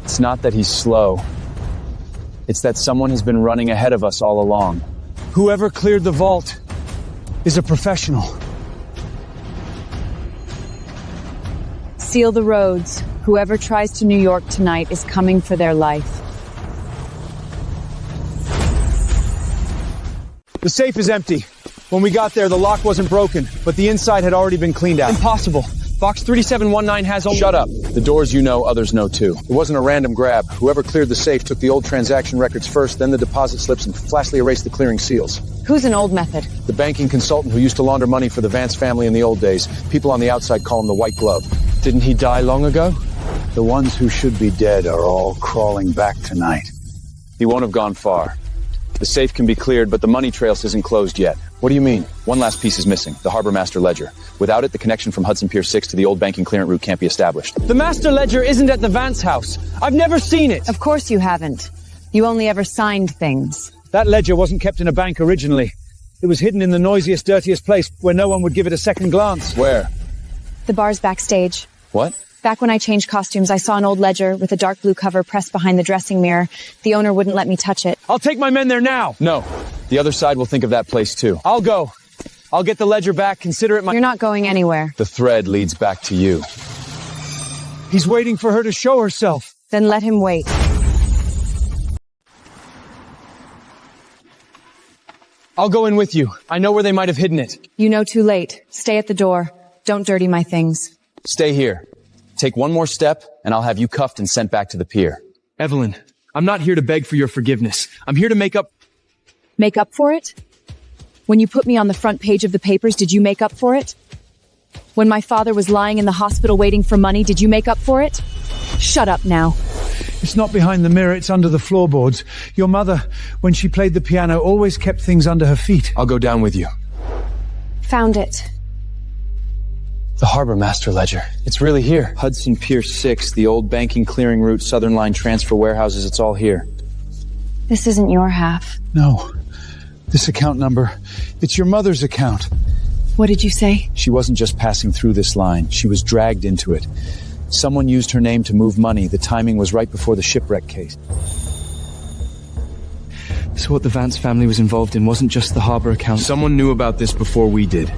It's not that he's slow. It's that someone has been running ahead of us all along. Whoever cleared the vault is a professional. Seal the roads. Whoever tries to New York tonight is coming for their life. The safe is empty. When we got there, the lock wasn't broken, but the inside had already been cleaned out. Impossible. Box 3719 has only— Shut up. The doors you know, others know too. It wasn't a random grab. Whoever cleared the safe took the old transaction records first, then the deposit slips, and flashily erased the clearing seals. Who's an old method? The banking consultant who used to launder money for the Vance family in the old days. People on the outside call him the White Glove. Didn't he die long ago? The ones who should be dead are all crawling back tonight. He won't have gone far. The safe can be cleared, but the money trail isn't closed yet. What do you mean? One last piece is missing, the Harbor Master Ledger. Without it, the connection from Hudson Pier 6 to the old banking clearance route can't be established. The master ledger isn't at the Vance house. I've never seen it. Of course you haven't. You only ever signed things. That ledger wasn't kept in a bank originally. It was hidden in the noisiest, dirtiest place where no one would give it a second glance. Where? The bar's backstage. What? Back when I changed costumes, I saw an old ledger with a dark blue cover pressed behind the dressing mirror. The owner wouldn't let me touch it. I'll take my men there now. No. The other side will think of that place too. I'll go. I'll get the ledger back, consider it my— You're not going anywhere. The thread leads back to you. He's waiting for her to show herself. Then let him wait. I'll go in with you. I know where they might have hidden it. You know too late. Stay at the door. Don't dirty my things. Stay here. Take one more step, and I'll have you cuffed and sent back to the pier. Evelyn, I'm not here to beg for your forgiveness. I'm here to make up— Make up for it? When you put me on the front page of the papers, did you make up for it? When my father was lying in the hospital waiting for money, did you make up for it? Shut up now. It's not behind the mirror, it's under the floorboards. Your mother, when she played the piano, always kept things under her feet. I'll go down with you. Found it. The Harbor Master Ledger. It's really here. Hudson Pier 6, the old banking clearing route, Southern Line transfer warehouses, it's all here. This isn't your half. No. This account number, it's your mother's account. What did you say? She wasn't just passing through this line. She was dragged into it. Someone used her name to move money. The timing was right before the shipwreck case. So what the Vance family was involved in wasn't just the harbor account. Someone knew about this before we did.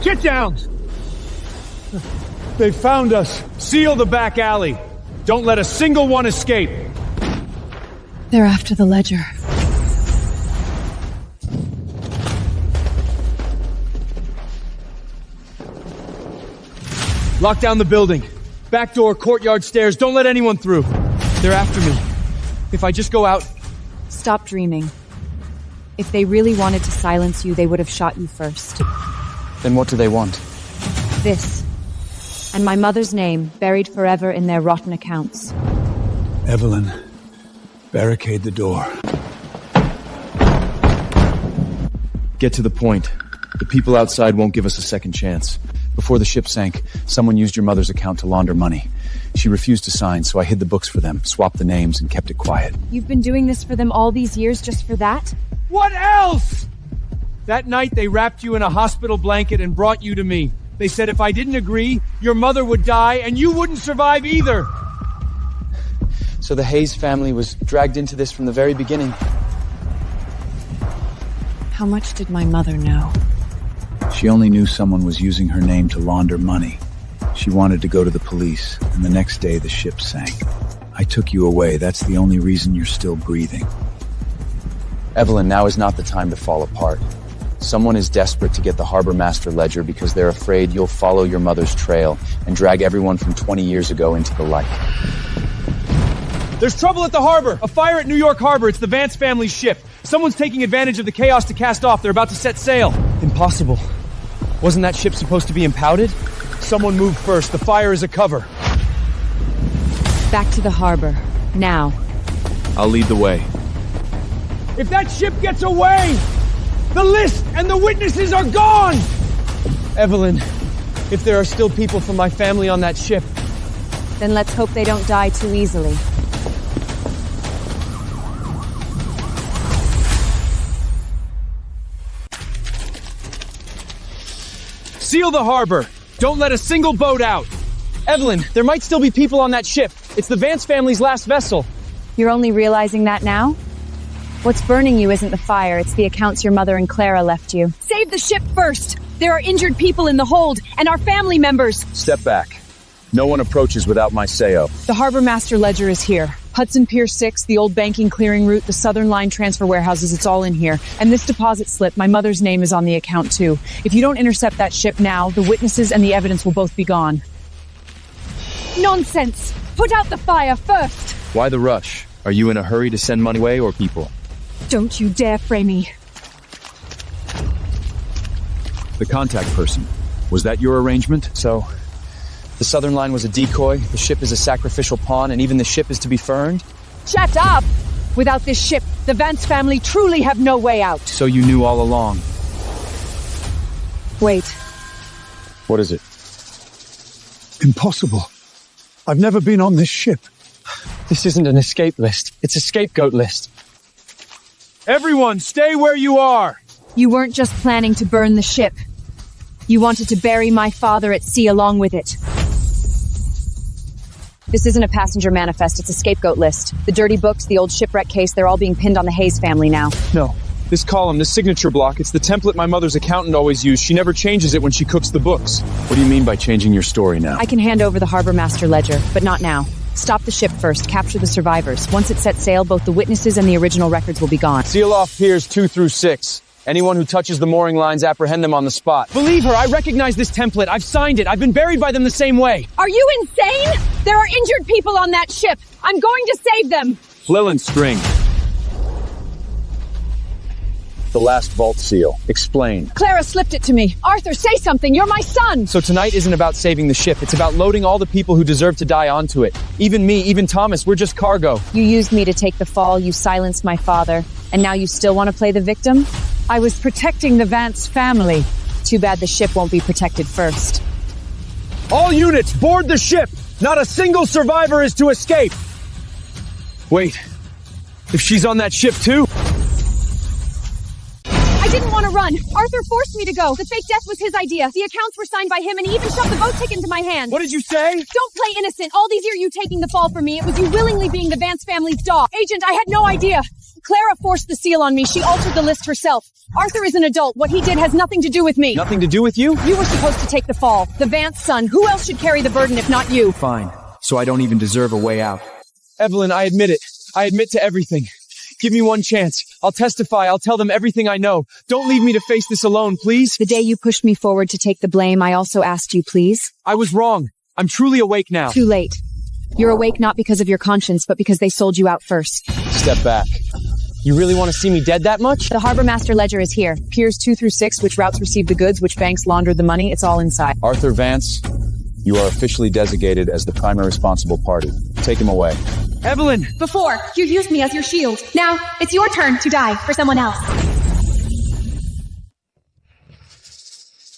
Get down! They found us. Seal the back alley. Don't let a single one escape. They're after the ledger. Lock down the building. Back door, courtyard stairs. Don't let anyone through. They're after me. If I just go out— Stop dreaming. If they really wanted to silence you, they would have shot you first. Then what do they want? This. And my mother's name, buried forever in their rotten accounts. Evelyn, barricade the door. Get to the point. The people outside won't give us a second chance. Before the ship sank, someone used your mother's account to launder money. She refused to sign, so I hid the books for them, swapped the names, and kept it quiet. You've been doing this for them all these years just for that? What else? That night they wrapped you in a hospital blanket and brought you to me. They said if I didn't agree, your mother would die and you wouldn't survive either. So the Hayes family was dragged into this from the very beginning. How much did my mother know? She only knew someone was using her name to launder money. She wanted to go to the police, and the next day the ship sank. I took you away. That's the only reason you're still breathing. Evelyn, now is not the time to fall apart. Someone is desperate to get the Harbor Master ledger because they're afraid you'll follow your mother's trail and drag everyone from 20 years ago into the light. There's trouble at the harbor! A fire at New York Harbor. It's the Vance family's ship. Someone's taking advantage of the chaos to cast off. They're about to set sail. Impossible. Wasn't that ship supposed to be impounded? Someone moved first. The fire is a cover. Back to the harbor. Now. I'll lead the way. If that ship gets away, the list and the witnesses are gone! Evelyn, if there are still people from my family on that ship, Then let's hope they don't die too easily. seal the harbor! Don't let a single boat out! Evelyn, there might still be people on that ship. It's the Vance family's last vessel. You're only realizing that now? What's burning you isn't the fire, it's the accounts your mother and Clara left you. Save the ship first! There are injured people in the hold, and our family members! Step back. No one approaches without my say-o. The Harbor Master Ledger is here. Hudson Pier 6, the old banking clearing route, the Southern Line transfer warehouses, it's all in here. And this deposit slip, my mother's name is on the account too. If you don't intercept that ship now, the witnesses and the evidence will both be gone. Nonsense! Put out the fire first! Why the rush? Are you in a hurry to send money away or people? Don't you dare fray me. The contact person. Was that your arrangement? So, the Southern Line was a decoy, the ship is a sacrificial pawn, and even the ship is to be burned? Shut up! Without this ship, the Vance family truly have no way out. So you knew all along. Wait. What is it? Impossible. I've never been on this ship. This isn't an escape list. It's a scapegoat list. Everyone, stay where you are! You weren't just planning to burn the ship. You wanted to bury my father at sea along with it. This isn't a passenger manifest, it's a scapegoat list. The dirty books, the old shipwreck case, they're all being pinned on the Hayes family now. No. This column, this signature block, it's the template my mother's accountant always used. She never changes it when she cooks the books. What do you mean by changing your story now? I can hand over the Harbor Master Ledger, but not now. Stop the ship first, capture the survivors. Once it sets sail, both the witnesses and the original records will be gone. Seal off piers 2 through 6. Anyone who touches the mooring lines, apprehend them on the spot. Believe her, I recognize this template. I've signed it. I've been buried by them the same way. Are you insane? There are injured people on that ship. I'm going to save them. Flill and string. The last vault seal. Explain. Clara slipped it to me. Arthur, say something. You're my son. So tonight isn't about saving the ship. It's about loading all the people who deserve to die onto it. Even me, even Thomas, we're just cargo. You used me to take the fall, you silenced my father, and now you still want to play the victim? I was protecting the Vance family. Too bad the ship won't be protected first. All units, board the ship! Not a single survivor is to escape! Wait, if she's on that ship too? I didn't want to run. Arthur forced me to go. The fake death was his idea. The accounts were signed by him, and he even shoved the boat ticket into my hand. What did you say? Don't play innocent. All these years you taking the fall for me. It was you willingly being the Vance family's dog. Agent, I had no idea. Clara forced the seal on me. She altered the list herself. Arthur is an adult. What he did has nothing to do with me. Nothing to do with you? You were supposed to take the fall. The Vance son. Who else should carry the burden if not you? Fine. So I don't even deserve a way out. Evelyn, I admit it. I admit to everything. Give me one chance. I'll testify. I'll tell them everything I know. Don't leave me to face this alone, please. The day you pushed me forward to take the blame, I also asked you, please. I was wrong. I'm truly awake now. Too late. You're awake not because of your conscience, but because they sold you out first. Step back. You really want to see me dead that much? The Harbor Master Ledger is here. Piers 2 through 6, which routes received the goods, which banks laundered the money, it's all inside. Arthur Vance, you are officially designated as the primary responsible party. Take him away. Evelyn! Before, you used me as your shield. Now, it's your turn to die for someone else.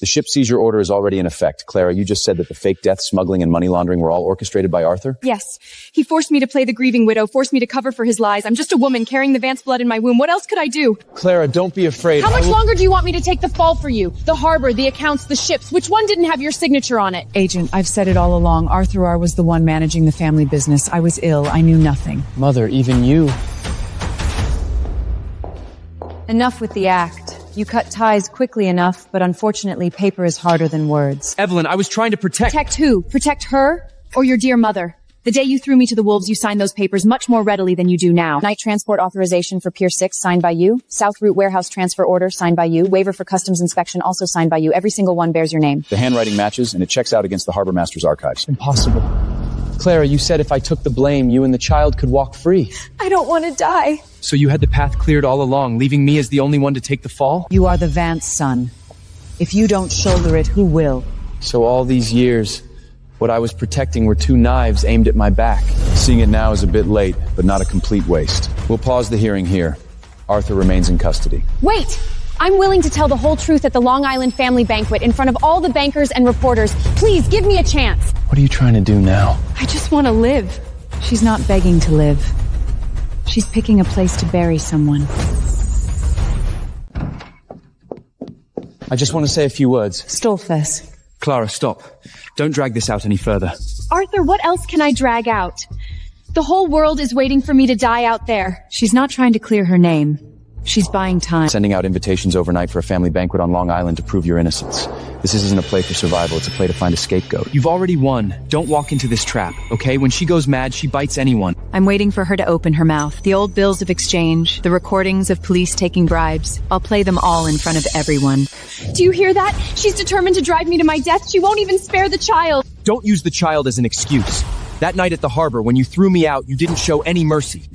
The ship seizure order is already in effect. Clara, you just said that the fake death, smuggling, and money laundering were all orchestrated by Arthur? Yes. He forced me to play the grieving widow, forced me to cover for his lies. I'm just a woman carrying the Vance blood in my womb. What else could I do? Clara, don't be afraid. How much longer do you want me to take the fall for you? The harbor, the accounts, the ships. Which one didn't have your signature on it? Agent, I've said it all along. Arthur R. was the one managing the family business. I was ill. I knew nothing. Mother, even you. Enough with the act. You cut ties quickly enough, but unfortunately paper is harder than words. Evelyn, I was trying to protect— Protect who? Protect her? Or your dear mother? The day you threw me to the wolves, you signed those papers much more readily than you do now. Night transport authorization for Pier 6, signed by you. South Route warehouse transfer order, signed by you. Waiver for customs inspection, also signed by you. Every single one bears your name. The handwriting matches, and it checks out against the Harbor Master's archives. Impossible. Clara, you said if I took the blame, you and the child could walk free. I don't want to die. So you had the path cleared all along, leaving me as the only one to take the fall? You are the Vance son. If you don't shoulder it, who will? So all these years, what I was protecting were two knives aimed at my back. Seeing it now is a bit late, but not a complete waste. We'll pause the hearing here. Arthur remains in custody. Wait! I'm willing to tell the whole truth at the Long Island family banquet in front of all the bankers and reporters. Please, give me a chance. What are you trying to do now? I just want to live. She's not begging to live. She's picking a place to bury someone. I just want to say a few words. Stolfes. Clara, stop. Don't drag this out any further. Arthur, what else can I drag out? The whole world is waiting for me to die out there. She's not trying to clear her name. She's buying time. Sending out invitations overnight for a family banquet on Long Island to prove your innocence. This isn't a play for survival, it's a play to find a scapegoat. You've already won. Don't walk into this trap, okay? When she goes mad, she bites anyone. I'm waiting for her to open her mouth. The old bills of exchange, the recordings of police taking bribes. I'll play them all in front of everyone. Do you hear that? She's determined to drive me to my death. She won't even spare the child. Don't use the child as an excuse. That night at the harbor, when you threw me out, you didn't show any mercy.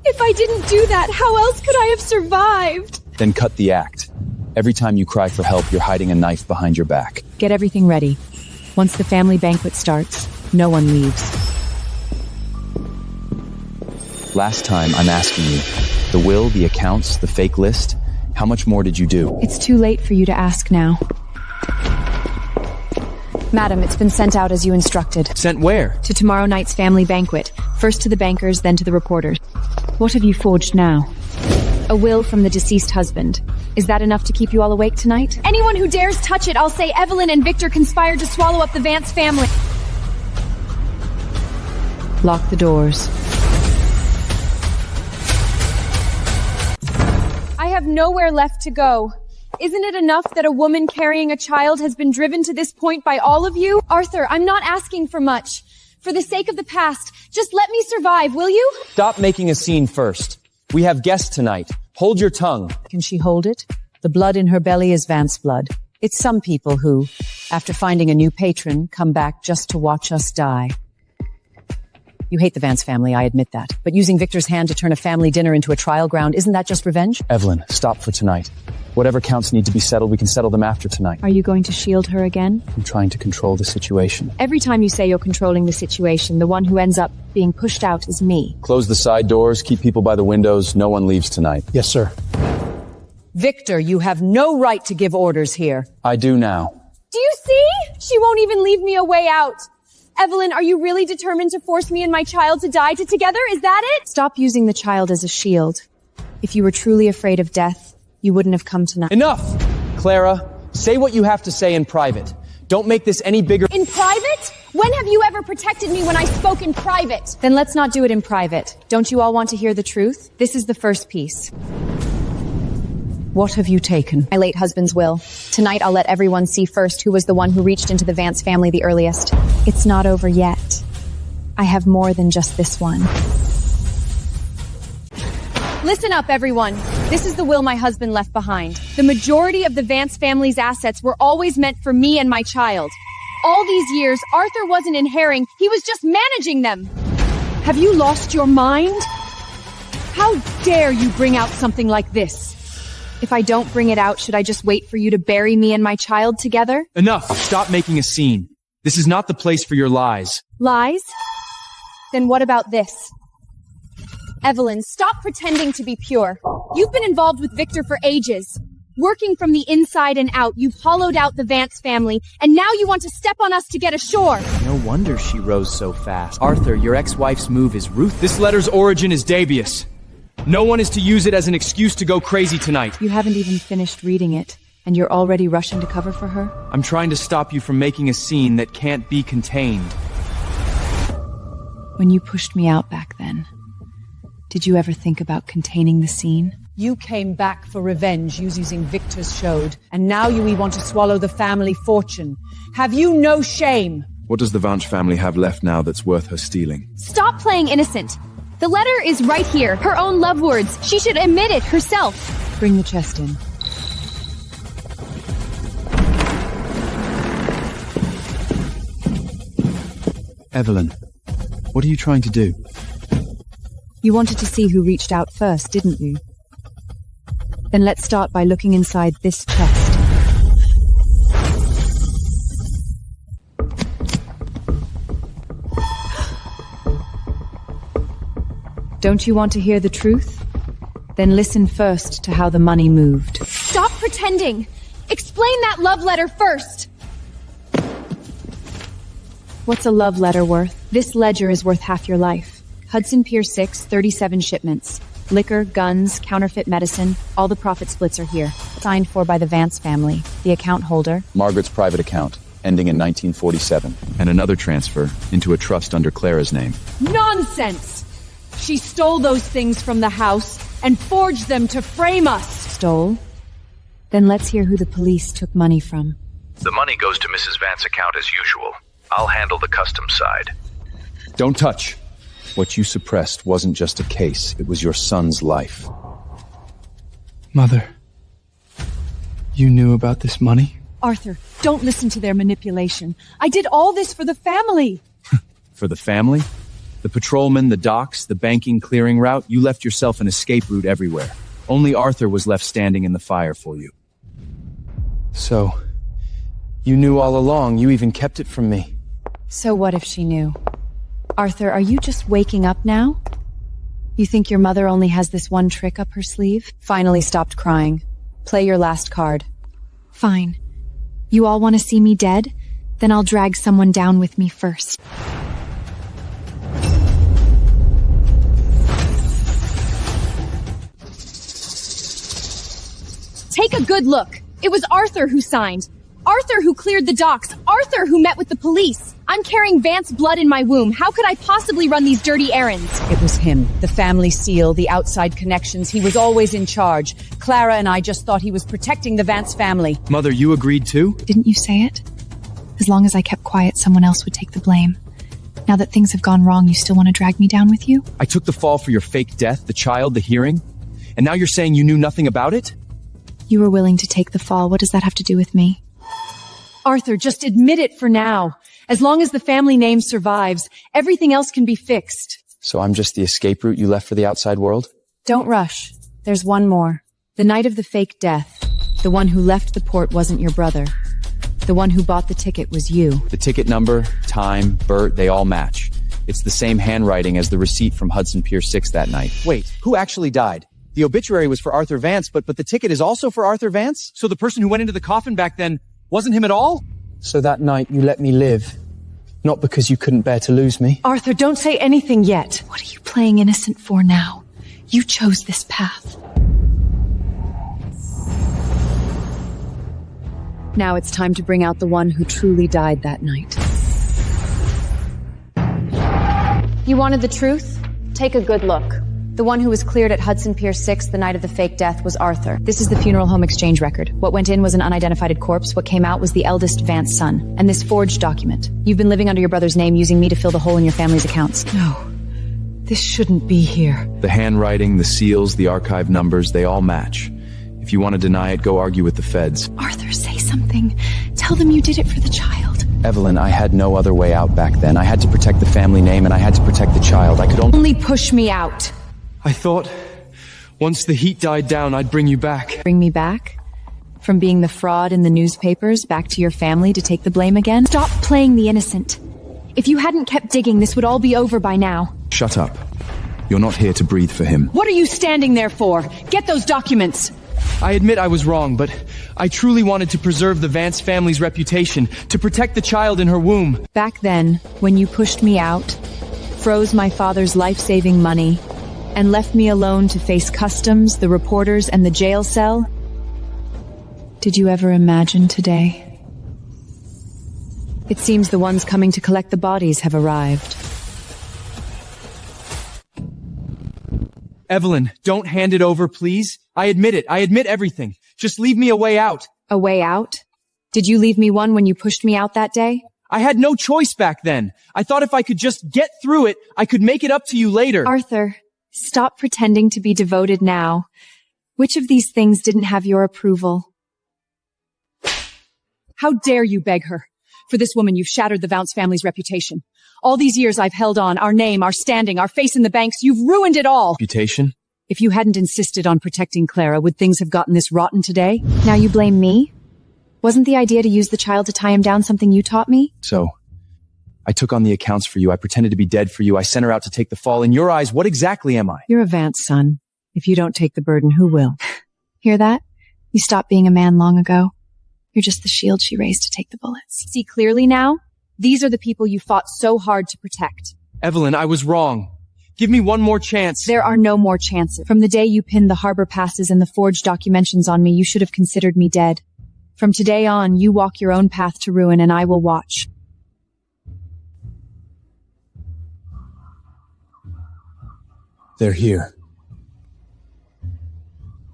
If I didn't do that, how else could I have survived? Then cut the act. Every time you cry for help, you're hiding a knife behind your back. Get everything ready. Once the family banquet starts, no one leaves. Last time, I'm asking you. The will, the accounts, the fake list. How much more did you do? It's too late for you to ask now. Madam, it's been sent out as you instructed. Sent where? To tomorrow night's family banquet. First to the bankers, then to the reporters. What have you forged now? A will from the deceased husband. Is that enough to keep you all awake tonight? Anyone who dares touch it, I'll say Evelyn and Victor conspired to swallow up the Vance family. Lock the doors. I have nowhere left to go. Isn't it enough that a woman carrying a child has been driven to this point by all of you? Arthur, I'm not asking for much. For the sake of the past, just let me survive, will you? Stop making a scene first. We have guests tonight. Hold your tongue. Can she hold it? The blood in her belly is Vance blood. It's some people who, after finding a new patron, come back just to watch us die. You hate the Vance family, I admit that. But using Victor's hand to turn a family dinner into a trial ground, isn't that just revenge? Evelyn, stop for tonight. Whatever counts need to be settled, we can settle them after tonight. Are you going to shield her again? I'm trying to control the situation. Every time you say you're controlling the situation, the one who ends up being pushed out is me. Close the side doors, keep people by the windows, no one leaves tonight. Yes, sir. Victor, you have no right to give orders here. I do now. Do you see? She won't even leave me a way out. Evelyn, are you really determined to force me and my child to die together? Is that it? Stop using the child as a shield. If you were truly afraid of death, you wouldn't have come tonight. Enough! Clara, say what you have to say in private. Don't make this any bigger. In private? When have you ever protected me when I spoke in private? Then let's not do it in private. Don't you all want to hear the truth? This is the first piece. What have you taken? My late husband's will. Tonight I'll let everyone see first who was the one who reached into the Vance family the earliest. It's not over yet. I have more than just this one. Listen up, everyone. This is the will my husband left behind. The majority of the Vance family's assets were always meant for me and my child. All these years, Arthur wasn't inheriting, he was just managing them. Have you lost your mind? How dare you bring out something like this? If I don't bring it out, should I just wait for you to bury me and my child together? Enough! Stop making a scene. This is not the place for your lies. Lies? Then what about this? Evelyn, stop pretending to be pure. You've been involved with Victor for ages. Working from the inside and out, you've hollowed out the Vance family, and now you want to step on us to get ashore. No wonder she rose so fast. Arthur, your ex-wife's move is ruthless. This letter's origin is dubious. No one is to use it as an excuse to go crazy tonight. You haven't even finished reading it, and you're already rushing to cover for her? I'm trying to stop you from making a scene that can't be contained. When you pushed me out back then, did you ever think about containing the scene? You came back for revenge using Victor's showed, and now you want to swallow the family fortune. Have you no shame? What does the Vanch family have left now that's worth her stealing? Stop playing innocent. The letter is right here. Her own love words. She should admit it herself. Bring the chest in. Evelyn, what are you trying to do? You wanted to see who reached out first, didn't you? Then let's start by looking inside this chest. Don't you want to hear the truth? Then listen first to how the money moved. Stop pretending! Explain that love letter first! What's a love letter worth? This ledger is worth half your life. Hudson Pier 6, 37 shipments. Liquor, guns, counterfeit medicine, all the profit splits are here. Signed for by the Vance family. The account holder. Margaret's private account, ending in 1947. And another transfer into a trust under Clara's name. Nonsense! She stole those things from the house and forged them to frame us. Stole? Then let's hear who the police took money from. The money goes to Mrs. Vance's account as usual. I'll handle the customs side. Don't touch. What you suppressed wasn't just a case, it was your son's life. Mother, you knew about this money? Arthur, don't listen to their manipulation. I did all this for the family. For the family? The patrolman, the docks, the banking clearing route, you left yourself an escape route everywhere. Only Arthur was left standing in the fire for you. So, you knew all along, you even kept it from me. So what if she knew? Arthur, are you just waking up now? You think your mother only has this one trick up her sleeve? Finally stopped crying. Play your last card. Fine. You all want to see me dead? Then I'll drag someone down with me first. Take a good look. It was Arthur who signed. Arthur who cleared the docks. Arthur who met with the police. I'm carrying Vance blood in my womb. How could I possibly run these dirty errands? It was him. The family seal, the outside connections. He was always in charge. Clara and I just thought he was protecting the Vance family. Mother, you agreed too? Didn't you say it? As long as I kept quiet, someone else would take the blame. Now that things have gone wrong, you still want to drag me down with you? I took the fall for your fake death, the child, the hearing, and now you're saying you knew nothing about it? You were willing to take the fall. What does that have to do with me? Arthur, just admit it for now. As long as the family name survives, everything else can be fixed. So I'm just the escape route you left for the outside world? Don't rush. There's one more. The night of the fake death, the one who left the port wasn't your brother. The one who bought the ticket was you. The ticket number, time, Bert, they all match. It's the same handwriting as the receipt from Hudson Pier 6 that night. Wait, who actually died? The obituary was for Arthur Vance, but the ticket is also for Arthur Vance? So the person who went into the coffin back then wasn't him at all? So that night you let me live. Not because you couldn't bear to lose me. Arthur, don't say anything yet. What are you playing innocent for now? You chose this path. Now it's time to bring out the one who truly died that night. You wanted the truth? Take a good look. The one who was cleared at Hudson Pier 6 the night of the fake death was Arthur. This is the funeral home exchange record. What went in was an unidentified corpse. What came out was the eldest Vance son. And this forged document. You've been living under your brother's name, using me to fill the hole in your family's accounts. No. This shouldn't be here. The handwriting, the seals, the archive numbers, they all match. If you want to deny it, go argue with the feds. Arthur, say something. Tell them you did it for the child. Evelyn, I had no other way out back then. I had to protect the family name and I had to protect the child. I could only push me out. I thought, once the heat died down, I'd bring you back. Bring me back? From being the fraud in the newspapers, back to your family to take the blame again? Stop playing the innocent. If you hadn't kept digging, this would all be over by now. Shut up. You're not here to breathe for him. What are you standing there for? Get those documents! I admit I was wrong, but I truly wanted to preserve the Vance family's reputation, to protect the child in her womb. Back then, when you pushed me out, froze my father's life-saving money, and left me alone to face customs, the reporters, and the jail cell? Did you ever imagine today? It seems the ones coming to collect the bodies have arrived. Evelyn, don't hand it over, please. I admit it. I admit everything. Just leave me a way out. A way out? Did you leave me one when you pushed me out that day? I had no choice back then. I thought if I could just get through it, I could make it up to you later. Arthur, stop pretending to be devoted now. Which of these things didn't have your approval? How dare you beg her? For this woman, you've shattered the Vance family's reputation. All these years I've held on, our name, our standing, our face in the banks, you've ruined it all. Reputation? If you hadn't insisted on protecting Clara, would things have gotten this rotten today? Now you blame me? Wasn't the idea to use the child to tie him down something you taught me? So, I took on the accounts for you. I pretended to be dead for you. I sent her out to take the fall. In your eyes, what exactly am I? You're a Vance son. If you don't take the burden, who will? Hear that? You stopped being a man long ago. You're just the shield she raised to take the bullets. See clearly now? These are the people you fought so hard to protect. Evelyn, I was wrong. Give me one more chance. There are no more chances. From the day you pinned the harbor passes and the forged documentations on me, you should have considered me dead. From today on, you walk your own path to ruin, and I will watch. They're here.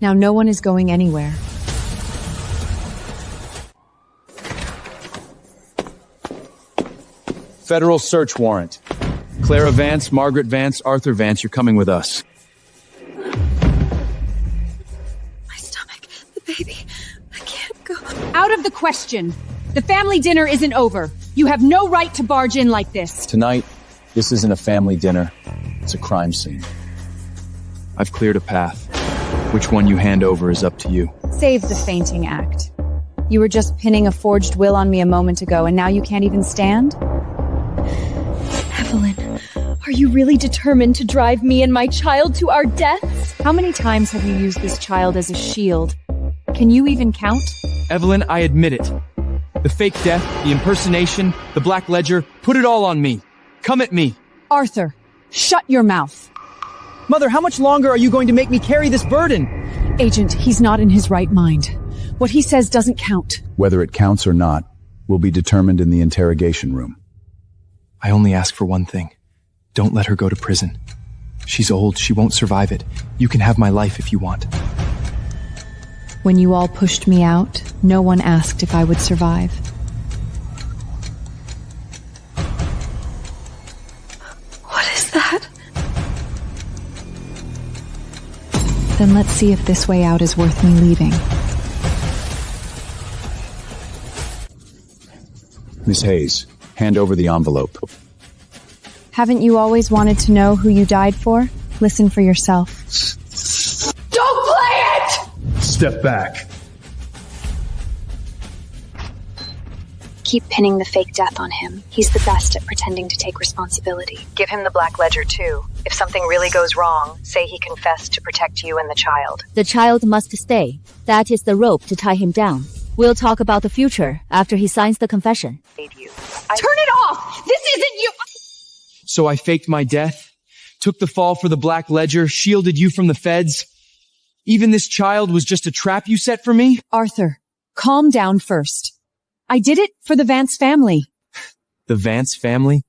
Now no one is going anywhere. Federal search warrant. Clara Vance, Margaret Vance, Arthur Vance, you're coming with us. My stomach, the baby, I can't go. Out of the question. The family dinner isn't over. You have no right to barge in like this. Tonight, this isn't a family dinner. It's a crime scene. I've cleared a path. Which one you hand over is up to you. Save the fainting act. You were just pinning a forged will on me a moment ago, and now you can't even stand? Evelyn, are you really determined to drive me and my child to our deaths? How many times have you used this child as a shield? Can you even count? Evelyn, I admit it. The fake death, the impersonation, the black ledger, put it all on me. Come at me. Arthur, shut your mouth. Mother, how much longer are you going to make me carry this burden? Agent, he's not in his right mind. What he says doesn't count. Whether it counts or not will be determined in the interrogation room. I only ask for one thing. Don't let her go to prison. She's old. She won't survive it. You can have my life if you want. When you all pushed me out, no one asked if I would survive. What is that? Then let's see if this way out is worth me leaving. Miss Hayes, hand over the envelope. Haven't you always wanted to know who you died for? Listen for yourself. Don't play it! Step back. Keep pinning the fake death on him. He's the best at pretending to take responsibility. Give him the black ledger, too. If something really goes wrong, say he confessed to protect you and the child. The child must stay. That is the rope to tie him down. We'll talk about the future after he signs the confession. Turn it off! This isn't you! So I faked my death, took the fall for the black ledger, shielded you from the feds. Even this child was just a trap you set for me? Arthur, calm down first. I did it for the Vance family. The Vance family?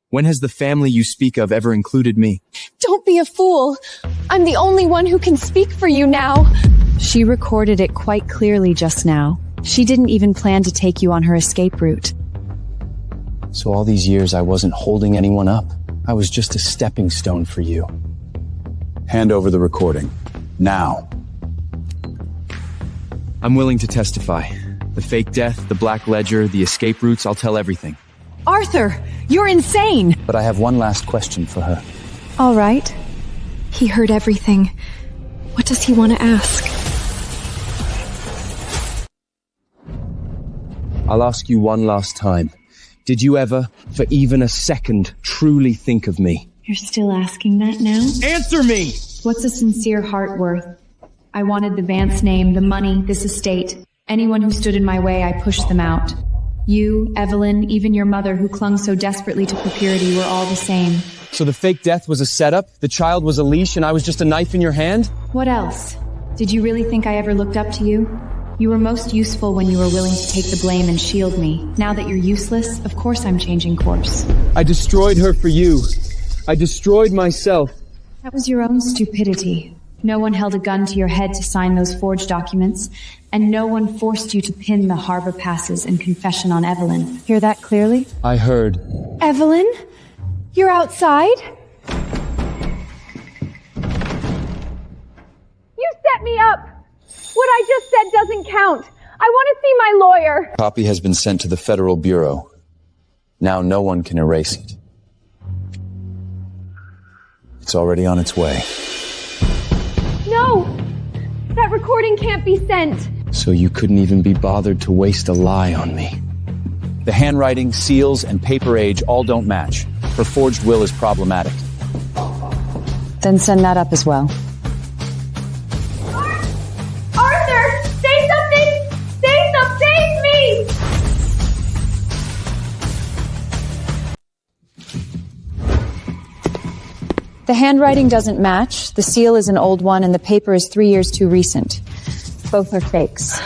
When has the family you speak of ever included me? Don't be a fool. I'm the only one who can speak for you now. She recorded it quite clearly just now. She didn't even plan to take you on her escape route. So all these years I wasn't holding anyone up. I was just a stepping stone for you. Hand over the recording. Now. I'm willing to testify. The fake death, the black ledger, the escape routes, I'll tell everything. Arthur, you're insane! But I have one last question for her. All right. He heard everything. What does he want to ask? I'll ask you one last time. Did you ever, for even a second, truly think of me? You're still asking that now? Answer me! What's a sincere heart worth? I wanted the Vance name, the money, this estate. Anyone who stood in my way, I pushed them out. You, Evelyn, even your mother who clung so desperately to purity were all the same. So the fake death was a setup, the child was a leash, and I was just a knife in your hand? What else? Did you really think I ever looked up to you? You were most useful when you were willing to take the blame and shield me. Now that you're useless, of course I'm changing course. I destroyed her for you. I destroyed myself. That was your own stupidity. No one held a gun to your head to sign those forged documents, and no one forced you to pin the harbor passes and confession on Evelyn. Hear that clearly? I heard. Evelyn? You're outside? You set me up! What I just said doesn't count. I want to see my lawyer. Copy has been sent to the Federal Bureau. Now no one can erase it. It's already on its way. No! That recording can't be sent. So you couldn't even be bothered to waste a lie on me. The handwriting, seals, and paper age all don't match. Her forged will is problematic. Then send that up as well. Arthur! Say something! Say something! Save me! The handwriting doesn't match, the seal is an old one, and the paper is 3 years too recent. Both are fakes.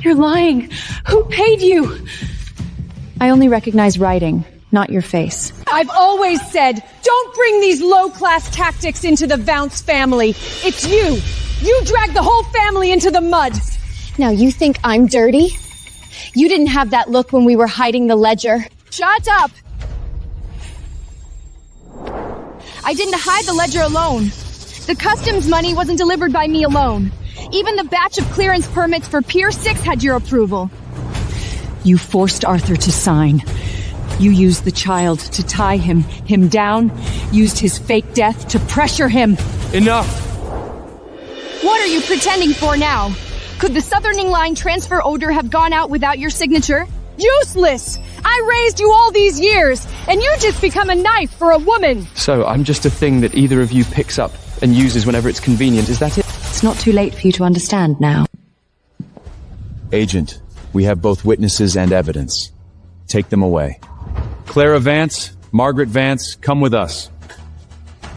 You're lying. Who paid you? I only recognize writing, not your face. I've always said, don't bring these low-class tactics into the Vance family. It's you. You dragged the whole family into the mud. Now you think I'm dirty? You didn't have that look when we were hiding the ledger. Shut up! I didn't hide the ledger alone. The customs money wasn't delivered by me alone. Even the batch of clearance permits for Pier 6 had your approval. You forced Arthur to sign. You used the child to tie him down, used his fake death to pressure him. Enough! What are you pretending for now? Could the Southerning Line transfer order have gone out without your signature? Useless! I raised you all these years, and you just become a knife for a woman! So I'm just a thing that either of you picks up and uses whenever it's convenient, is that it? It's not too late for you to understand now. Agent, we have both witnesses and evidence. Take them away. Clara Vance, Margaret Vance, come with us.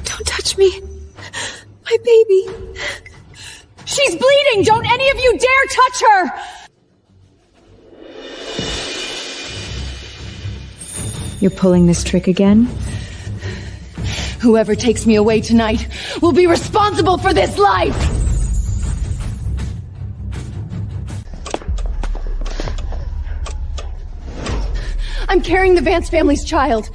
Don't touch me. My baby. She's bleeding! Don't any of you dare touch her! You're pulling this trick again? Whoever takes me away tonight will be responsible for this life! I'm carrying the Vance family's child.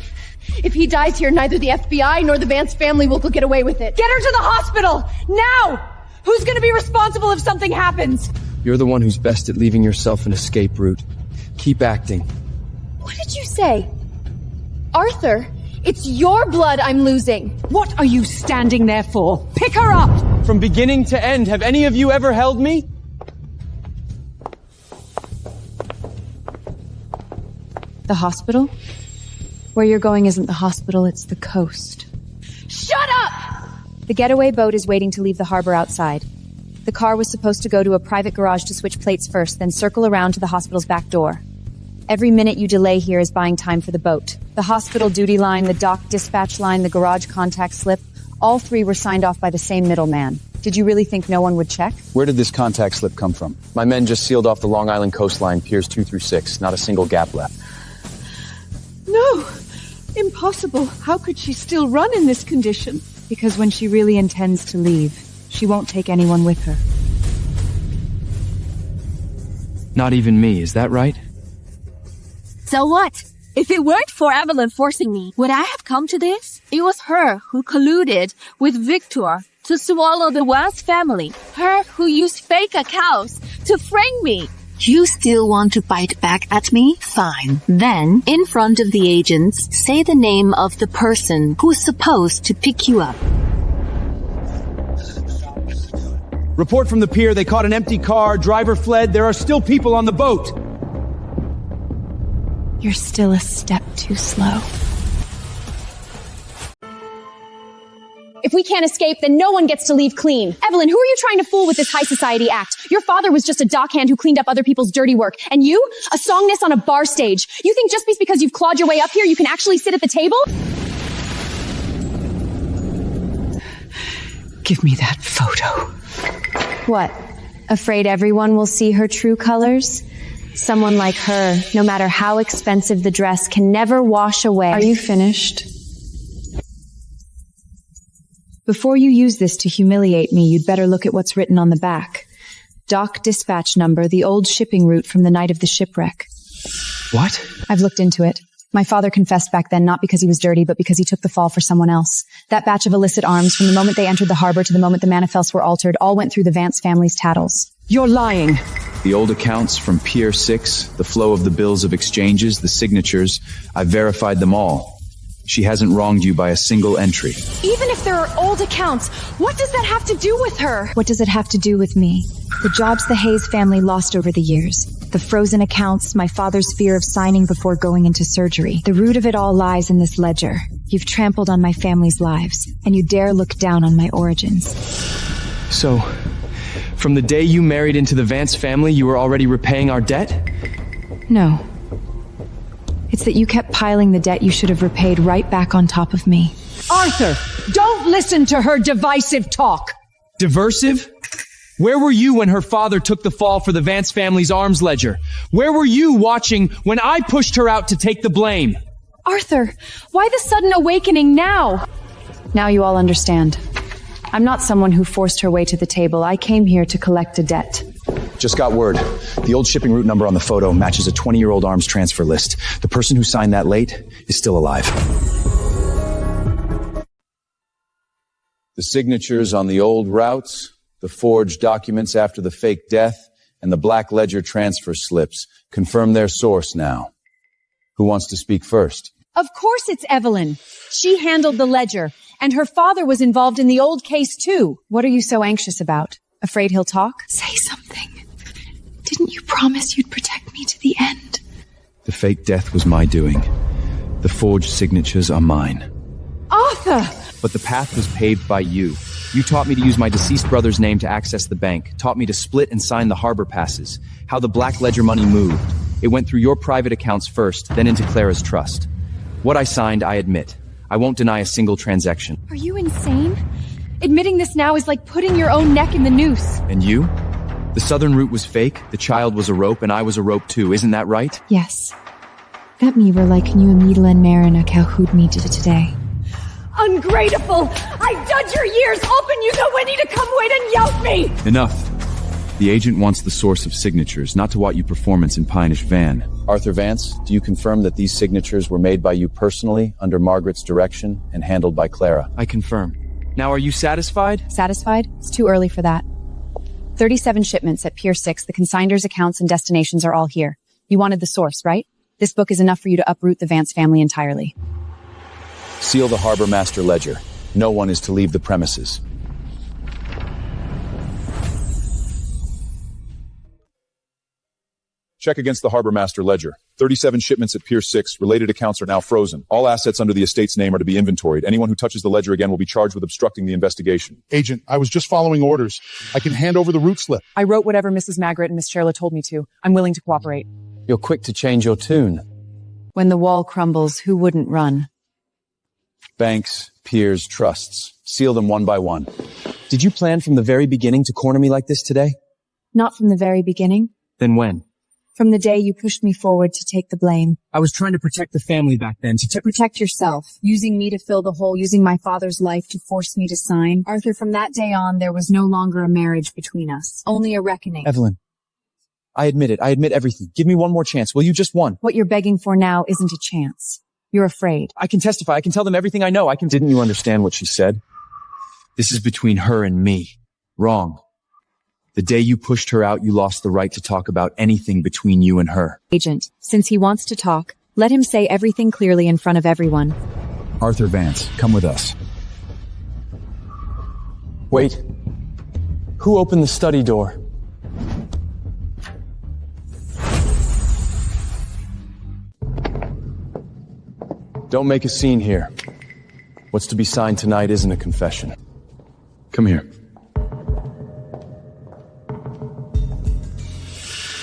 If he dies here, neither the FBI nor the Vance family will get away with it. Get her to the hospital! Now! Who's gonna be responsible if something happens? You're the one who's best at leaving yourself an escape route. Keep acting. What did you say? Arthur, it's your blood I'm losing. What are you standing there for? Pick her up! From beginning to end, have any of you ever held me? The hospital? Where you're going isn't the hospital, it's the coast. Shut up! The getaway boat is waiting to leave the harbor outside. The car was supposed to go to a private garage to switch plates first, then circle around to the hospital's back door. Every minute you delay here is buying time for the boat. The hospital duty line, the dock dispatch line, the garage contact slip, all three were signed off by the same middleman. Did you really think no one would check? Where did this contact slip come from? My men just sealed off the Long Island coastline, piers 2 through 6. Not a single gap left. No! Impossible. How could she still run in this condition? Because when she really intends to leave, she won't take anyone with her. Not even me, is that right? So what? If it weren't for Evelyn forcing me, would I have come to this? It was her who colluded with Victor to swallow the Vance family. Her who used fake accounts to frame me. You still want to bite back at me? Fine. Then, in front of the agents, say the name of the person who's supposed to pick you up. Report from the pier, they caught an empty car, driver fled, there are still people on the boat. You're still a step too slow. If we can't escape, then no one gets to leave clean. Evelyn, who are you trying to fool with this high society act? Your father was just a dockhand who cleaned up other people's dirty work. And you? A songness on a bar stage. You think just because you've clawed your way up here, you can actually sit at the table? Give me that photo. What? Afraid everyone will see her true colors? Someone like her, no matter how expensive the dress, can never wash away. Are you finished? Before you use this to humiliate me, you'd better look at what's written on the back. Dock dispatch number, the old shipping route from the night of the shipwreck. What? I've looked into it. My father confessed back then not because he was dirty, but because he took the fall for someone else. That batch of illicit arms, from the moment they entered the harbor to the moment the manifests were altered, all went through the Vance family's tattles. You're lying! The old accounts from Pier 6, the flow of the bills of exchanges, the signatures, I've verified them all. She hasn't wronged you by a single entry. Even if there are old accounts, what does that have to do with her? What does it have to do with me? The jobs the Hayes family lost over the years. The frozen accounts, my father's fear of signing before going into surgery. The root of it all lies in this ledger. You've trampled on my family's lives, and you dare look down on my origins. So, from the day you married into the Vance family, you were already repaying our debt? No. It's that you kept piling the debt you should have repaid right back on top of me. Arthur, don't listen to her divisive talk. Diversive? Where were you when her father took the fall for the Vance family's arms ledger? Where were you watching when I pushed her out to take the blame? Arthur, why the sudden awakening now? Now you all understand. I'm not someone who forced her way to the table. I came here to collect a debt. Just got word. The old shipping route number on the photo matches a 20-year-old arms transfer list. The person who signed that late is still alive. The signatures on the old routes, the forged documents after the fake death, and the black ledger transfer slips confirm their source now. Who wants to speak first? Of course it's Evelyn. She handled the ledger, and her father was involved in the old case too. What are you so anxious about? Afraid he'll talk? Say something. Didn't you promise you'd protect me to the end? The fake death was my doing. The forged signatures are mine. Arthur! But the path was paved by you. You taught me to use my deceased brother's name to access the bank, taught me to split and sign the harbor passes, how the black ledger money moved. It went through your private accounts first, then into Clara's trust. What I signed, I admit. I won't deny a single transaction. Are you insane? Admitting this now is like putting your own neck in the noose. And you? The southern route was fake, the child was a rope, and I was a rope too, isn't that right? Yes. That me were like you and Midla and Marin a cowhood me to today. Ungrateful! I judge your years, open you the winnie to come wait and yout me! Enough. The agent wants the source of signatures, not to what you performance in Pinish Van. Arthur Vance, do you confirm that these signatures were made by you personally, under Margaret's direction, and handled by Clara? I confirm. Now are you satisfied? Satisfied? It's too early for that. 37 shipments at Pier 6, the consignors' accounts and destinations are all here. You wanted the source, right? This book is enough for you to uproot the Vance family entirely. Seal the harbor master ledger. No one is to leave the premises. Check against the harbor master ledger. 37 shipments at Pier 6. Related accounts are now frozen. All assets under the estate's name are to be inventoried. Anyone who touches the ledger again will be charged with obstructing the investigation. Agent, I was just following orders. I can hand over the route slip. I wrote whatever Mrs. Margaret and Miss Sherla told me to. I'm willing to cooperate. You're quick to change your tune. When the wall crumbles, who wouldn't run? Banks, piers, trusts. Seal them one by one. Did you plan from the very beginning to corner me like this today? Not from the very beginning. Then when? From the day you pushed me forward to take the blame. I was trying to protect the family back then. To protect yourself. Using me to fill the hole, using my father's life to force me to sign. Arthur, from that day on, there was no longer a marriage between us. Only a reckoning. Evelyn, I admit it. I admit everything. Give me one more chance. Will you? Just one. What you're begging for now isn't a chance. You're afraid. I can testify. I can tell them everything I know. Didn't you understand what she said? This is between her and me. Wrong. The day you pushed her out, you lost the right to talk about anything between you and her. Agent, since he wants to talk, let him say everything clearly in front of everyone. Arthur Vance, come with us. Wait. Who opened the study door? Don't make a scene here. What's to be signed tonight isn't a confession. Come here.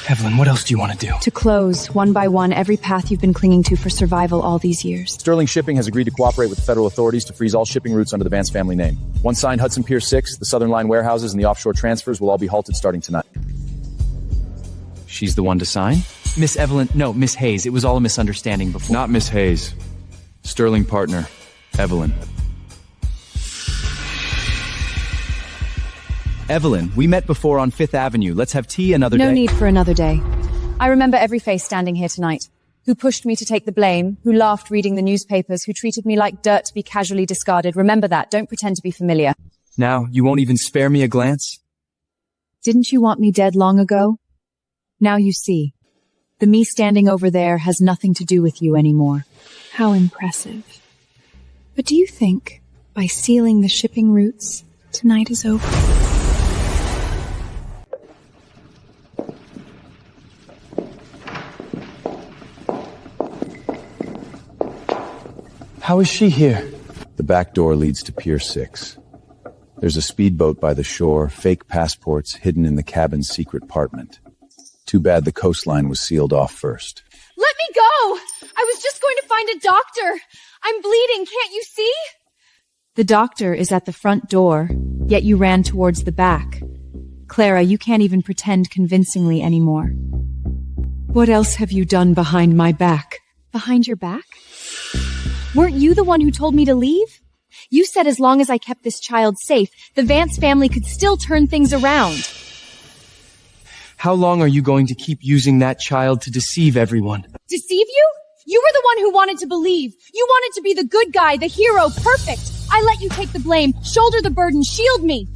Evelyn, what else do you want to do? To close, one by one, every path you've been clinging to for survival all these years. Sterling Shipping has agreed to cooperate with the federal authorities to freeze all shipping routes under the Vance family name. Once signed, Hudson Pier 6, the Southern Line warehouses, and the offshore transfers will all be halted starting tonight. She's the one to sign? Miss Evelyn, no, Miss Hayes. It was all a misunderstanding before. Not Miss Hayes. Sterling partner, Evelyn. Evelyn, we met before on 5th Avenue. Let's have tea another day. No need for another day. I remember every face standing here tonight. Who pushed me to take the blame, who laughed reading the newspapers, who treated me like dirt to be casually discarded. Remember that. Don't pretend to be familiar. Now, you won't even spare me a glance? Didn't you want me dead long ago? Now you see. The me standing over there has nothing to do with you anymore. How impressive. But do you think, by sealing the shipping routes, tonight is over? How is she here? The back door leads to Pier 6. There's a speedboat by the shore, fake passports hidden in the cabin's secret compartment. Too bad the coastline was sealed off first. Let me go! I was just going to find a doctor. I'm bleeding, can't you see? The doctor is at the front door, yet you ran towards the back. Clara, you can't even pretend convincingly anymore. What else have you done behind my back? Behind your back? Weren't you the one who told me to leave? You said as long as I kept this child safe, the Vance family could still turn things around. How long are you going to keep using that child to deceive everyone? Deceive you? You were the one who wanted to believe. You wanted to be the good guy, the hero, perfect. I let you take the blame, shoulder the burden, shield me.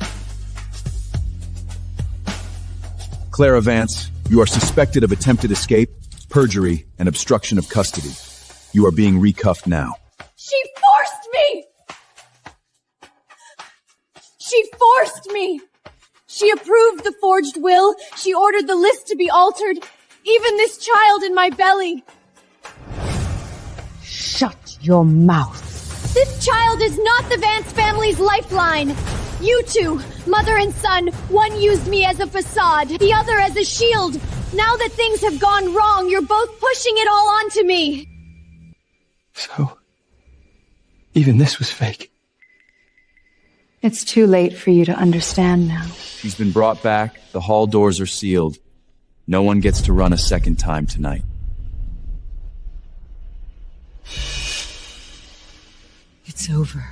Clara Vance, you are suspected of attempted escape, perjury, and obstruction of custody. You are being recuffed now. She forced me! She forced me! She approved the forged will. She ordered the list to be altered. Even this child in my belly. Shut your mouth. This child is not the Vance family's lifeline. You two, mother and son, one used me as a facade, the other as a shield. Now that things have gone wrong, you're both pushing it all onto me. So, even this was fake. It's too late for you to understand now. She's been brought back. The hall doors are sealed. No one gets to run a second time tonight. It's over.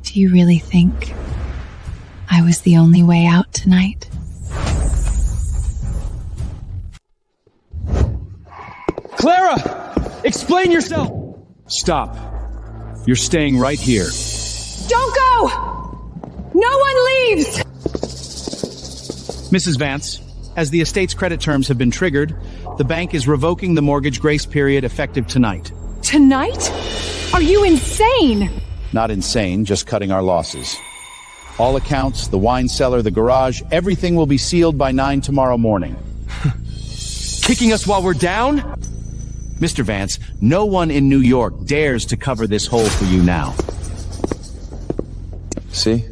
Do you really think I was the only way out tonight? Clara! Explain yourself! Stop. You're staying right here. Don't go! No one leaves! Mrs. Vance, as the estate's credit terms have been triggered, the bank is revoking the mortgage grace period effective tonight. Tonight? Are you insane? Not insane, just cutting our losses. All accounts, the wine cellar, the garage, everything will be sealed by 9 tomorrow morning. Kicking us while we're down? Mr. Vance, no one in New York dares to cover this hole for you now. See?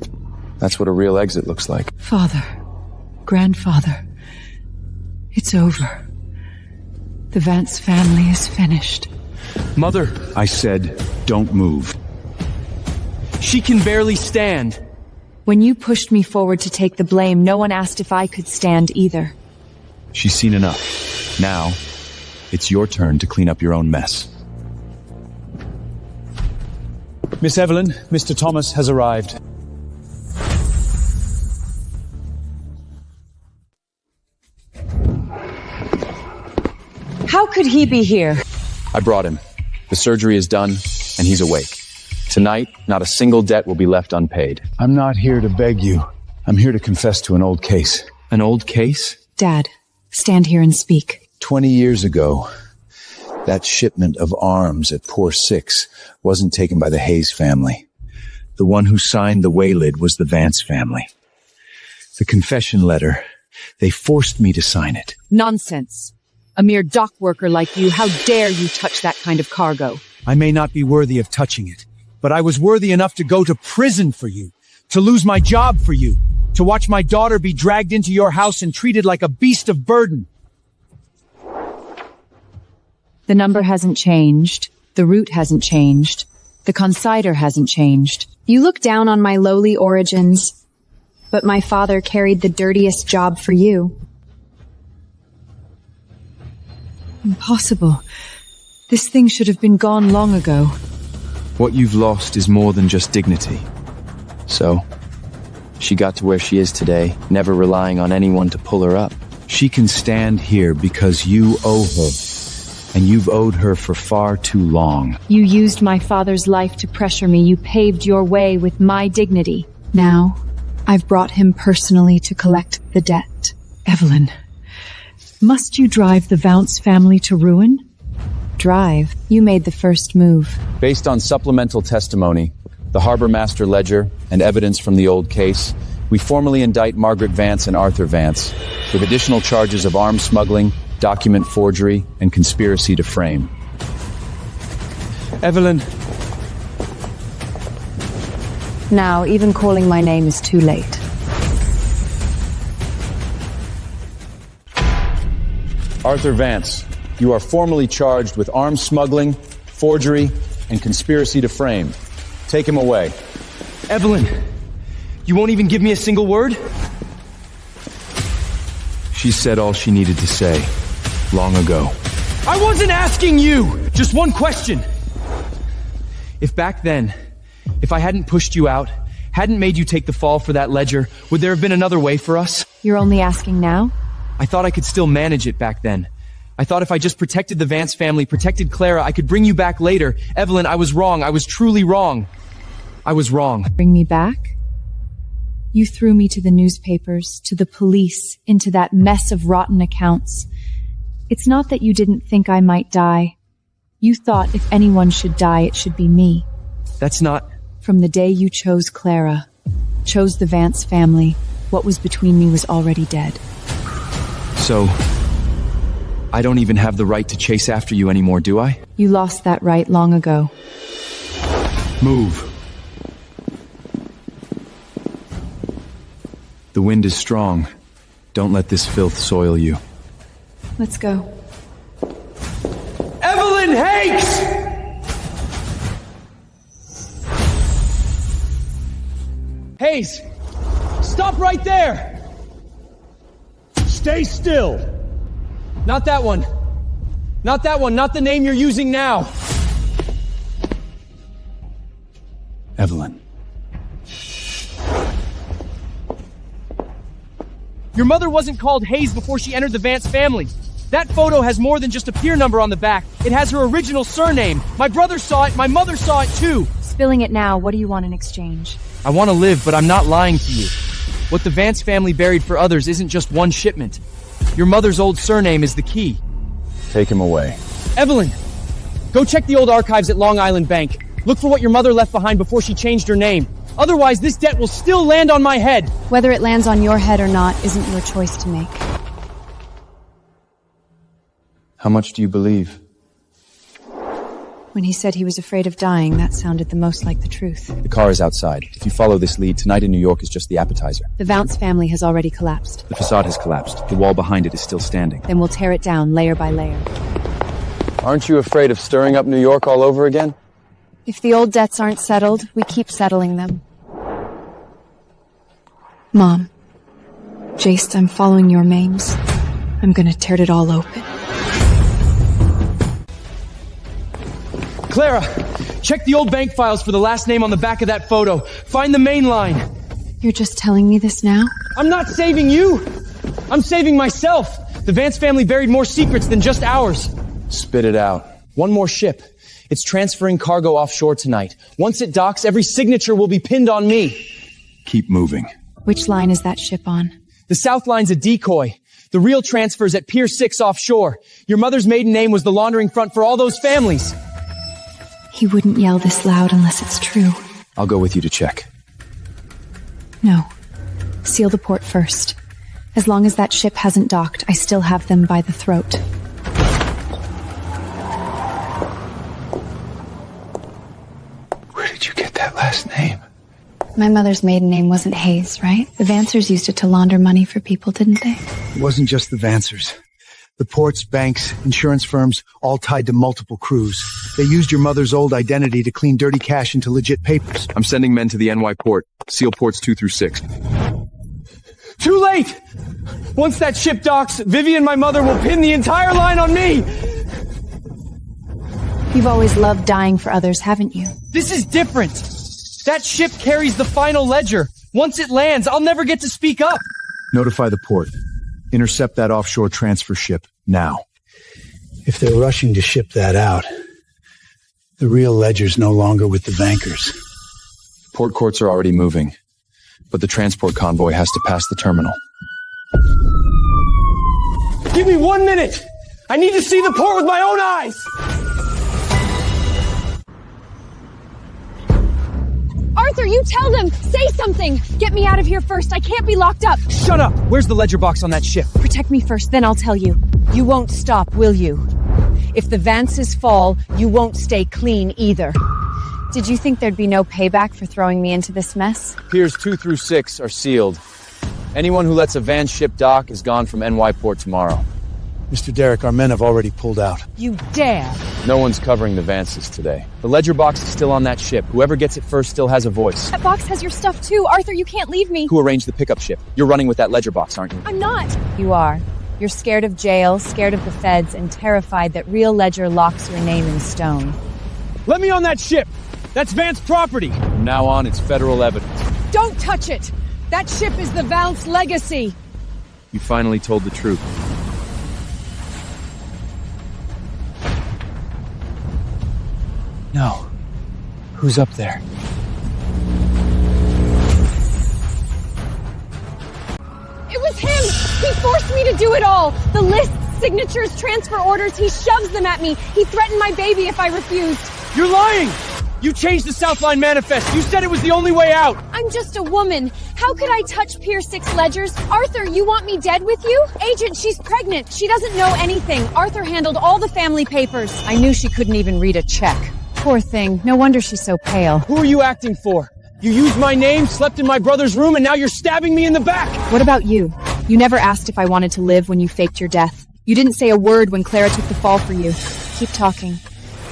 That's what a real exit looks like. Father, grandfather, it's over. The Vance family is finished. Mother, I said, don't move. she can barely stand. When you pushed me forward to take the blame, no one asked if I could stand either. She's seen enough. Now, it's your turn to clean up your own mess. Miss Evelyn, Mr. Thomas has arrived. How could he be here? I brought him. The surgery is done, and he's awake. Tonight, not a single debt will be left unpaid. I'm not here to beg you. I'm here to confess to an old case. An old case? Dad, stand here and speak. 20 years ago, that shipment of arms at Pier 6 wasn't taken by the Hayes family. The one who signed the waylid was the Vance family. The confession letter, they forced me to sign it. Nonsense. A mere dock worker like you, how dare you touch that kind of cargo? I may not be worthy of touching it, but I was worthy enough to go to prison for you, to lose my job for you, to watch my daughter be dragged into your house and treated like a beast of burden. The number hasn't changed. The route hasn't changed. The consignor hasn't changed. You look down on my lowly origins, but my father carried the dirtiest job for you. Impossible. This thing should have been gone long ago. What you've lost is more than just dignity. So, She got to where she is today, never relying on anyone to pull her up. She can stand here because you owe her. And you've owed her for far too long. You used my father's life to pressure me. You paved your way with my dignity. Now, I've brought him personally to collect the debt. Evelyn, must you drive the Vance family to ruin? Drive? You made the first move. Based on supplemental testimony, the Harbor Master Ledger, and evidence from the old case, we formally indict Margaret Vance and Arthur Vance with additional charges of arms smuggling, document forgery, and conspiracy to frame. Evelyn. Now, even calling my name is too late. Arthur Vance, you are formally charged with arms smuggling, forgery, and conspiracy to frame. Take him away. Evelyn, you won't even give me a single word? She said all she needed to say, long ago. I wasn't asking you! Just one question. If back then, if I hadn't pushed you out, hadn't made you take the fall for that ledger, would there have been another way for us? You're only asking now? I thought I could still manage it back then. I thought if I just protected the Vance family, protected Clara, I could bring you back later. Evelyn, I was wrong. I was truly wrong. I was wrong. Bring me back? You threw me to the newspapers, to the police, into that mess of rotten accounts. It's not that you didn't think I might die. You thought if anyone should die, it should be me. That's not... From the day you chose Clara, chose the Vance family, what was between me was already dead. So, I don't even have the right to chase after you anymore, do I? You lost that right long ago. Move. The wind is strong. Don't let this filth soil you. Let's go. Evelyn Hakes! Hayes! Stop right there! Stay still! Not that one. Not that one. Not the name you're using now. Evelyn. Your mother wasn't called Hayes before she entered the Vance family. That photo has more than just a peer number on the back. It has her original surname. My brother saw it. My mother saw it too. Spilling it now. What do you want in exchange? I want to live, but I'm not lying to you. What the Vance family buried for others isn't just one shipment. Your mother's old surname is the key. Take him away. Evelyn, go check the old archives at Long Island Bank. Look for what your mother left behind before she changed her name. Otherwise, this debt will still land on my head. Whether it lands on your head or not isn't your choice to make. How much do you believe? When he said he was afraid of dying, that sounded the most like the truth. The car is outside. If you follow this lead, tonight in New York is just the appetizer. The Vance family has already collapsed. The facade has collapsed. The wall behind it is still standing. Then we'll tear it down layer by layer. Aren't you afraid of stirring up New York all over again? If the old debts aren't settled, we keep settling them. Mom. Jace, I'm following your mains. I'm gonna tear it all open. Clara, check the old bank files for the last name on the back of that photo. Find the main line. You're just telling me this now? I'm not saving you. I'm saving myself. The Vance family buried more secrets than just ours. Spit it out. One more ship. It's transferring cargo offshore tonight. Once it docks, every signature will be pinned on me. Keep moving. Which line is that ship on? The south line's a decoy. The real transfer's at Pier 6 offshore. Your mother's maiden name was the laundering front for all those families. He wouldn't yell this loud unless it's true. I'll go with you to check. No. Seal the port first. As long as that ship hasn't docked, I still have them by the throat. Where did you get that last name? My mother's maiden name wasn't Hayes, right? The Vancers used it to launder money for people, didn't they? It wasn't just the Vancers. The ports, banks, insurance firms, all tied to multiple crews. They used your mother's old identity to clean dirty cash into legit papers. I'm sending men to the NY port. Seal ports 2 through 6. Too late! Once that ship docks, Vivian and my mother will pin the entire line on me! You've always loved dying for others, haven't you? This is different! That ship carries the final ledger. Once it lands, I'll never get to speak up. Notify the port. Intercept that offshore transfer ship, now. If they're rushing to ship that out, the real ledger's no longer with the bankers. Port courts are already moving, but the transport convoy has to pass the terminal. Give me 1 minute! I need to see the port with my own eyes! Arthur, you tell them! Say something! Get me out of here first. I can't be locked up. Shut up! Where's the ledger box on that ship? Protect me first, then I'll tell you. You won't stop, will you? If the Vances fall, you won't stay clean either. Did you think there'd be no payback for throwing me into this mess? Piers 2 through 6 are sealed. Anyone who lets a Vance ship dock is gone from NY Port tomorrow. Mr. Derek, our men have already pulled out. You dare! No one's covering the Vances today. The ledger box is still on that ship. Whoever gets it first still has a voice. That box has your stuff too. Arthur, you can't leave me. Who arranged the pickup ship? You're running with that ledger box, aren't you? I'm not. You are. You're scared of jail, scared of the feds, and terrified that Real Ledger locks your name in stone. Let me on that ship! That's Vance property! From now on, it's federal evidence. Don't touch it! That ship is the Vance legacy! You finally told the truth. No. Who's up there? It was him! He forced me to do it all! The lists, signatures, transfer orders, he shoves them at me. He threatened my baby if I refused. You're lying! You changed the Southline Manifest! You said it was the only way out! I'm just a woman. How could I touch Pier 6 ledgers? Arthur, you want me dead with you? Agent, she's pregnant. She doesn't know anything. Arthur handled all the family papers. I knew she couldn't even read a check. Poor thing. No wonder she's so pale. Who are you acting for? You used my name, slept in my brother's room, and now you're stabbing me in the back! What about you? You never asked if I wanted to live when you faked your death. You didn't say a word when Clara took the fall for you. Keep talking.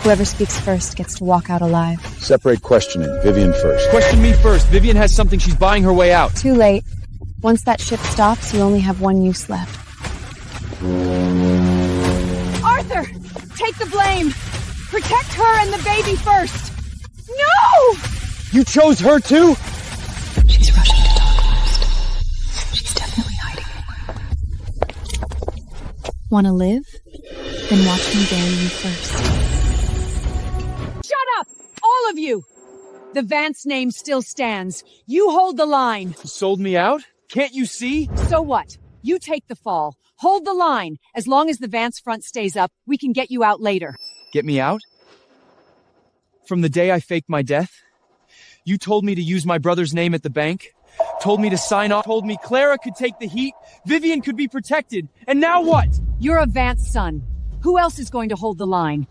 Whoever speaks first gets to walk out alive. Separate questioning. Vivian first. Question me first. Vivian has something she's buying her way out. Too late. Once that ship stops, you only have one use left. Arthur! Take the blame! Protect her and the baby first! No! You chose her too? She's rushing to talk first. She's definitely hiding it. Want to live? Then watch me bury you first. Shut up! All of you! The Vance name still stands. You hold the line. You sold me out? Can't you see? So what? You take the fall. Hold the line. As long as the Vance front stays up, we can get you out later. Get me out? From the day I faked my death? You told me to use my brother's name at the bank? Told me to sign off? Told me Clara could take the heat? Vivian could be protected? And now what? You're a Vance son. Who else is going to hold the line?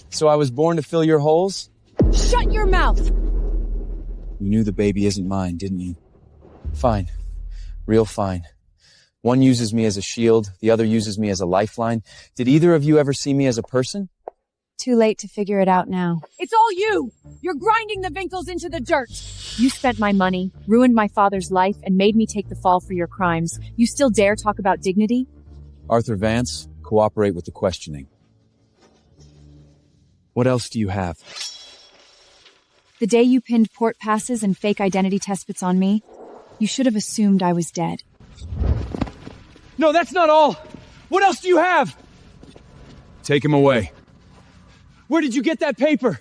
So I was born to fill your holes? Shut your mouth! You knew the baby isn't mine, didn't you? Fine. Real fine. One uses me as a shield, the other uses me as a lifeline. Did either of you ever see me as a person? Too late to figure it out now. It's all you! You're grinding the Winkles into the dirt! You spent my money, ruined my father's life, and made me take the fall for your crimes. You still dare talk about dignity? Arthur Vance, cooperate with the questioning. What else do you have? The day you pinned port passes and fake identity test bits on me, you should have assumed I was dead. No, that's not all! What else do you have? Take him away. Where did you get that paper?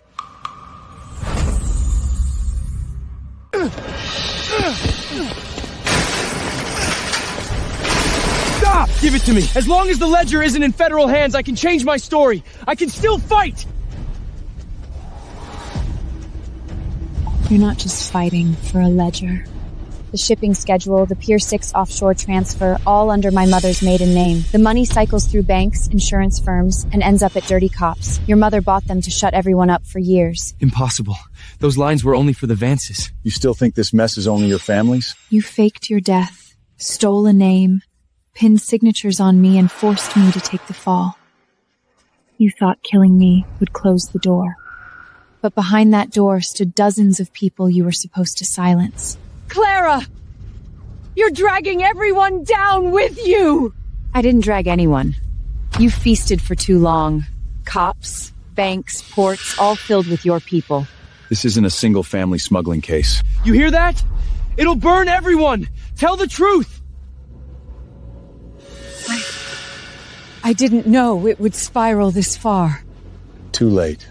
Stop! Give it to me! As long as the ledger isn't in federal hands, I can change my story! I can still fight! You're not just fighting for a ledger. The shipping schedule, the Pier 6 offshore transfer, all under my mother's maiden name. The money cycles through banks, insurance firms, and ends up at dirty cops. Your mother bought them to shut everyone up for years. Impossible. Those lines were only for the Vances. You still think this mess is only your family's? You faked your death, stole a name, pinned signatures on me, and forced me to take the fall. You thought killing me would close the door. But behind that door stood dozens of people you were supposed to silence. Clara! You're dragging everyone down with you! I didn't drag anyone. You feasted for too long. Cops, banks, ports, all filled with your people. This isn't a single-family smuggling case. You hear that? It'll burn everyone! Tell the truth! I didn't know it would spiral this far. Too late.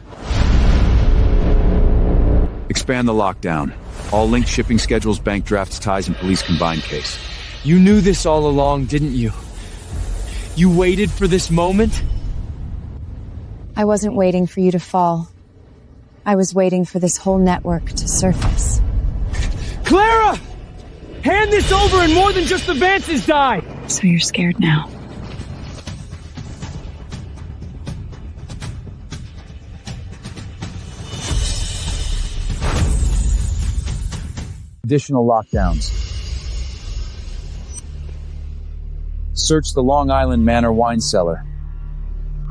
Expand the lockdown. All linked shipping schedules, bank drafts, ties, and police combined case. You knew this all along, didn't you? You waited for this moment? I wasn't waiting for you to fall. I was waiting for this whole network to surface. Clara! Hand this over and more than just the Vances die! So you're scared now. Additional lockdowns. Search the Long Island Manor wine cellar.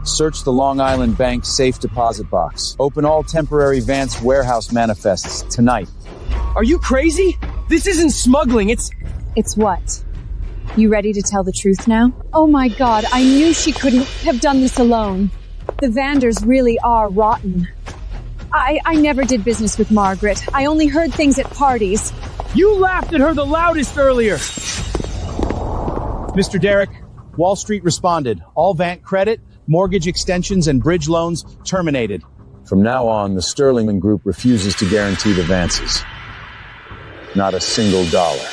Search the Long Island Bank safe deposit box. Open all temporary Vance warehouse manifests tonight. Are you crazy? This isn't smuggling, it's what? You ready to tell the truth now? Oh my god, I knew she couldn't have done this alone. The Vanders really are rotten. I never did business with Margaret. I only heard things at parties. You laughed at her the loudest earlier! Mr. Derrick, Wall Street responded. All Vant credit, mortgage extensions, and bridge loans terminated. From now on, the Sterlingman Group refuses to guarantee the Vances. Not a single dollar.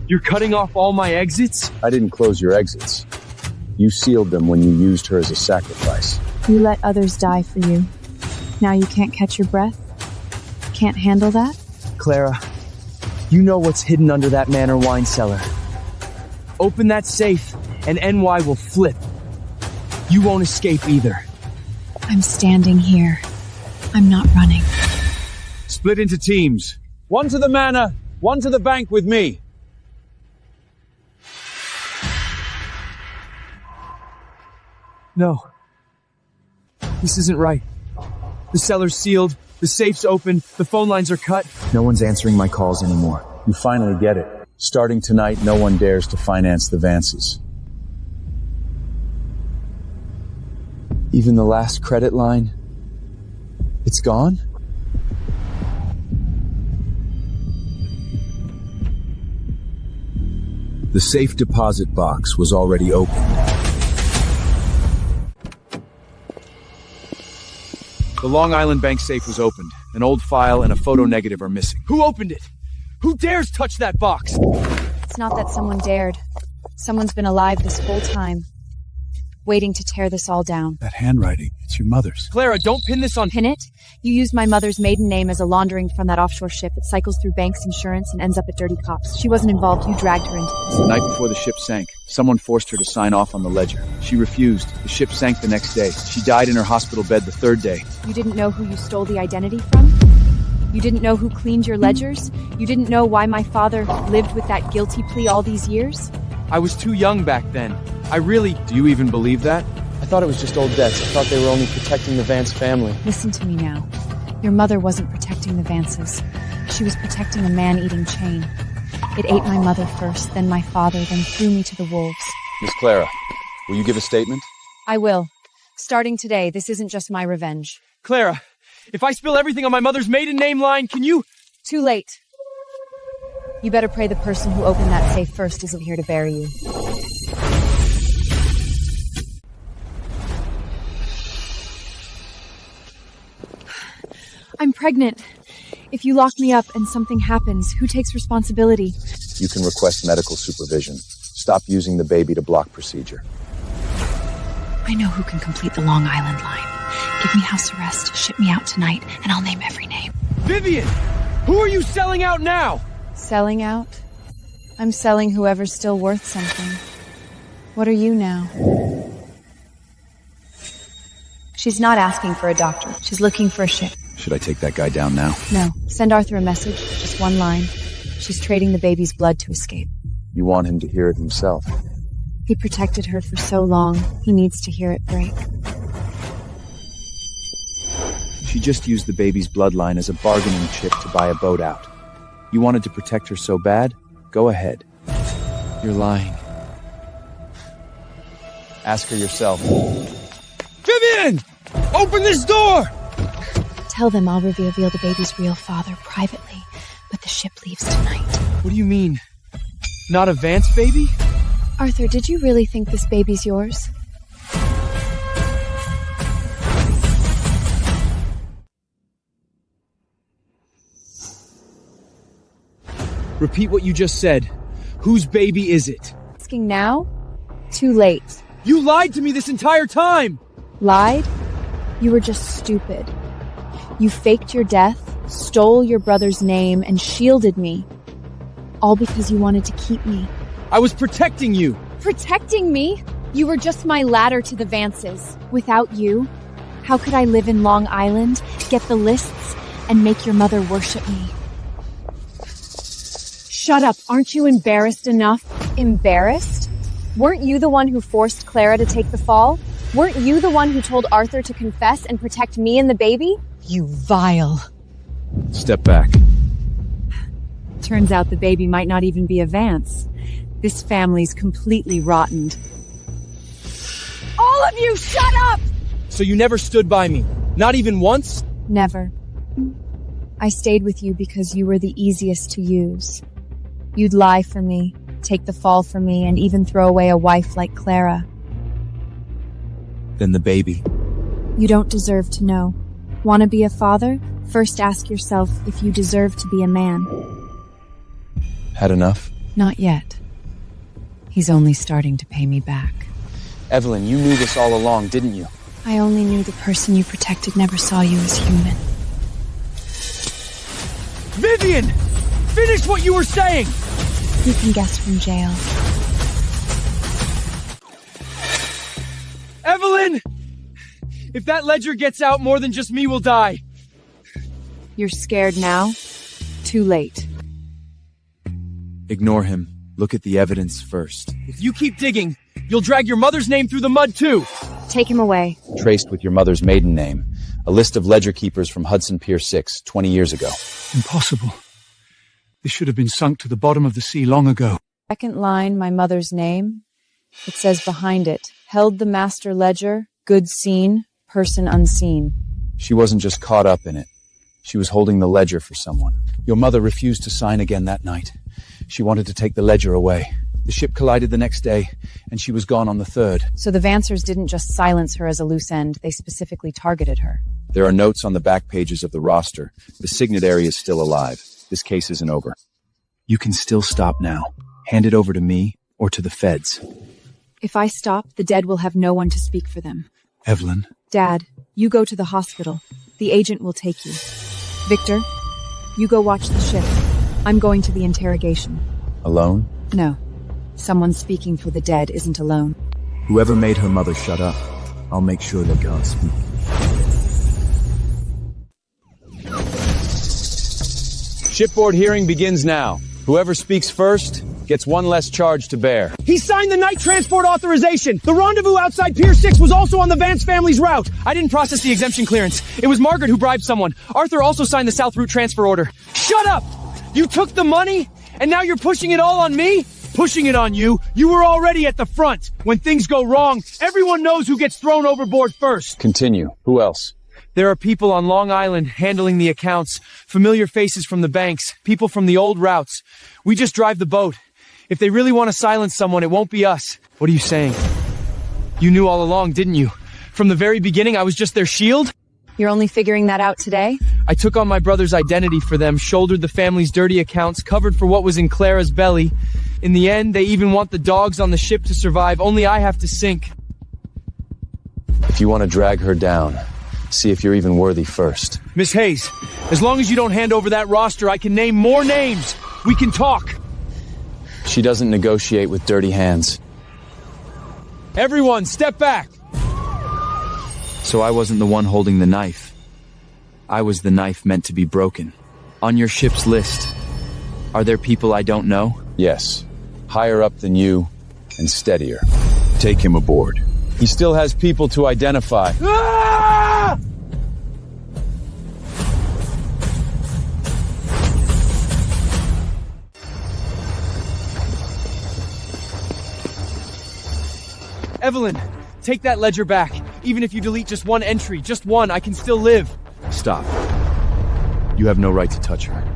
You're cutting off all my exits? I didn't close your exits. You sealed them when you used her as a sacrifice. You let others die for you. Now you can't catch your breath? Can't handle that? Clara, you know what's hidden under that Manor wine cellar. Open that safe, and NY will flip. You won't escape either. I'm standing here. I'm not running. Split into teams. One to the manor, one to the bank with me. No. This isn't right. The cellar's sealed, the safe's open, the phone lines are cut. No one's answering my calls anymore. You finally get it. Starting tonight, no one dares to finance the Vances. Even the last credit line? It's gone? The safe deposit box was already opened. The Long Island Bank safe was opened. An old file and a photo negative are missing. Who opened it? Who dares touch that box? It's not that someone dared. Someone's been alive this whole time, waiting to tear this all down. That handwriting, it's your mother's. Clara, don't pin this on... Pin it? You used my mother's maiden name as a laundering from that offshore ship. It cycles through banks, insurance, and ends up at dirty cops. She wasn't involved. You dragged her into this. The night before the ship sank, someone forced her to sign off on the ledger. She refused. The ship sank the next day. She died in her hospital bed the third day. You didn't know who you stole the identity from? You didn't know who cleaned your ledgers? You didn't know why my father lived with that guilty plea all these years? I was too young back then. Do you even believe that? I thought it was just old debts. I thought they were only protecting the Vance family. Listen to me now. Your mother wasn't protecting the Vances. She was protecting a man-eating chain. It ate my mother first, then my father, then threw me to the wolves. Miss Clara, will you give a statement? I will. Starting today, this isn't just my revenge. Clara, if I spill everything on my mother's maiden name line, can you... Too late. You better pray the person who opened that safe first isn't here to bury you. I'm pregnant. If you lock me up and something happens, who takes responsibility? You can request medical supervision. Stop using the baby to block procedure. I know who can complete the Long Island line. Give me house arrest, ship me out tonight, and I'll name every name. Vivian! Who are you selling out now? Selling out? I'm selling whoever's still worth something. What are you now? She's not asking for a doctor. She's looking for a ship. Should I take that guy down now? No. Send Arthur a message. Just one line. She's trading the baby's blood to escape. You want him to hear it himself. He protected her for so long. He needs to hear it break. She just used the baby's bloodline as a bargaining chip to buy a boat out. You wanted to protect her so bad? Go ahead. You're lying. Ask her yourself. Vivian! Open this door! Tell them I'll reveal the baby's real father privately, but the ship leaves tonight. What do you mean? Not a Vance baby? Arthur, did you really think this baby's yours? Repeat what you just said. Whose baby is it? Asking now? Too late. You lied to me this entire time! Lied? You were just stupid. You faked your death, stole your brother's name, and shielded me. All because you wanted to keep me. I was protecting you! Protecting me? You were just my ladder to the Vances. Without you, how could I live in Long Island, get the lists, and make your mother worship me? Shut up. Aren't you embarrassed enough? Embarrassed? Weren't you the one who forced Clara to take the fall? Weren't you the one who told Arthur to confess and protect me and the baby? You vile. Step back. Turns out the baby might not even be a Vance. This family's completely rotten. All of you, shut up! So you never stood by me? Not even once? Never. I stayed with you because you were the easiest to use. You'd lie for me, take the fall for me, and even throw away a wife like Clara. Then the baby. You don't deserve to know. Want to be a father? First ask yourself if you deserve to be a man. Had enough? Not yet. He's only starting to pay me back. Evelyn, you knew this all along, didn't you? I only knew the person you protected never saw you as human. Vivian! Finish what you were saying! You can guess from jail. Evelyn! If that ledger gets out, more than just me will die. You're scared now? Too late. Ignore him. Look at the evidence first. If you keep digging, you'll drag your mother's name through the mud too! Take him away. Traced with your mother's maiden name. A list of ledger keepers from Hudson Pier 6, 20 years ago. Impossible. This should have been sunk to the bottom of the sea long ago. Second line, my mother's name. It says behind it, held the master ledger, goods seen, person unseen. She wasn't just caught up in it. She was holding the ledger for someone. Your mother refused to sign again that night. She wanted to take the ledger away. The ship collided the next day, and she was gone on the 3rd. So the Vancers didn't just silence her as a loose end, they specifically targeted her. There are notes on the back pages of the roster. The signatory is still alive. This case isn't over. You can still stop now. Hand it over to me or to the feds. If I stop, the dead will have no one to speak for them. Evelyn. Dad, you go to the hospital. The agent will take you. Victor, you go watch the ship. I'm going to the interrogation. Alone? No. Someone speaking for the dead isn't alone. Whoever made her mother shut up, I'll make sure they can't speak. Shipboard hearing begins now. Whoever speaks first gets one less charge to bear. He signed the night transport authorization! The rendezvous outside Pier 6 was also on the Vance family's route! I didn't process the exemption clearance. It was Margaret who bribed someone. Arthur also signed the South Route transfer order. Shut up! You took the money, and now you're pushing it all on me? Pushing it on you? You were already at the front. When things go wrong, everyone knows who gets thrown overboard first. Continue. Who else? There are people on Long Island handling the accounts, familiar faces from the banks, people from the old routes. We just drive the boat. If they really want to silence someone, it won't be us. What are you saying? You knew all along, didn't you? From the very beginning, I was just their shield? You're only figuring that out today? I took on my brother's identity for them, shouldered the family's dirty accounts, covered for what was in Clara's belly. In the end, they even want the dogs on the ship to survive. Only I have to sink. If you want to drag her down, see if you're even worthy first. Miss Hayes, as long as you don't hand over that roster, I can name more names. We can talk. She doesn't negotiate with dirty hands. Everyone, step back! So I wasn't the one holding the knife. I was the knife meant to be broken. On your ship's list, are there people I don't know? Yes. Higher up than you, and steadier. Take him aboard. He still has people to identify. Ah! Evelyn, take that ledger back. Even if you delete just one entry, just one, I can still live. Stop. You have no right to touch her.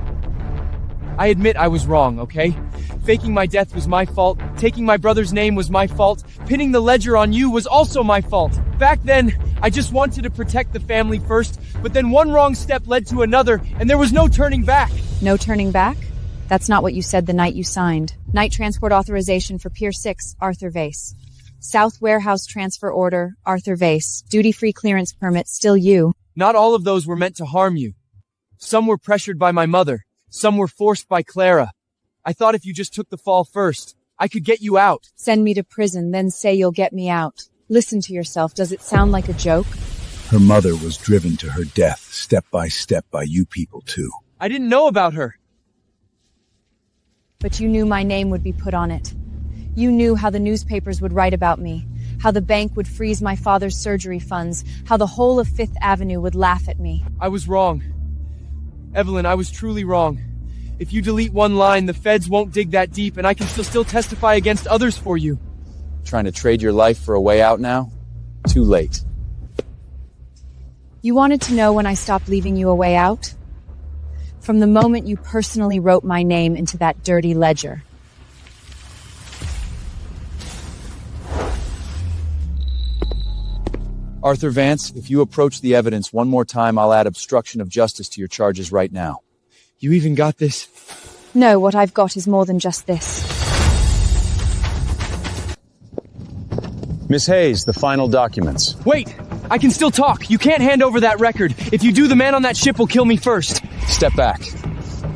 I admit I was wrong, okay? Faking my death was my fault. Taking my brother's name was my fault. Pinning the ledger on you was also my fault. Back then, I just wanted to protect the family first, but then one wrong step led to another, and there was no turning back. No turning back? That's not what you said the night you signed. Night transport authorization for Pier 6, Arthur Vase. South Warehouse transfer order, Arthur Vase. Duty-free clearance permit, still you. Not all of those were meant to harm you. Some were pressured by my mother. Some were forced by Clara. I thought if you just took the fall first, I could get you out. Send me to prison, then say you'll get me out. Listen to yourself. Does it sound like a joke? Her mother was driven to her death, step by you people too. I didn't know about her. But you knew my name would be put on it. You knew how the newspapers would write about me, how the bank would freeze my father's surgery funds, how the whole of Fifth Avenue would laugh at me. I was wrong. Evelyn, I was truly wrong. If you delete one line, the feds won't dig that deep, and I can still testify against others for you. Trying to trade your life for a way out now? Too late. You wanted to know when I stopped leaving you a way out? From the moment you personally wrote my name into that dirty ledger. Arthur Vance, if you approach the evidence one more time, I'll add obstruction of justice to your charges right now. You even got this? No, what I've got is more than just this. Miss Hayes, the final documents. Wait! I can still talk. You can't hand over that record. If you do, the man on that ship will kill me first. Step back.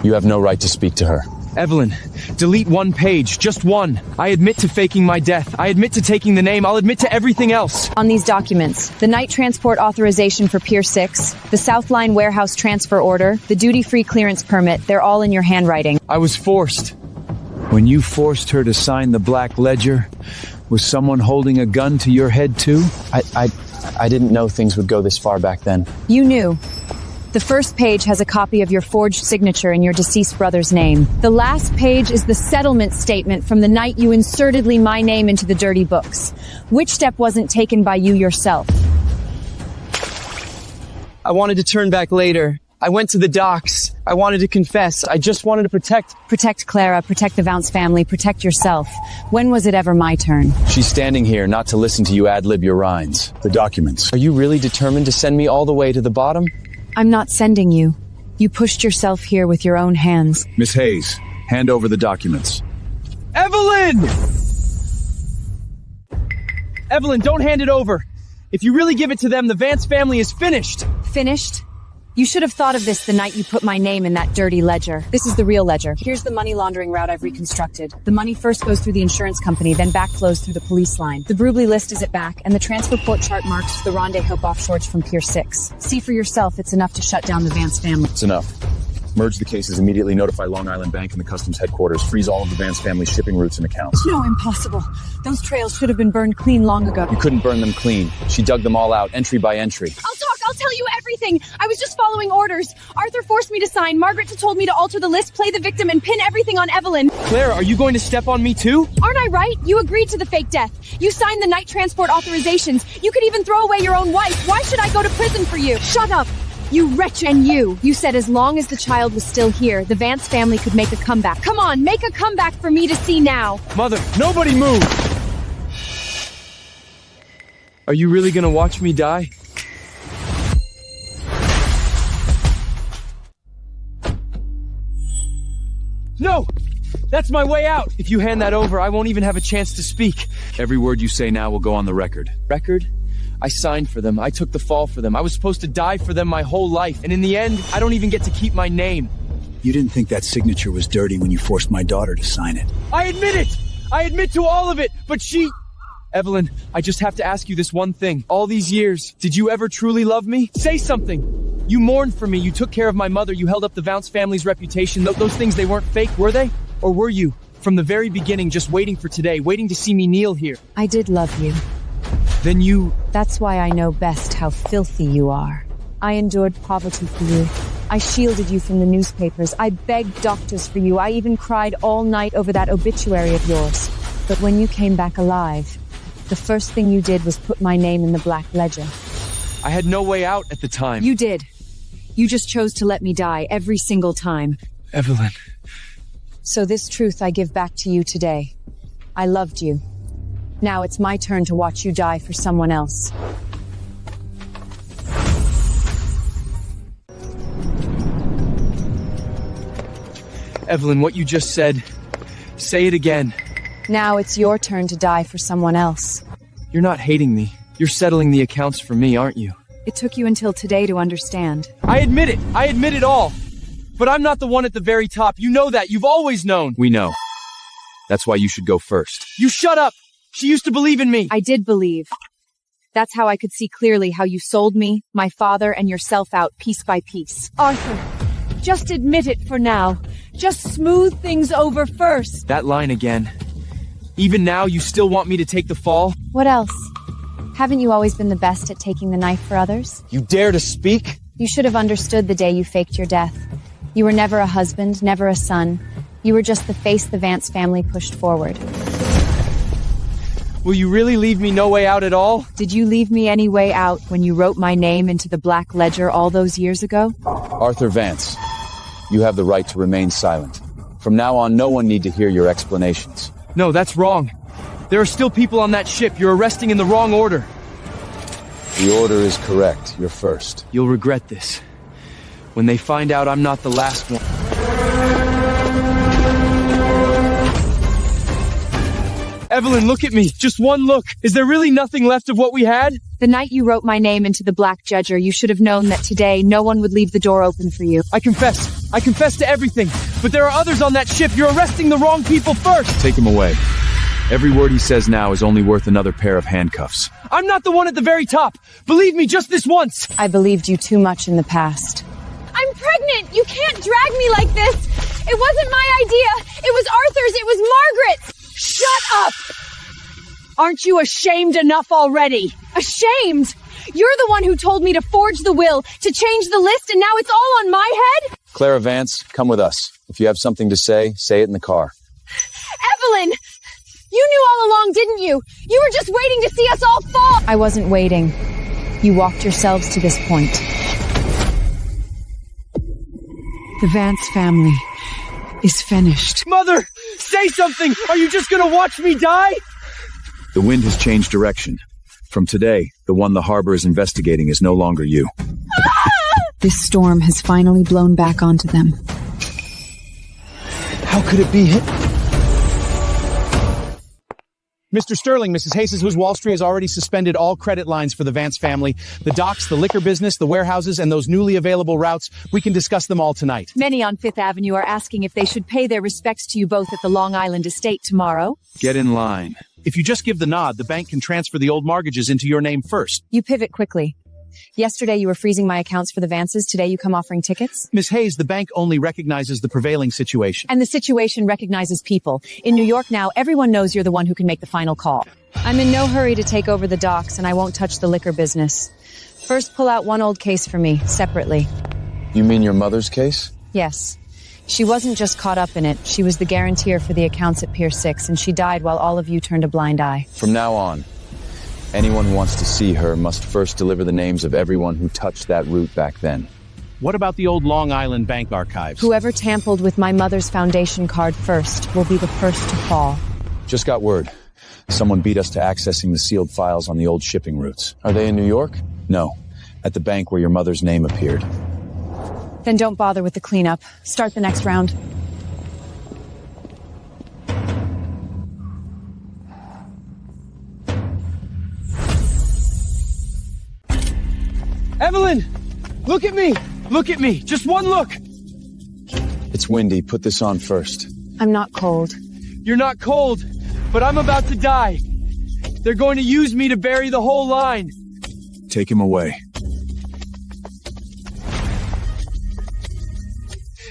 You have no right to speak to her. Evelyn, delete one page, just one. I admit to faking my death. I admit to taking the name. I'll admit to everything else. On these documents, the night transport authorization for Pier 6, the South Line warehouse transfer order, the duty-free clearance permit, they're all in your handwriting. I was forced. When you forced her to sign the black ledger, was someone holding a gun to your head too? I didn't know things would go this far back then. You knew. The first page has a copy of your forged signature in your deceased brother's name. The last page is the settlement statement from the night you insertedly my name into the dirty books. Which step wasn't taken by you yourself? I wanted to turn back later. I went to the docks. I wanted to confess. I just wanted to protect... Protect Clara, protect the Vance family, protect yourself. When was it ever my turn? She's standing here not to listen to you ad-lib your rhymes. The documents. Are you really determined to send me all the way to the bottom? I'm not sending you. You pushed yourself here with your own hands. Miss Hayes, hand over the documents. Evelyn! Evelyn, don't hand it over. If you really give it to them, the Vance family is finished. Finished? You should have thought of this the night you put my name in that dirty ledger. This is the real ledger. Here's the money laundering route I've reconstructed. The money first goes through the insurance company, then backflows through the police line. The Brubly list is at back, and the transfer port chart marks the Rendezvous offshores from Pier 6. See for yourself, it's enough to shut down the Vance family. It's enough. Merge the cases immediately, notify Long Island Bank and the Customs headquarters, freeze all of the Vance family's shipping routes and accounts. No, impossible. Those trails should have been burned clean long ago. You couldn't burn them clean. She dug them all out, entry by entry. I'll tell you everything. I was just following orders. Arthur forced me to sign. Margaret told me to alter the list, play the victim, and pin everything on Evelyn. Claire, are you going to step on me too? Aren't I right? You agreed to the fake death. You signed the night transport authorizations. You could even throw away your own wife. Why should I go to prison for you? Shut up! You wretch, and you said as long as the child was still here, the Vance family could make a comeback. Come on, make a comeback for me to see now. Mother, nobody move! Are you really gonna watch me die? No! That's my way out! If you hand that over, I won't even have a chance to speak. Every word you say now will go on the record. Record? I signed for them. I took the fall for them. I was supposed to die for them my whole life. And in the end, I don't even get to keep my name. You didn't think that signature was dirty when you forced my daughter to sign it. I admit it! I admit to all of it, but she... Evelyn, I just have to ask you this one thing. All these years, did you ever truly love me? Say something! You mourned for me, you took care of my mother, you held up the Vance family's reputation. Those things, they weren't fake, were they? Or were you, from the very beginning, just waiting for today, waiting to see me kneel here? I did love you. Then you... That's why I know best how filthy you are. I endured poverty for you. I shielded you from the newspapers. I begged doctors for you. I even cried all night over that obituary of yours. But when you came back alive, the first thing you did was put my name in the black ledger. I had no way out at the time. You did. You just chose to let me die every single time. Evelyn. So this truth I give back to you today. I loved you. Now it's my turn to watch you die for someone else. Evelyn, what you just said, say it again. Now it's your turn to die for someone else. You're not hating me. You're settling the accounts for me, aren't you? It took you until today to understand. I admit it. I admit it all. But I'm not the one at the very top. You know that. You've always known. We know. That's why you should go first. You shut up. She used to believe in me. I did believe. That's how I could see clearly how you sold me, my father, and yourself out piece by piece. Arthur, just admit it for now. Just smooth things over first. That line again. Even now, you still want me to take the fall? What else? Haven't you always been the best at taking the knife for others? You dare to speak? You should have understood the day you faked your death. You were never a husband, never a son. You were just the face the Vance family pushed forward. Will you really leave me no way out at all? Did you leave me any way out when you wrote my name into the Black Ledger all those years ago? Arthur Vance, you have the right to remain silent. From now on, no one need to hear your explanations. No, that's wrong. There are still people on that ship. You're arresting in the wrong order. The order is correct. You're first. You'll regret this. When they find out I'm not the last one. Evelyn, look at me. Just one look. Is there really nothing left of what we had? The night you wrote my name into the Black Ledger, you should have known that today no one would leave the door open for you. I confess. I confess to everything. But there are others on that ship. You're arresting the wrong people first. Take him away. Every word he says now is only worth another pair of handcuffs. I'm not the one at the very top. Believe me, just this once. I believed you too much in the past. I'm pregnant! You can't drag me like this! It wasn't my idea! It was Arthur's! It was Margaret's! Shut up! Aren't you ashamed enough already? Ashamed? You're the one who told me to forge the will, to change the list, and now it's all on my head? Clara Vance, come with us. If you have something to say it in the car. Evelyn! You knew all along, didn't you? You were just waiting to see us all fall! I wasn't waiting. You walked yourselves to this point. The Vance family is finished. Mother! Say something! Are you just gonna watch me die? The wind has changed direction. From today, the one the harbor is investigating is no longer you. This storm has finally blown back onto them. How could it be him? Mr. Sterling, Mrs. Hayes' whose Wall Street has already suspended all credit lines for the Vance family. The docks, the liquor business, the warehouses, and those newly available routes. We can discuss them all tonight. Many on Fifth Avenue are asking if they should pay their respects to you both at the Long Island estate tomorrow. Get in line. If you just give the nod, the bank can transfer the old mortgages into your name first. You pivot quickly. Yesterday you were freezing my accounts for the Vances. Today you come offering tickets? Miss Hayes, the bank only recognizes the prevailing situation. And the situation recognizes people. In New York now, everyone knows you're the one who can make the final call. I'm in no hurry to take over the docks, and I won't touch the liquor business. First, pull out one old case for me, separately. You mean your mother's case? Yes. She wasn't just caught up in it. She was the guarantor for the accounts at Pier 6, and she died while all of you turned a blind eye. From now on, anyone who wants to see her must first deliver the names of everyone who touched that route back then. What about the old Long Island bank archives? Whoever tampered with my mother's foundation card first will be the first to fall. Just got word. Someone beat us to accessing the sealed files on the old shipping routes. Are they in New York? No. At the bank where your mother's name appeared. Then don't bother with the cleanup. Start the next round. Evelyn! Look at me! Look at me! Just one look! It's windy. Put this on first. I'm not cold. You're not cold, but I'm about to die. They're going to use me to bury the whole line. Take him away.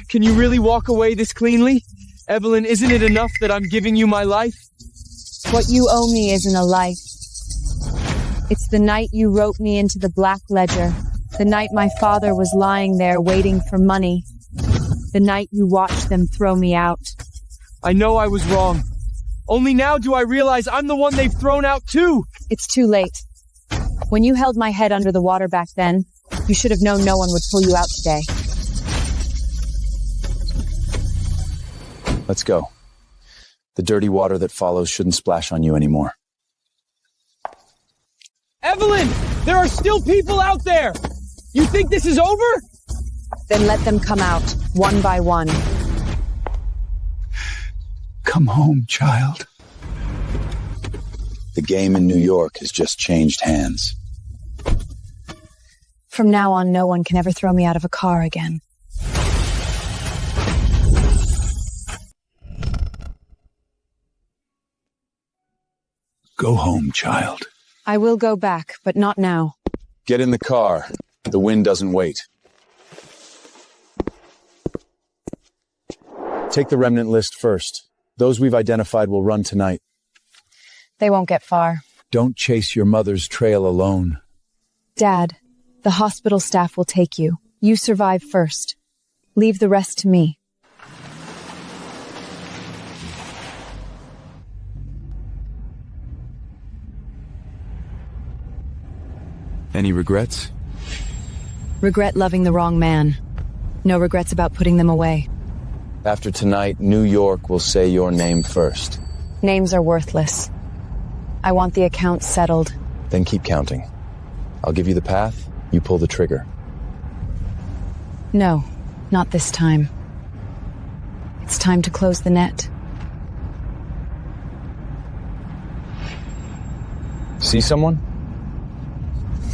Can you really walk away this cleanly? Evelyn, isn't it enough that I'm giving you my life? What you owe me isn't a life. It's the night you wrote me into the Black Ledger. The night my father was lying there waiting for money. The night you watched them throw me out. I know I was wrong. Only now do I realize I'm the one they've thrown out too. It's too late. When you held my head under the water back then, You should have known no one would pull you out today. Let's go. The dirty water that follows shouldn't splash on you anymore. Evelyn! There are still people out there! You think this is over? Then let them come out, one by one. Come home, child. The game in New York has just changed hands. From now on, no one can ever throw me out of a car again. Go home, child. I will go back, but not now. Get in the car. The wind doesn't wait. Take the remnant list first. Those we've identified will run tonight. They won't get far. Don't chase your mother's trail alone. Dad, the hospital staff will take you. You survive first. Leave the rest to me. Any regrets? Regret loving the wrong man. No regrets about putting them away. After tonight, New York will say your name first. Names are worthless. I want the account settled. Then keep counting. I'll give you the path, you pull the trigger. No, not this time. It's time to close the net. See someone?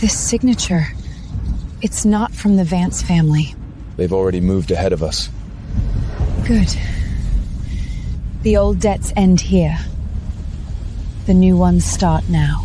This signature. It's not from the Vance family. They've already moved ahead of us. Good. The old debts end here. The new ones start now.